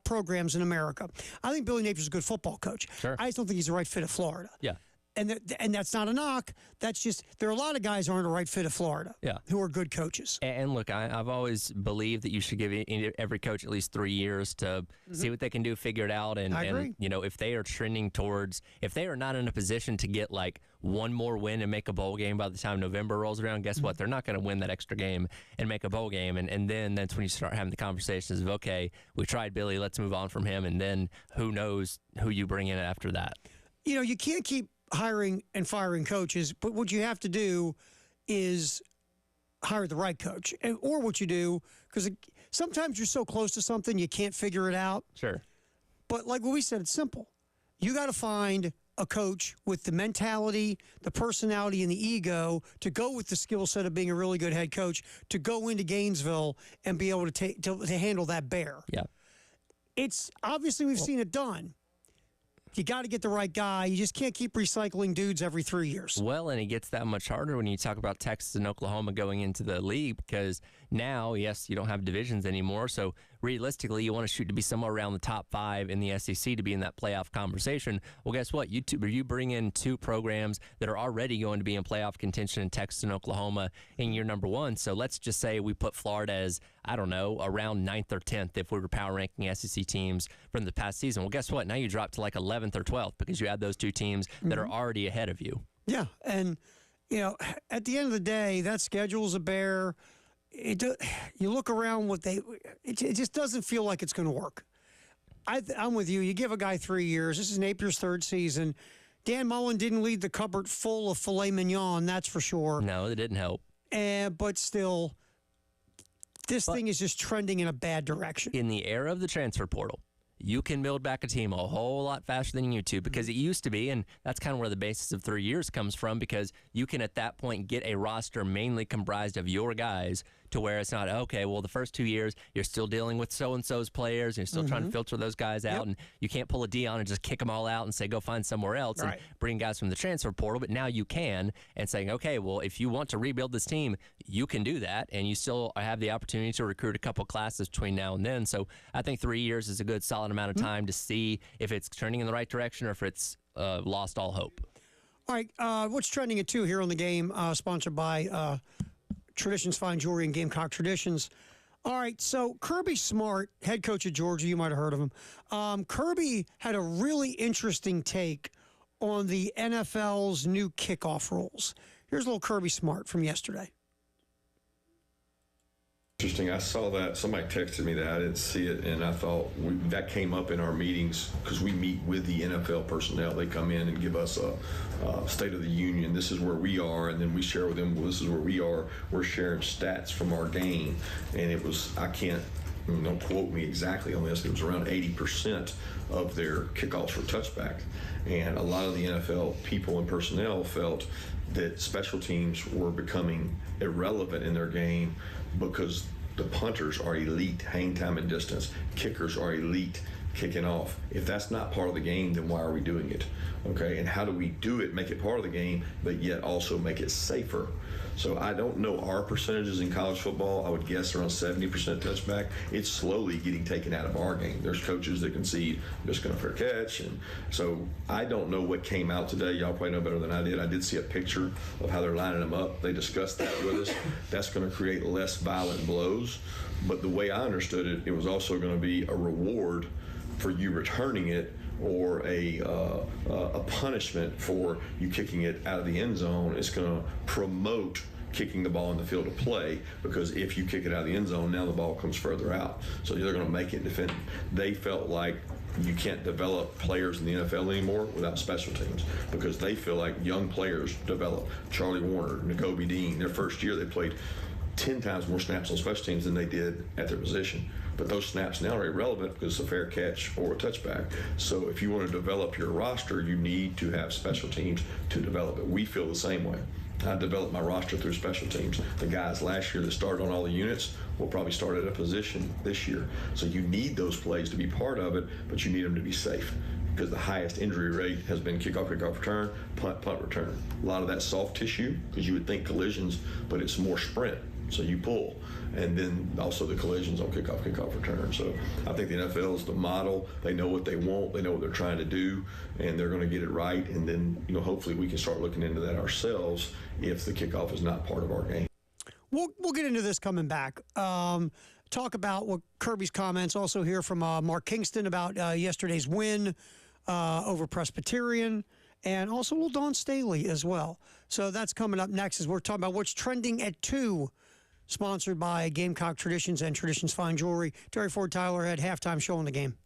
B: programs in America. I think Billy Napier's a good football coach.
A: Sure.
B: I just don't think he's the right fit of Florida.
A: Yeah.
B: And that's not a knock. That's just, there are a lot of guys who aren't the right fit of Florida who are good coaches.
A: And look, I've always believed that you should give every coach at least 3 years to see what they can do, figure it out. And,
B: I agree.
A: If they are trending towards, if they are not in a position to get like one more win and make a bowl game by the time November rolls around, guess what? They're not going to win that extra game and make a bowl game. And then that's when you start having the conversations of, okay, we tried Billy, let's move on from him. And then who knows who you bring in after that.
B: You can't keep hiring and firing coaches, but what you have to do is hire the right coach. Or what you do, because sometimes you're so close to something you can't figure it out.
A: Sure.
B: But like what we said, it's simple. You got to find a coach with the mentality, the personality, and the ego to go with the skill set of being a really good head coach, to go into Gainesville and be able to handle that bear.
A: Yeah.
B: It's obviously we've seen it done. You got to get the right guy. You just can't keep recycling dudes every 3 years.
A: Well, and it gets that much harder when you talk about Texas and Oklahoma going into the league, because now, yes, you don't have divisions anymore. So realistically, you want to shoot to be somewhere around the top 5 in the SEC to be in that playoff conversation. Well, guess what? You bring in two programs that are already going to be in playoff contention in Texas and Oklahoma in year number 1. So let's just say we put Florida as, I don't know, around 9th or 10th if we were power ranking SEC teams from the past season. Well, guess what? Now you drop to like 11th or 12th because you add those two teams that are already ahead of you.
B: Yeah, and, at the end of the day, that schedule's a bear. You look around it just doesn't feel like it's going to work. I'm with you. You give a guy 3 years. This is Napier's third season. Dan Mullen didn't leave the cupboard full of filet mignon, that's for sure.
A: No, it didn't help.
B: But still, this thing is just trending in a bad direction.
A: In the era of the transfer portal, you can build back a team a whole lot faster than you two, because it used to be, and that's kind of where the basis of 3 years comes from, because you can at that point get a roster mainly comprised of your guys, to where it's not, okay, well, the first 2 years, you're still dealing with so-and-so's players, and you're still trying to filter those guys out, and you can't pull a Dion and just kick them all out and say, go find somewhere else and bring guys from the transfer portal, but now you can, and saying, okay, well, if you want to rebuild this team, you can do that, and you still have the opportunity to recruit a couple classes between now and then. So I think 3 years is a good, solid amount of time to see if it's turning in the right direction or if it's lost all hope.
B: All right, what's trending at 2 here on the game, sponsored by Traditions Fine Jewelry and Gamecock Traditions. All right, so Kirby Smart, head coach at Georgia, you might have heard of him. Kirby had a really interesting take on the NFL's new kickoff rules. Here's a little Kirby Smart from yesterday.
G: Interesting. I saw that. Somebody texted me that. I didn't see it, and I thought that came up in our meetings because we meet with the NFL personnel. They come in and give us a State of the Union. This is where we are, and then we share with them, well, this is where we are. We're sharing stats from our game, and it was, I can't, don't quote me exactly on this, it was around 80% of their kickoffs were touchbacks. And a lot of the NFL people and personnel felt that special teams were becoming irrelevant in their game because the punters are elite, hang time and distance. Kickers are elite, kicking off. If that's not part of the game, then why are we doing it? Okay, and how do we do it, make it part of the game, but yet also make it safer? So I don't know our percentages in college football. I would guess around 70% touchback. It's slowly getting taken out of our game. There's coaches that concede, just going to fair catch. And so I don't know what came out today. Y'all probably know better than I did. I did see a picture of how they're lining them up. They discussed that with us. That's going to create less violent blows. But the way I understood it, it was also going to be a reward for you returning it, or a punishment for you kicking it out of the end zone. It's going to promote kicking the ball in the field of play, because if you kick it out of the end zone, now the ball comes further out. So they're going to make it defend. They felt like you can't develop players in the NFL anymore without special teams, because they feel like young players develop. Charlie Warner, N'Kobe Dean, their first year they played 10 times more snaps on special teams than they did at their position. But those snaps now are irrelevant because it's a fair catch or a touchback. So if you want to develop your roster, you need to have special teams to develop it. We feel the same way. I developed my roster through special teams. The guys last year that started on all the units will probably start at a position this year. So you need those plays to be part of it, but you need them to be safe, because the highest injury rate has been kickoff, return, punt, return. A lot of that soft tissue, because you would think collisions, but it's more sprint. So you pull, and then also the collisions on kickoff, return. So I think the NFL is the model. They know what they want. They know what they're trying to do, and they're going to get it right. And then, hopefully we can start looking into that ourselves if the kickoff is not part of our game.
B: We'll get into this coming back. Talk about what Kirby's comments. Also hear from Mark Kingston about yesterday's win over Presbyterian. And also a little Dawn Staley as well. So that's coming up next as we're talking about what's trending at 2, sponsored by Gamecock Traditions and Traditions Fine Jewelry. Terry Ford, Tyler Head, halftime show on the game.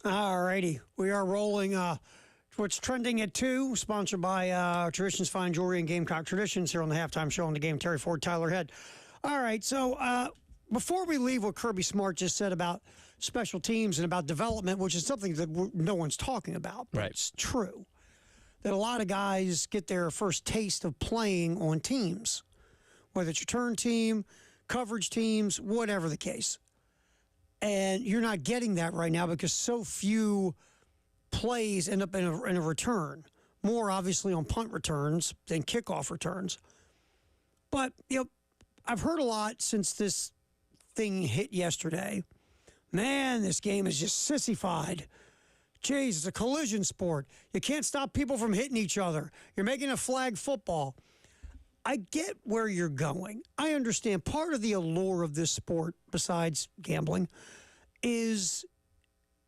B: All righty. We are rolling what's trending at 2, sponsored by Traditions Fine Jewelry and Gamecock Traditions here on the Halftime Show on the Game. Terry Ford, Tyler Head. All right, so before we leave what Kirby Smart just said about special teams and about development, which is something that no one's talking about, but it's true, that a lot of guys get their first taste of playing on teams, whether it's return team, coverage teams, whatever the case. And you're not getting that right now because so few plays end up in a return. More obviously on punt returns than kickoff returns. But, I've heard a lot since this thing hit yesterday. Man, this game is just sissified. Jeez, it's a collision sport. You can't stop people from hitting each other. You're making a flag football. I get where you're going. I understand part of the allure of this sport, besides gambling, is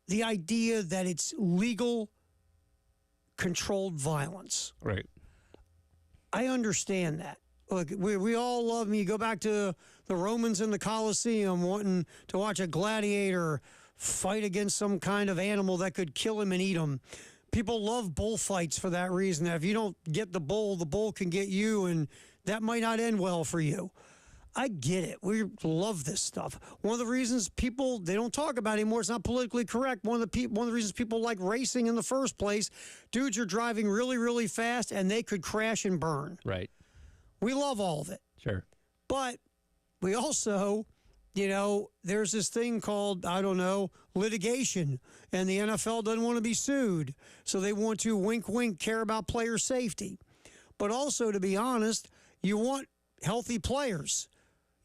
B: the idea that it's legal, controlled violence.
A: Right.
B: I understand that. Look, we all love me. You go back to the Romans in the Colosseum wanting to watch a gladiator fight against some kind of animal that could kill him and eat him. People love bullfights for that reason. That if you don't get the bull can get you, and that might not end well for you. I get it. We love this stuff. One of the reasons people, they don't talk about it anymore, it's not politically correct. One of the reasons people like racing in the first place, dudes are driving really, really fast, and they could crash and burn.
A: Right.
B: We love all of it.
A: Sure.
B: But we also, there's this thing called, litigation. And the NFL doesn't want to be sued. So they want to, wink, wink, care about player safety. But also, to be honest, you want healthy players.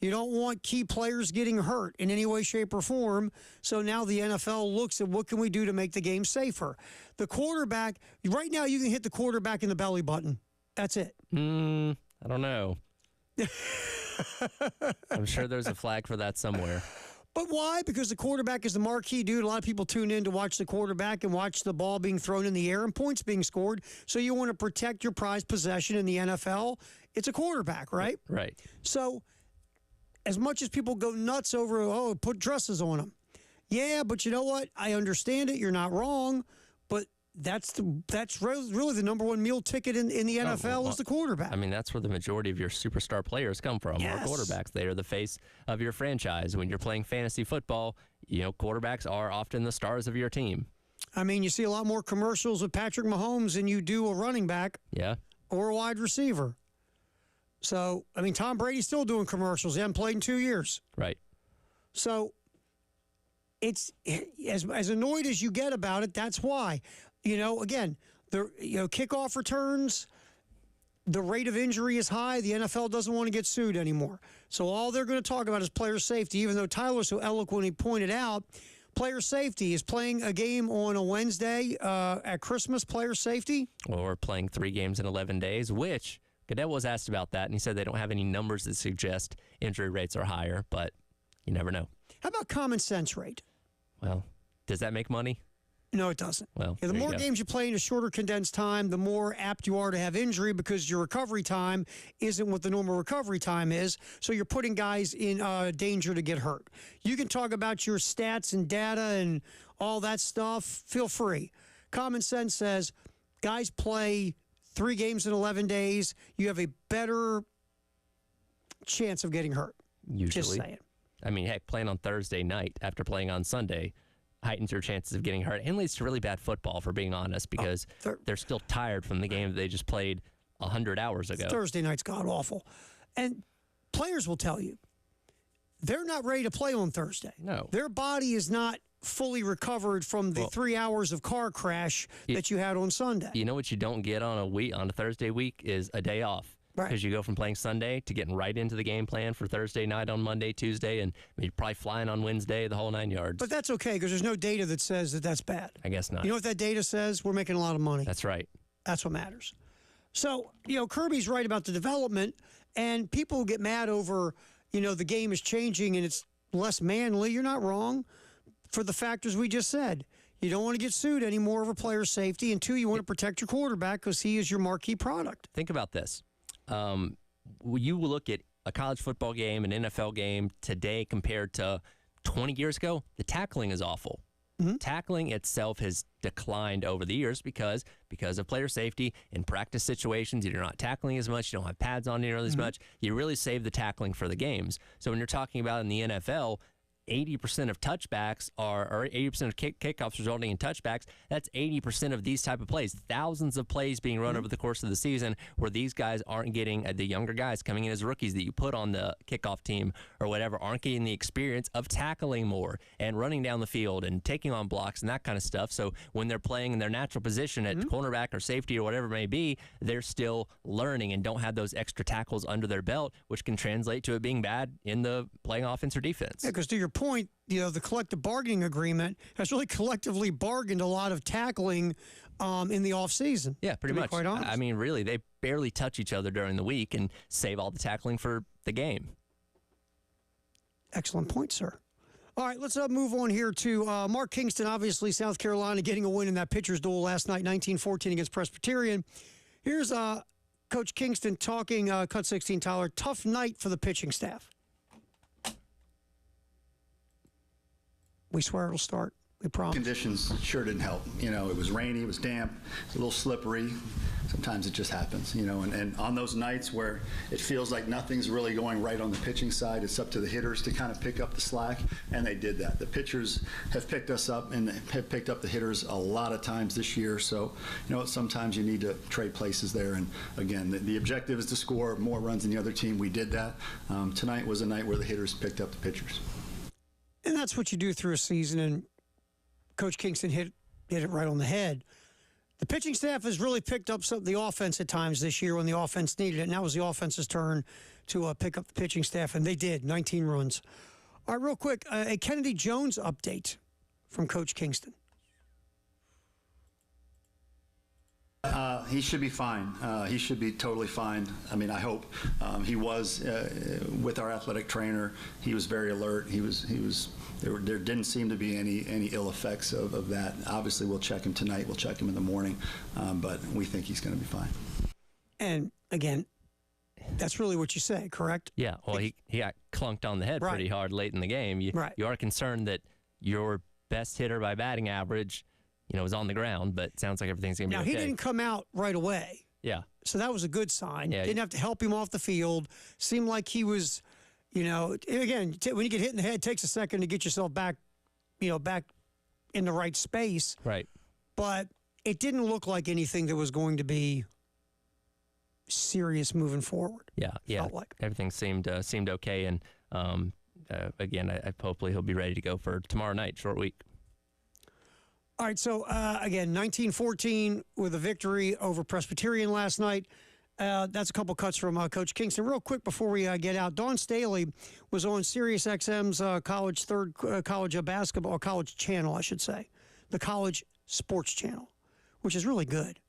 B: You don't want key players getting hurt in any way, shape, or form. So now the NFL looks at what can we do to make the game safer. The quarterback, right now you can hit the quarterback in the belly button. That's it.
A: I don't know. I'm sure there's a flag for that somewhere.
B: But why? Because the quarterback is the marquee dude. A lot of people tune in to watch the quarterback and watch the ball being thrown in the air and points being scored. So you want to protect your prized possession in the NFL. It's a quarterback, right?
A: Right.
B: So as much as people go nuts over, put dresses on them. Yeah, but you know what? I understand it. You're not wrong. But that's really the number one meal ticket in the NFL is the quarterback.
A: I mean, that's where the majority of your superstar players come from.
B: Yes.
A: Are quarterbacks. They are the face of your franchise. When you're playing fantasy football, quarterbacks are often the stars of your team.
B: I mean, you see a lot more commercials with Patrick Mahomes than you do a running back.
A: Yeah. Or
B: a wide receiver. So, I mean, Tom Brady's still doing commercials. He hasn't played in 2 years.
A: Right.
B: So, it's as annoyed as you get about it, that's why. Again, kickoff returns, the rate of injury is high. The NFL doesn't want to get sued anymore. So all they're going to talk about is player safety, even though Tyler so eloquently pointed out player safety is playing a game on a Wednesday at Christmas, player safety.
A: Or playing 3 games in 11 days, which Goodell was asked about that, and he said they don't have any numbers that suggest injury rates are higher, but you never know.
B: How about common sense rate?
A: Well, does that make money?
B: No, it doesn't.
A: Well,
B: the more games you play in a shorter condensed time, the more apt you are to have injury because your recovery time isn't what the normal recovery time is. So you're putting guys in danger to get hurt. You can talk about your stats and data and all that stuff. Feel free. Common sense says guys play 3 games in 11 days. You have a better chance of getting hurt.
A: Usually.
B: Just saying.
A: I mean, heck, playing on Thursday night after playing on Sunday heightens your chances of getting hurt and leads to really bad football, for being honest, because they're still tired from the game that they just played 100 hours ago.
B: Thursday night's god-awful. And players will tell you, they're not ready to play on Thursday.
A: No.
B: Their body is not fully recovered from the 3 hours of car crash that you had on Sunday.
A: You know what you don't get on a Thursday week is a day off.
B: Right.
A: Because you go from playing Sunday to getting right into the game plan for Thursday night on Monday, Tuesday, and you're probably flying on Wednesday, the whole 9 yards.
B: But that's okay because there's no data that says that that's bad.
A: I guess not.
B: You know what that data says? We're making a lot of money.
A: That's right.
B: That's what matters. So, Kirby's right about the development, and people get mad over, the game is changing and it's less manly. You're not wrong for the factors we just said. You don't want to get sued anymore over player safety, and 2, you want to protect your quarterback because he is your marquee product.
A: Think about this. You look at a college football game, an NFL game today compared to 20 years ago, the tackling is awful. Tackling itself has declined over the years because of player safety. In practice situations, you're not tackling as much. You don't have pads on nearly as much. You really save the tackling for the games. So when you're talking about in the NFL, 80% of touchbacks or 80% of kickoffs resulting in touchbacks, that's 80% of these type of plays. Thousands of plays being run over the course of the season where these guys aren't getting, the younger guys coming in as rookies that you put on the kickoff team or whatever, aren't getting the experience of tackling more and running down the field and taking on blocks and that kind of stuff. So when they're playing in their natural position at cornerback or safety or whatever it may be, they're still learning and don't have those extra tackles under their belt, which can translate to it being bad in the playing offense or defense.
B: Yeah, because to your point, the collective bargaining agreement has really collectively bargained a lot of tackling in the offseason.
A: Yeah, pretty much.
B: Quite honest.
A: I mean, really, they barely touch each other during the week and save all the tackling for the game.
B: Excellent point, sir. All right, let's move on here to Mark Kingston. Obviously, South Carolina getting a win in that pitcher's duel last night, 19-14 against Presbyterian. Here's Coach Kingston talking, Cut 16, Tyler. Tough night for the pitching staff. We swear it'll start. We promise.
H: Conditions sure didn't help. It was rainy, it was damp, it was a little slippery. Sometimes it just happens, and on those nights where it feels like nothing's really going right on the pitching side, it's up to the hitters to kind of pick up the slack, and they did that. The pitchers have picked us up and have picked up the hitters a lot of times this year, so sometimes you need to trade places there, and again, the objective is to score more runs than the other team. We did that. Tonight was a night where the hitters picked up the pitchers.
B: And that's what you do through a season, and Coach Kingston hit it right on the head. The pitching staff has really picked up the offense at times this year when the offense needed it. Now it was the offense's turn to pick up the pitching staff, and they did, 19 runs. All right, real quick, a Kennedy Jones update from Coach Kingston.
H: He should be fine. He should be totally fine. I mean, I hope. He was with our athletic trainer. He was very alert. There didn't seem to be any ill effects of that. Obviously, we'll check him tonight. We'll check him in the morning, but we think he's going to be fine.
B: And again, that's really what you say, correct?
A: Yeah. Well, he got clunked on the head pretty hard late in the game. You are concerned that your best hitter by batting average, was on the ground, but it sounds like everything's going to be okay.
B: Now, he didn't come out right away.
A: Yeah.
B: So that was a good sign.
A: Yeah,
B: didn't have to help him off the field. Seemed like he was, again, when you get hit in the head, it takes a second to get yourself back, back in the right space.
A: Right.
B: But it didn't look like anything that was going to be serious moving forward.
A: Yeah.
B: Felt like.
A: Everything seemed okay. And again, I hopefully he'll be ready to go for tomorrow night, short week.
B: All right, so again, 19-14 with a victory over Presbyterian last night. That's a couple cuts from Coach Kingston. Real quick before we get out, Dawn Staley was on SiriusXM's college basketball, or college channel, I should say, the college sports channel, which is really good.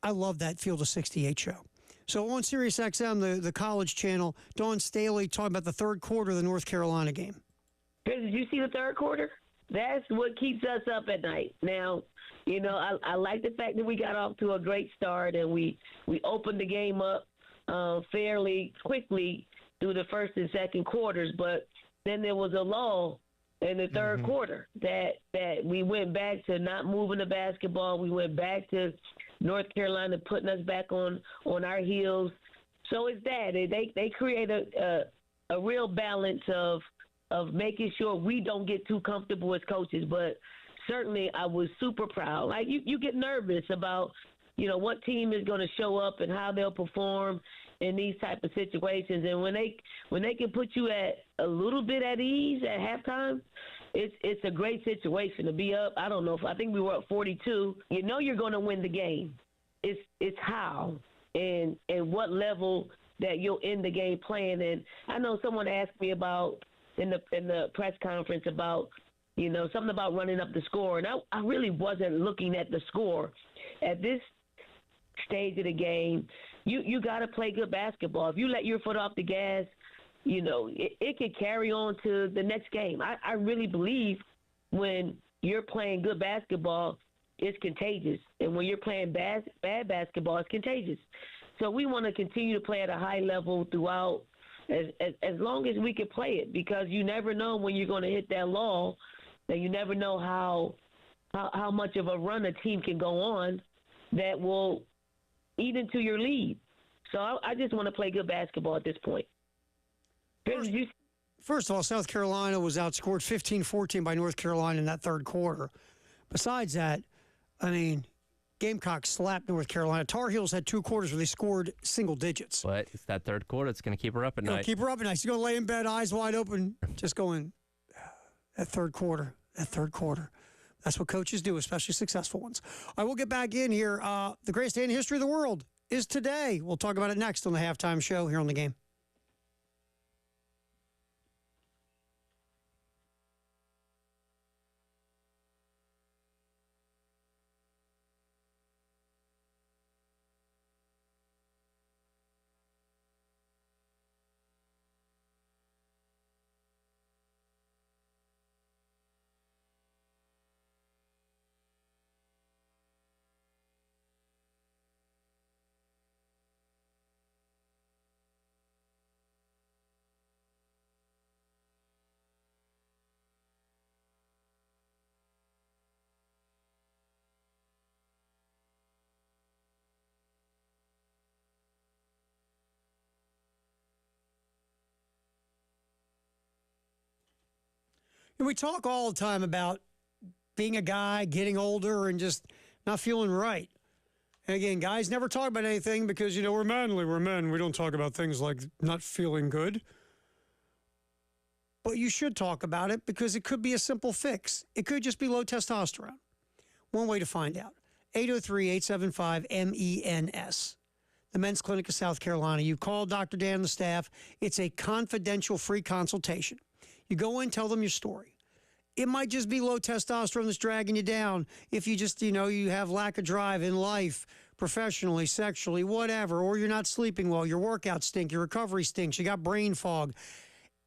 B: I love that Field of 68 show. So on SiriusXM, the college channel, Dawn Staley talking about the third quarter of the North Carolina game.
I: Did you see the third quarter? That's what keeps us up at night. Now, I like the fact that we got off to a great start and we opened the game up fairly quickly through the first and second quarters, but then there was a lull in the third quarter that we went back to not moving the basketball. We went back to North Carolina putting us back on our heels. So it's that. They create a real balance of making sure we don't get too comfortable as coaches. But certainly I was super proud. Like you get nervous about, what team is going to show up and how they'll perform in these type of situations. And when they can put you at a little bit at ease at halftime, it's a great situation to be up. I don't know, I think we were up 42. You're going to win the game. It's how and what level that you'll end the game playing. And I know someone asked me about in the press conference about, something about running up the score. And I really wasn't looking at the score. At this stage of the game, you got to play good basketball. If you let your foot off the gas, it could carry on to the next game. I really believe when you're playing good basketball, it's contagious. And when you're playing bad basketball, it's contagious. So we want to continue to play at a high level throughout as long as we can play it, because you never know when you're going to hit that lull Now you never know how much of a run a team can go on that will eat into your lead. So I just want to play good basketball at this point.
B: First of all, South Carolina was outscored 15-14 by North Carolina in that third quarter. Besides that, I mean, Gamecocks slapped North Carolina. Tar Heels had 2 quarters where they scored single digits.
A: But it's that third quarter. It's going to keep her up at night.
B: Keep her up at night. She's going to lay in bed, eyes wide open, just going, that third quarter. That's what coaches do, especially successful ones. I will get back in here. The greatest day in the history of the world is today. We'll talk about it next on the Halftime Show here on The Game. And we talk all the time about being a guy, getting older, and just not feeling right. And again, guys never talk about anything because, we're manly, we're men. We don't talk about things like not feeling good. But you should talk about it because it could be a simple fix. It could just be low testosterone. One way to find out, 803-875-MENS. The Men's Clinic of South Carolina. You call Dr. Dan and the staff. It's a confidential free consultation. You go in, tell them your story. It might just be low testosterone that's dragging you down. If you just, you have lack of drive in life, professionally, sexually, whatever, or you're not sleeping well, your workouts stink, your recovery stinks, you got brain fog.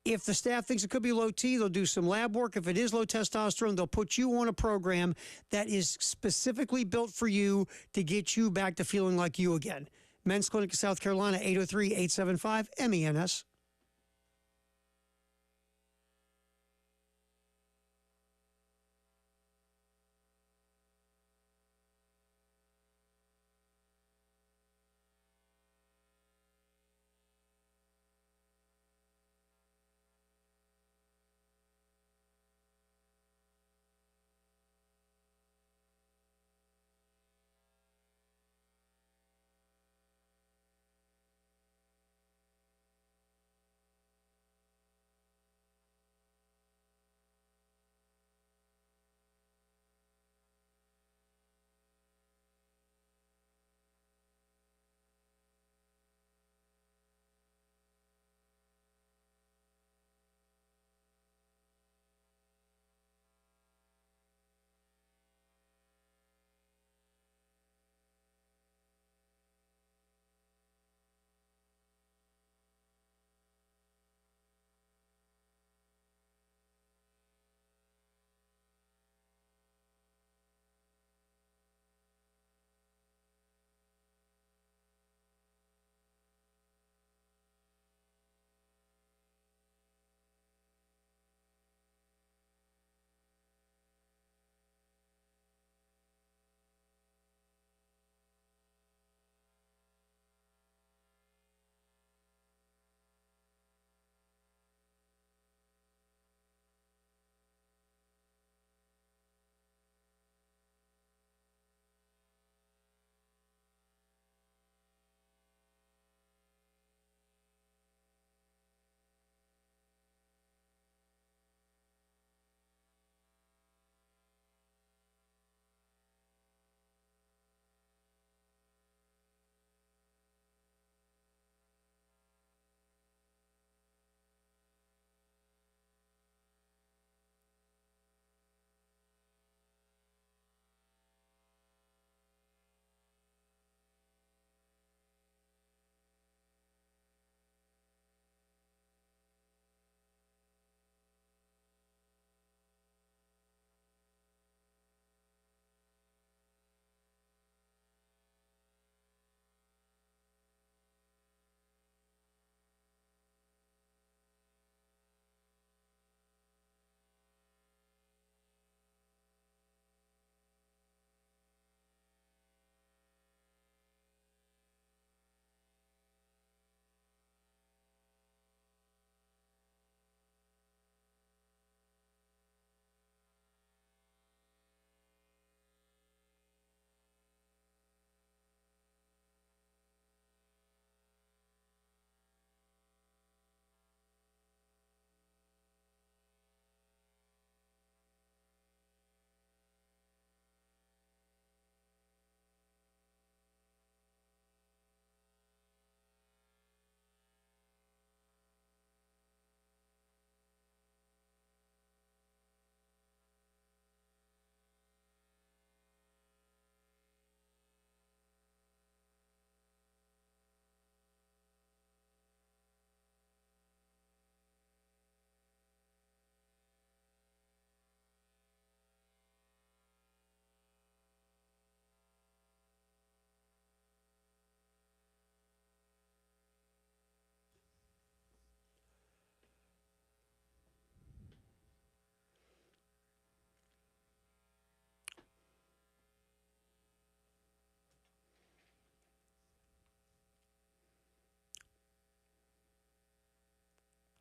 B: If the staff thinks it could be low T, they'll do some lab work. If it is low testosterone, they'll put you on a program that is specifically built for you to get you back to feeling like you again. Men's Clinic of South Carolina, 803-875-MENS.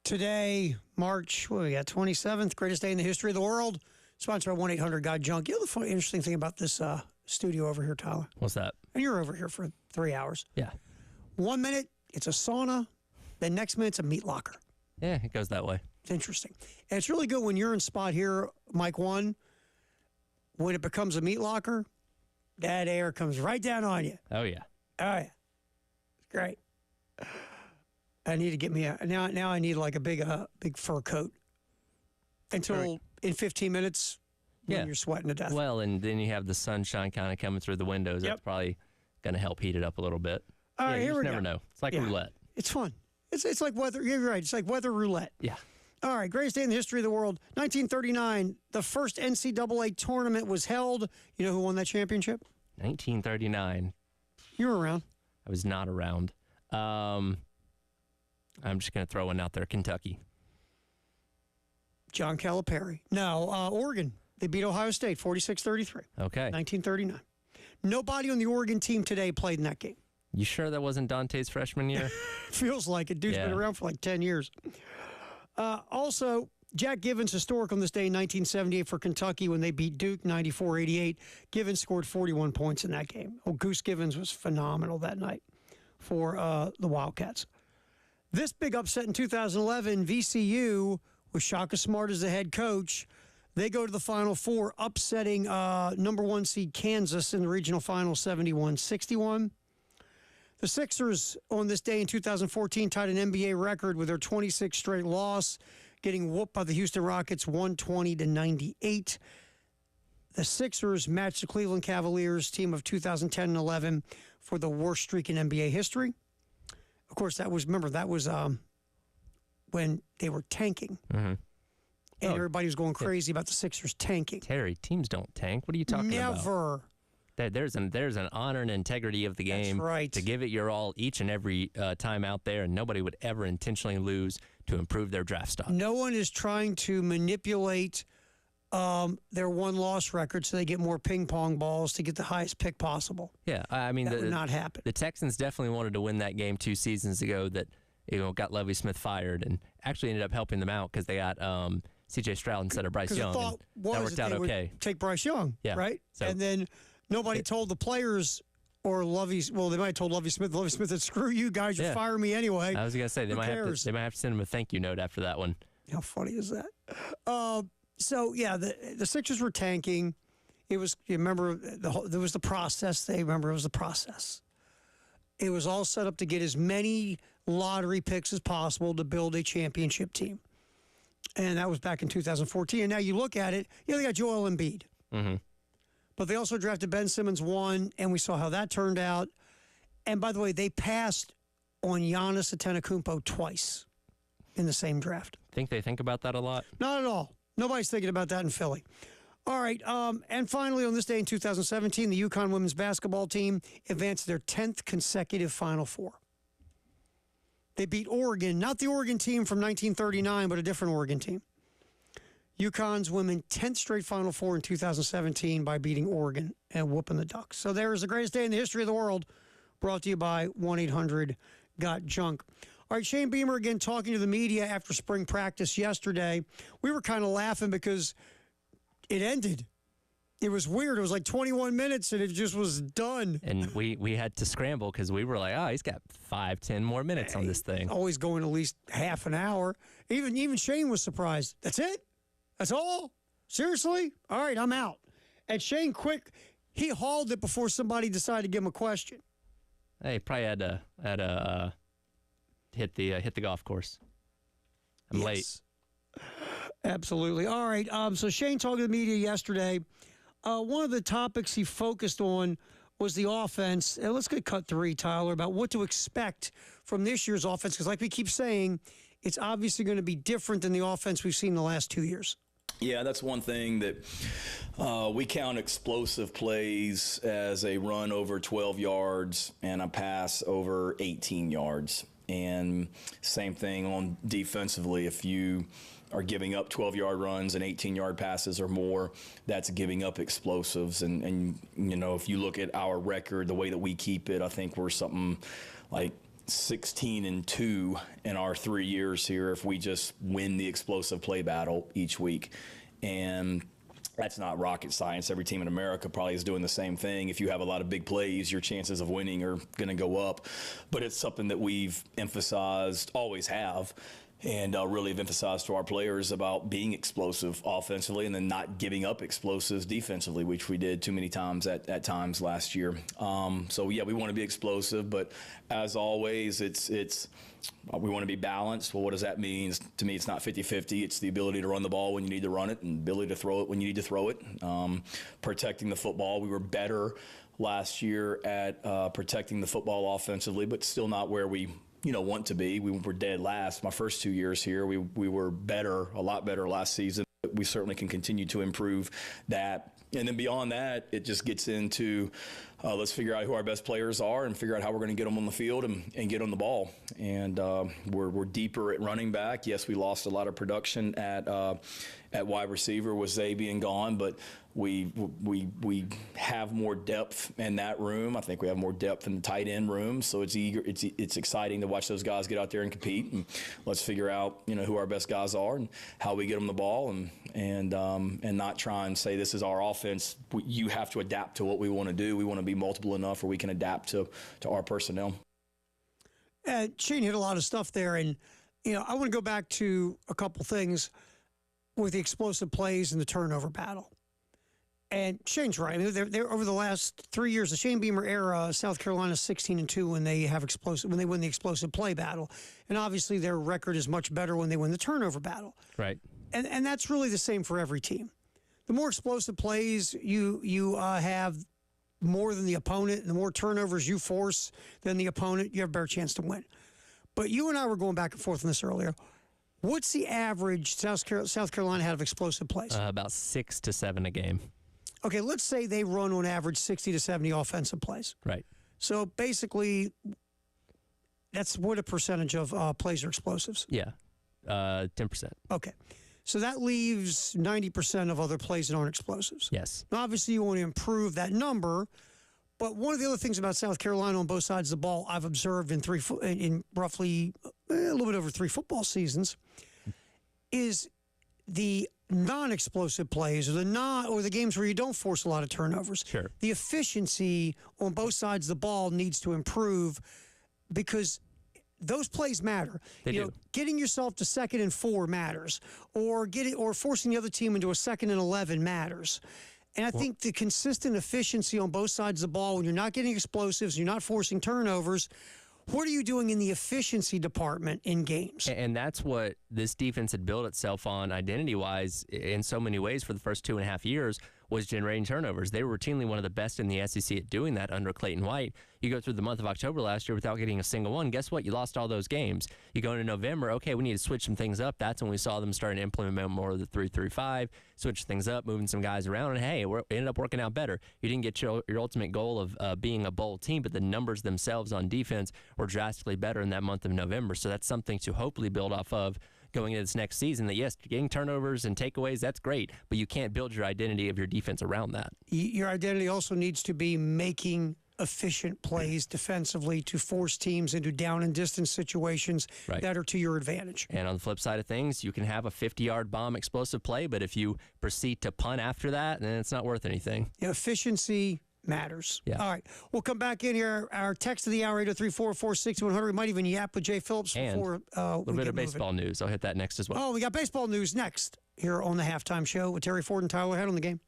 B: Today, March, what we got, 27th, greatest day in the history of the world. Sponsored by 1-800-GOT-JUNK. You know the funny, interesting thing about this studio over here, Tyler?
A: What's that?
B: And you're over here for 3 hours.
A: Yeah.
B: 1 minute, it's a sauna. Then next minute, it's a meat locker.
A: Yeah, it goes that way.
B: It's interesting. And it's really good when you're in spot here, Mike 1, when it becomes a meat locker, that air comes right down on you.
A: Oh, yeah.
B: Oh, yeah. It's great. I need to get me now I need like a big fur coat until in 15 minutes when you're sweating to death.
A: Well, and then you have the sunshine kind of coming through the windows.
B: Yep.
A: That's probably going to help heat it up a little bit.
B: All right,
A: you
B: here
A: just
B: we
A: never
B: go.
A: know. It's like roulette.
B: It's fun. It's like weather. You're right. It's like weather roulette.
A: Yeah.
B: All right, greatest day in the history of the world. 1939, the first NCAA tournament was held. You know who won that championship?
A: 1939.
B: You were around.
A: I was not around. I'm just going to throw one out there. Kentucky.
B: John Calipari. No, Oregon. They beat Ohio State 46-33.
A: Okay.
B: 1939. Nobody on the Oregon team today played in that game.
A: You sure that wasn't Dante's freshman year?
B: Feels like it. Dude's been around for like 10 years. Also, Jack Givens, historic on this day in 1978 for Kentucky when they beat Duke 94-88. Givens scored 41 points in that game. Oh, Goose Givens was phenomenal that night for the Wildcats. This big upset in 2011, VCU with Shaka Smart as the head coach. They go to the Final Four, upsetting number 1 seed Kansas in the regional final 71-61. The Sixers on this day in 2014 tied an NBA record with their 26th straight loss, getting whooped by the Houston Rockets 120-98. The Sixers matched the Cleveland Cavaliers team of 2010 and 11 for the worst streak in NBA history. Of course, that was when they were tanking.
A: Mm-hmm.
B: And everybody was going crazy about the Sixers tanking.
A: Terry, teams don't tank. What are you talking about?
B: Never.
A: There's an honor and integrity of the game.
B: That's right.
A: To give it your all each and every time out there, and nobody would ever intentionally lose to improve their draft stock.
B: No one is trying to manipulate their one-loss record so they get more ping-pong balls to get the highest pick possible.
A: Yeah, I mean,
B: that would not happen.
A: The Texans definitely wanted to win that game 2 seasons ago that got Lovie Smith fired, and actually ended up helping them out because they got C.J. Stroud instead of Bryce Young.
B: That
A: worked out okay.
B: Take Bryce Young, right?
A: So,
B: and then nobody told the players or Lovie. Well, they might have told Lovie Smith. Lovie Smith said, "Screw you guys, you're firing me anyway."
A: I was gonna say they might have to send him a thank you note after that one.
B: How funny is that? So yeah, the Sixers were tanking. It was, you remember, there was the process. They remember it was the process. It was all set up to get as many lottery picks as possible to build a championship team. And that was back in 2014. And now you look at it, they got Joel Embiid.
A: Mm-hmm.
B: But they also drafted Ben Simmons 1, and we saw how that turned out. And by the way, they passed on Giannis Antetokounmpo twice in the same draft.
A: Think they think about that a lot?
B: Not at all. Nobody's thinking about that in Philly. All right, and finally, on this day in 2017, the UConn women's basketball team advanced their 10th consecutive Final Four. They beat Oregon, not the Oregon team from 1939, but a different Oregon team. UConn's women 10th straight Final Four in 2017 by beating Oregon and whooping the Ducks. So there is the greatest day in the history of the world, brought to you by 1-800-GOT-JUNK. All right, Shane Beamer again talking to the media after spring practice yesterday. We were kind of laughing because it ended. It was weird. It was like 21 minutes, and it just was done.
A: And we had to scramble because we were like, he's got 5-10 more minutes on this thing.
B: Always going at least half an hour. Even Shane was surprised. That's it? That's all? Seriously? All right, I'm out. And Shane he hauled it before somebody decided to give him a question.
A: Hey, probably had to hit the golf course. I'm late.
B: Absolutely. All right. So Shane talked to the media yesterday. One of the topics he focused on was the offense. And let's get cut 3, Tyler, about what to expect from this year's offense. Because like we keep saying, it's obviously going to be different than the offense we've seen the last 2 years.
D: Yeah, that's one thing that we count explosive plays as a run over 12 yards and a pass over 18 yards. And same thing on defensively. If you are giving up 12-yard runs and 18-yard passes or more, that's giving up explosives. And if you look at our record, the way that we keep it, I think we're something like 16-2 in our 3 years here if we just win the explosive play battle each week. And that's not rocket science. Every team in America probably is doing the same thing. If you have a lot of big plays, your chances of winning are going to go up. But it's something that we've emphasized, always have, and really have emphasized to our players about being explosive offensively and then not giving up explosives defensively, which we did too many times at times last year. So, yeah, we want to be explosive, but as always, it's we want to be balanced. Well, what does that mean? To me, it's not 50-50. It's the ability to run the ball when you need to run it and the ability to throw it when you need to throw it. Protecting the football. We were better last year at protecting the football offensively, but still not where we want to be. We were dead last. My first 2 years here, we were better, a lot better last season. We certainly can continue to improve that. And then beyond that, it just gets into let's figure out who our best players are and figure out how we're going to get them on the field and get on the ball. And we're deeper at running back. Yes, we lost a lot of production at wide receiver with Zay being gone, but we have more depth in that room. I think we have more depth in the tight end room. So it's exciting to watch those guys get out there and compete. And let's figure out who our best guys are and how we get them the ball and not try and say this is our offense. You have to adapt to what we want to do. We want to be multiple enough where we can adapt to our personnel.
B: Shane hit a lot of stuff there, and I want to go back to a couple things with the explosive plays and the turnover battle. And Shane's right. I mean, they're over the last 3 years, the Shane Beamer era, South Carolina's 16-2 when they win the explosive play battle, and obviously their record is much better when they win the turnover battle.
A: Right.
B: And that's really the same for every team. The more explosive plays you have more than the opponent, and the more turnovers you force than the opponent, you have a better chance to win. But you and I were going back and forth on this earlier. What's the average South Carolina had of explosive plays?
A: About 6 to 7 a game.
B: Okay, let's say they run on average 60 to 70 offensive plays.
A: Right.
B: So basically, that's what a percentage of plays are explosives.
A: Yeah, 10%.
B: Okay. So that leaves 90% of other plays that aren't explosives.
A: Yes.
B: Now, obviously, you want to improve that number, but one of the other things about South Carolina on both sides of the ball I've observed in roughly a little bit over 3 football seasons is the non-explosive plays or the games where you don't force a lot of turnovers.
A: Sure.
B: The efficiency on both sides of the ball needs to improve because those plays matter.
A: They do.
B: Getting yourself to 2nd and 4 matters, or forcing the other team into a 2nd and 11 matters. And I think the consistent efficiency on both sides of the ball, when you're not getting explosives, you're not forcing turnovers, what are you doing in the efficiency department in games?
A: And that's what this defense had built itself on identity-wise in so many ways for the first 2.5 years, was generating turnovers. They were routinely one of the best in the SEC at doing that under Clayton White. You go through the month of October last year without getting a single one. Guess what? You lost all those games. You go into November, okay, we need to switch some things up. That's when we saw them starting to implement more of the 3-3-5, switch things up, moving some guys around, and hey, it ended up working out better. You didn't get your ultimate goal of being a bowl team, but the numbers themselves on defense were drastically better in that month of November. So that's something to hopefully build off of going into this next season, that yes, getting turnovers and takeaways, that's great, but you can't build your identity of your defense around that.
B: Your identity also needs to be making efficient plays defensively to force teams into down and distance situations that are to your advantage.
A: And on the flip side of things, you can have a 50-yard bomb explosive play, but if you proceed to punt after that, then it's not worth anything.
B: Efficiency matters.
A: Yeah.
B: All right. We'll come back in here. Our text of the hour, 803-446-100. We might even yap with Jay Phillips before
A: a little bit of baseball news. I'll hit that next as well.
B: Oh, we got baseball news next here on the Halftime Show with Terry Ford and Tyler Head on the Game.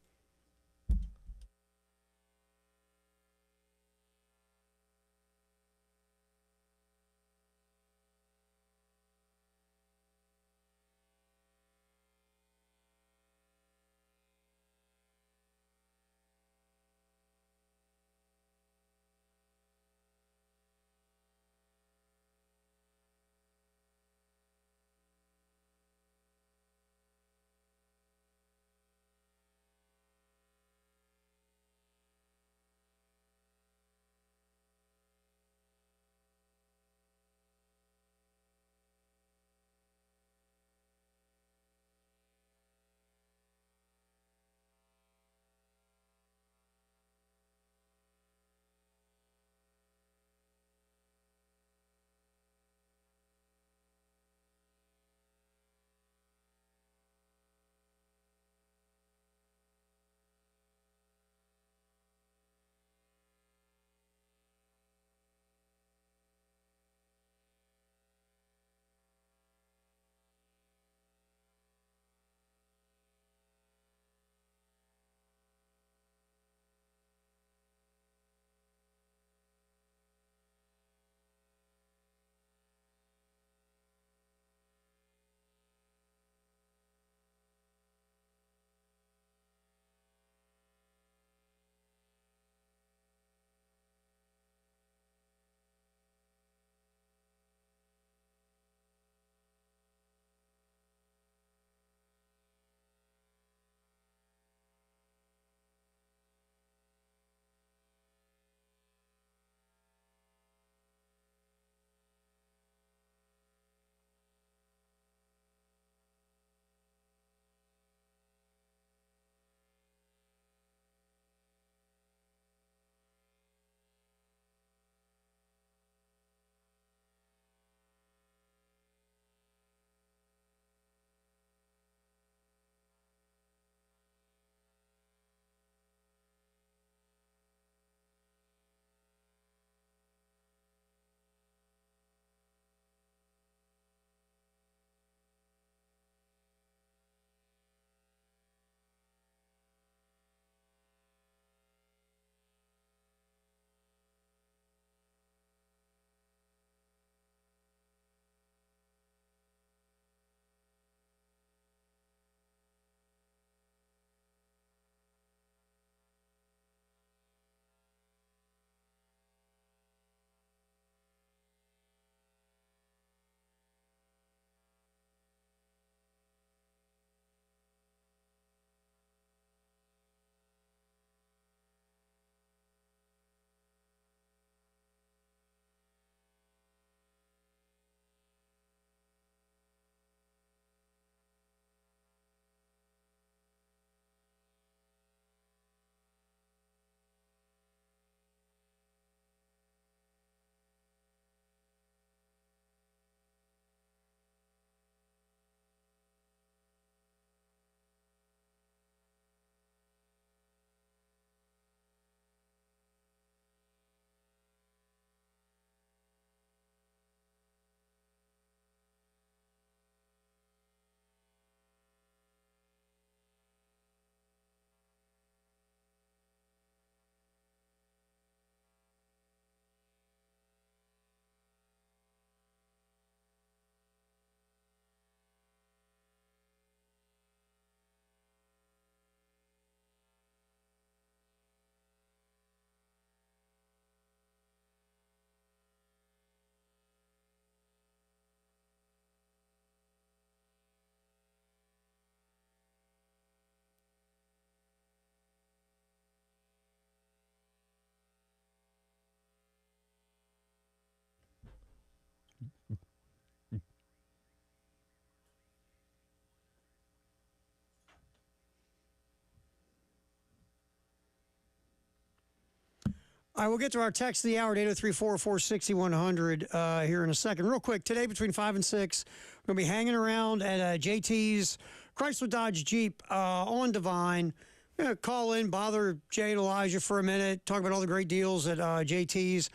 B: All right, we'll get to our text of the hour at 803-446-100 here in a second. Real quick, today between 5 and 6, we're going to be hanging around at JT's Chrysler Dodge Jeep on Devine. We're going to call in, bother Jay and Elijah for a minute, talk about all the great deals at JT's.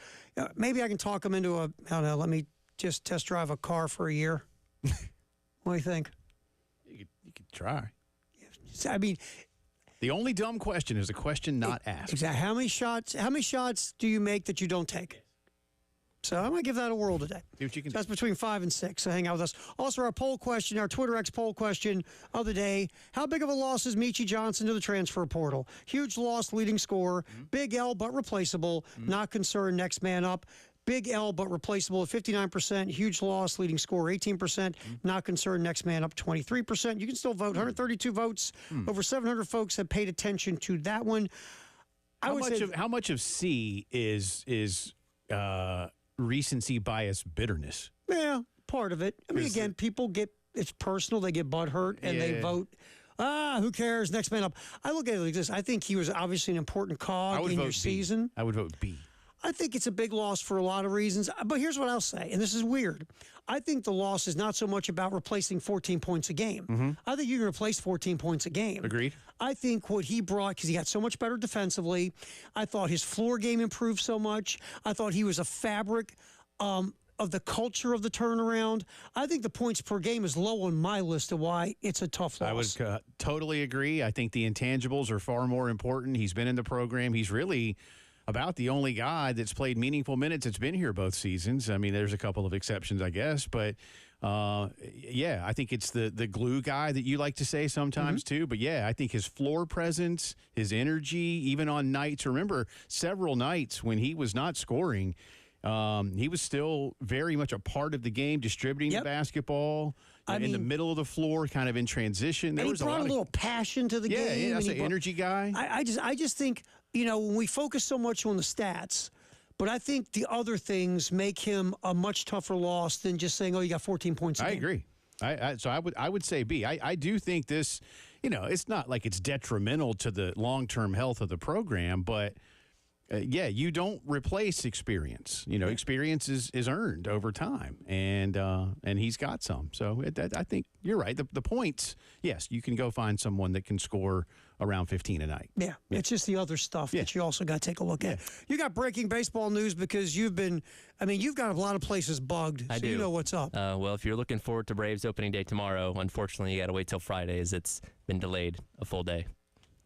B: Maybe I can talk them into I don't know, let me just test drive a car for a year. What do you think?
J: You could try.
B: I mean,
J: the only dumb question is a question not asked.
B: Exactly. How many shots do you make that you don't take? So I'm going to give that a whirl today.
J: See what you can do.
B: That's between 5 and 6. So hang out with us. Also, our poll question, our Twitter X poll question of the day. How big of a loss is Michie Johnson to the transfer portal? Huge loss, leading scorer. Big L, but replaceable. Not concerned, next man up. Big L, but replaceable at 59%. Huge loss, leading scorer 18%. Not concerned, next man up 23%. You can still vote. 132 votes. Over 700 folks have paid attention to that one.
J: How much of C is recency bias bitterness?
B: Yeah, part of it. I mean, again, people it's personal. They get butthurt and they vote. Who cares? Next man up. I look at it like this. I think he was obviously an important cog in your season.
J: I would vote B.
B: I think it's a big loss for a lot of reasons. But here's what I'll say, and this is weird. I think the loss is not so much about replacing 14 points a game. I think you can replace 14 points a game.
J: Agreed.
B: I think what he brought, because he got so much better defensively, I thought his floor game improved so much. I thought he was a fabric of the culture of the turnaround. I think the points per game is low on my list of why it's a tough loss.
J: I would totally agree. I think the intangibles are far more important. He's been in the program. He's really about the only guy that's played meaningful minutes that's been here both seasons. I mean, there's a couple of exceptions, I guess, but yeah, I think it's the glue guy that you like to say sometimes too. But yeah, I think his floor presence, his energy, even on nights, remember several nights when he was not scoring, he was still very much a part of the game, distributing the basketball. In the middle of the floor, kind of in transition.
B: There was a little passion to the game.
J: Yeah, that's an energy guy.
B: I just think, when we focus so much on the stats, but I think the other things make him a much tougher loss than just saying, you got 14 points a game.
J: I agree. So I would say B. I do think this, it's not like it's detrimental to the long-term health of the program, but you don't replace experience. Experience is earned over time, and he's got some. So I think you're right. The points, yes, you can go find someone that can score around 15 a night.
B: Yeah, it's just the other stuff that you also got to take a look at. You got breaking baseball news because you've got a lot of places bugged.
A: I do.
B: You know what's up.
A: Well, if you're looking forward to Braves opening day tomorrow, unfortunately, you got to wait till Friday as it's been delayed a full day.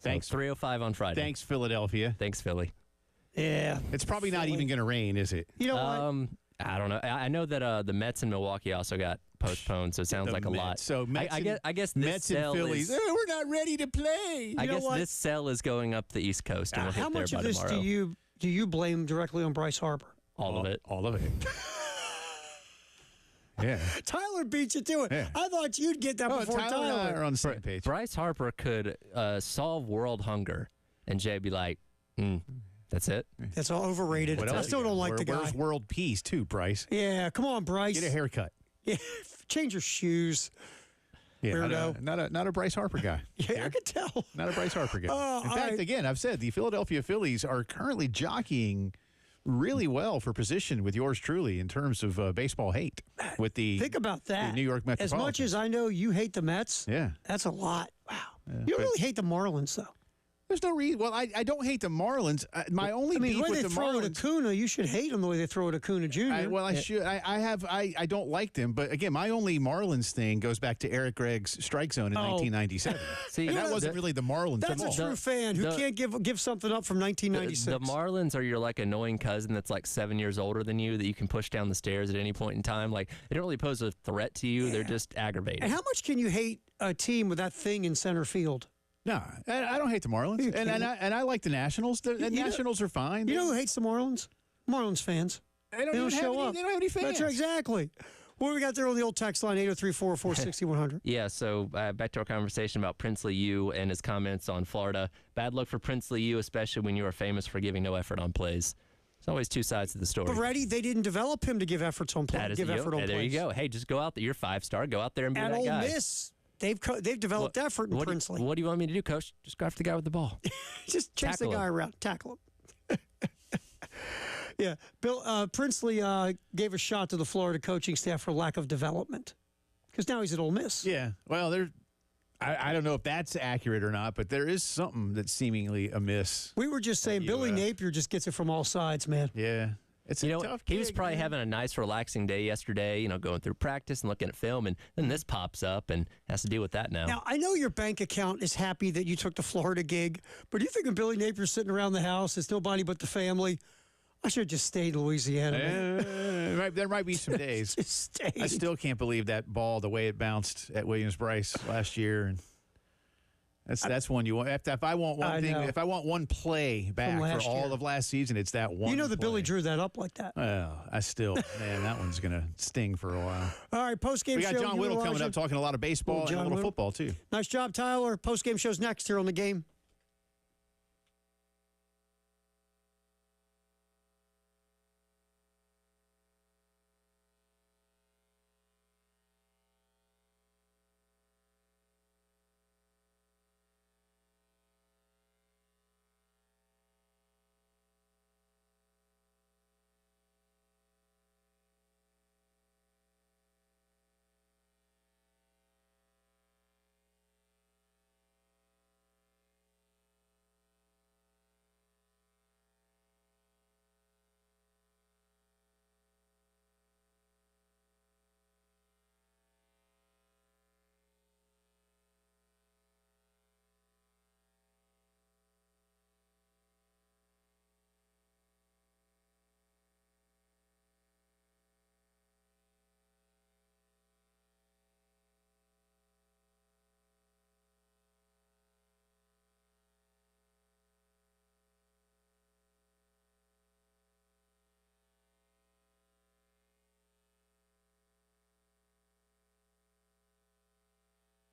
J: Thanks.
A: 3:05 on Friday.
J: Thanks, Philadelphia.
A: Thanks, Philly.
B: Yeah.
J: It's probably not even going to rain, is it?
B: You know what?
A: I don't know. I know that the Mets in Milwaukee also got postponed, so it sounds like a lot.
J: So Mets
A: I guess this
J: Mets
A: cell
J: and Phillies.
A: is,
J: we're not ready to play.
A: I guess this cell is going up the East Coast, and we'll
B: How
A: hit there
B: much
A: by
B: of this
A: tomorrow.
B: do you blame directly on Bryce Harper?
A: All of it.
J: All of it. Yeah.
B: Tyler beat you to it.
J: Yeah.
B: I thought you'd get that before
J: Tyler and I
B: Tyler.
J: are on the same page.
A: Bryce Harper could solve world hunger, and Jay be like, that's it.
B: That's all overrated.
J: What
B: I
J: else
B: still
J: you
B: don't
J: got?
B: like the guy.
J: Where's world peace, too, Bryce?
B: Yeah, come on, Bryce.
J: Get a haircut.
B: Yeah, change your shoes.
J: Yeah,
B: Weirdo.
J: not a Bryce Harper guy.
B: Yeah, I could tell.
J: Not a Bryce Harper guy.
B: Oh,
J: In
B: all
J: fact,
B: right.
J: again, I've said the Philadelphia Phillies are currently jockeying really well for position with yours truly in terms of baseball hate with the
B: Think about that.
J: the New York
B: As
J: Metropolitans.
B: much as I know you hate the Mets,
J: Yeah.
B: that's a lot. Wow. You don't really hate the Marlins, though.
J: There's no reason. Well, I don't hate the Marlins. My only beef
B: the way
J: with
B: they
J: the
B: throw at
J: Marlins.
B: Acuna, you should hate them the way they throw at Acuna Jr.
J: I don't like them, but again, my only Marlins thing goes back to Eric Gregg's strike zone in 1997.
A: See,
J: and that wasn't really the Marlins
B: That's
J: at
B: a
J: all.
B: true fan who can't give something up from 1996.
A: The Marlins are your annoying cousin that's 7 years older than you that you can push down the stairs at any point in time. They don't really pose a threat to you. They're just aggravating.
B: And how much can you hate a team with that thing in center field?
J: No, I don't hate the Marlins, and I like the Nationals. The Nationals are fine.
B: You know who hates the Marlins? Marlins fans.
J: They don't
B: even show up.
J: They don't have any fans.
B: That's right, exactly. What do we got there on the old text line, 803-446-100?
A: Yeah, so back to our conversation about Princely U and his comments on Florida. Bad luck for Princely U, especially when you are famous for giving no effort on plays. There's always two sides to the story.
B: But Reddy, they didn't develop him to give efforts on plays.
A: There you go. Hey, just go out there. You're 5-star. Go out there and be
B: At
A: that
B: Ole
A: guy.
B: Miss, they've developed effort in Princely.
A: What do you want me to do, Coach? Just go after the guy with the ball.
B: Just chase the guy around. Tackle him. Yeah, Bill Princely gave a shot to the Florida coaching staff for lack of development because now he's at Ole Miss.
J: Yeah, well, I don't know if that's accurate or not, but there is something that's seemingly amiss.
B: We were just saying Billy Napier just gets it from all sides, man.
J: Yeah. It's a tough
A: he was
J: gig,
A: probably
J: man.
A: having a nice, relaxing day yesterday, going through practice and looking at film, and then this pops up and has to deal with that now.
B: Now, I know your bank account is happy that you took the Florida gig, but do you think when Billy Napier's sitting around the house, it's nobody but the family? I should have just stayed in Louisiana. Man.
J: There might be some days.
B: Just stayed.
J: I still can't believe that ball, the way it bounced at Williams-Brice last year. And that's one you want. If I want one thing, if I want one play back for all of last season, it's that one.
B: You know that
J: play.
B: Billy drew that up like that.
J: Well, man, that one's going to sting for a while.
B: All right, post-game show.
J: We got John Whittle coming up talking a little football, too.
B: Nice job, Tyler. Post-game show's next here on The Game.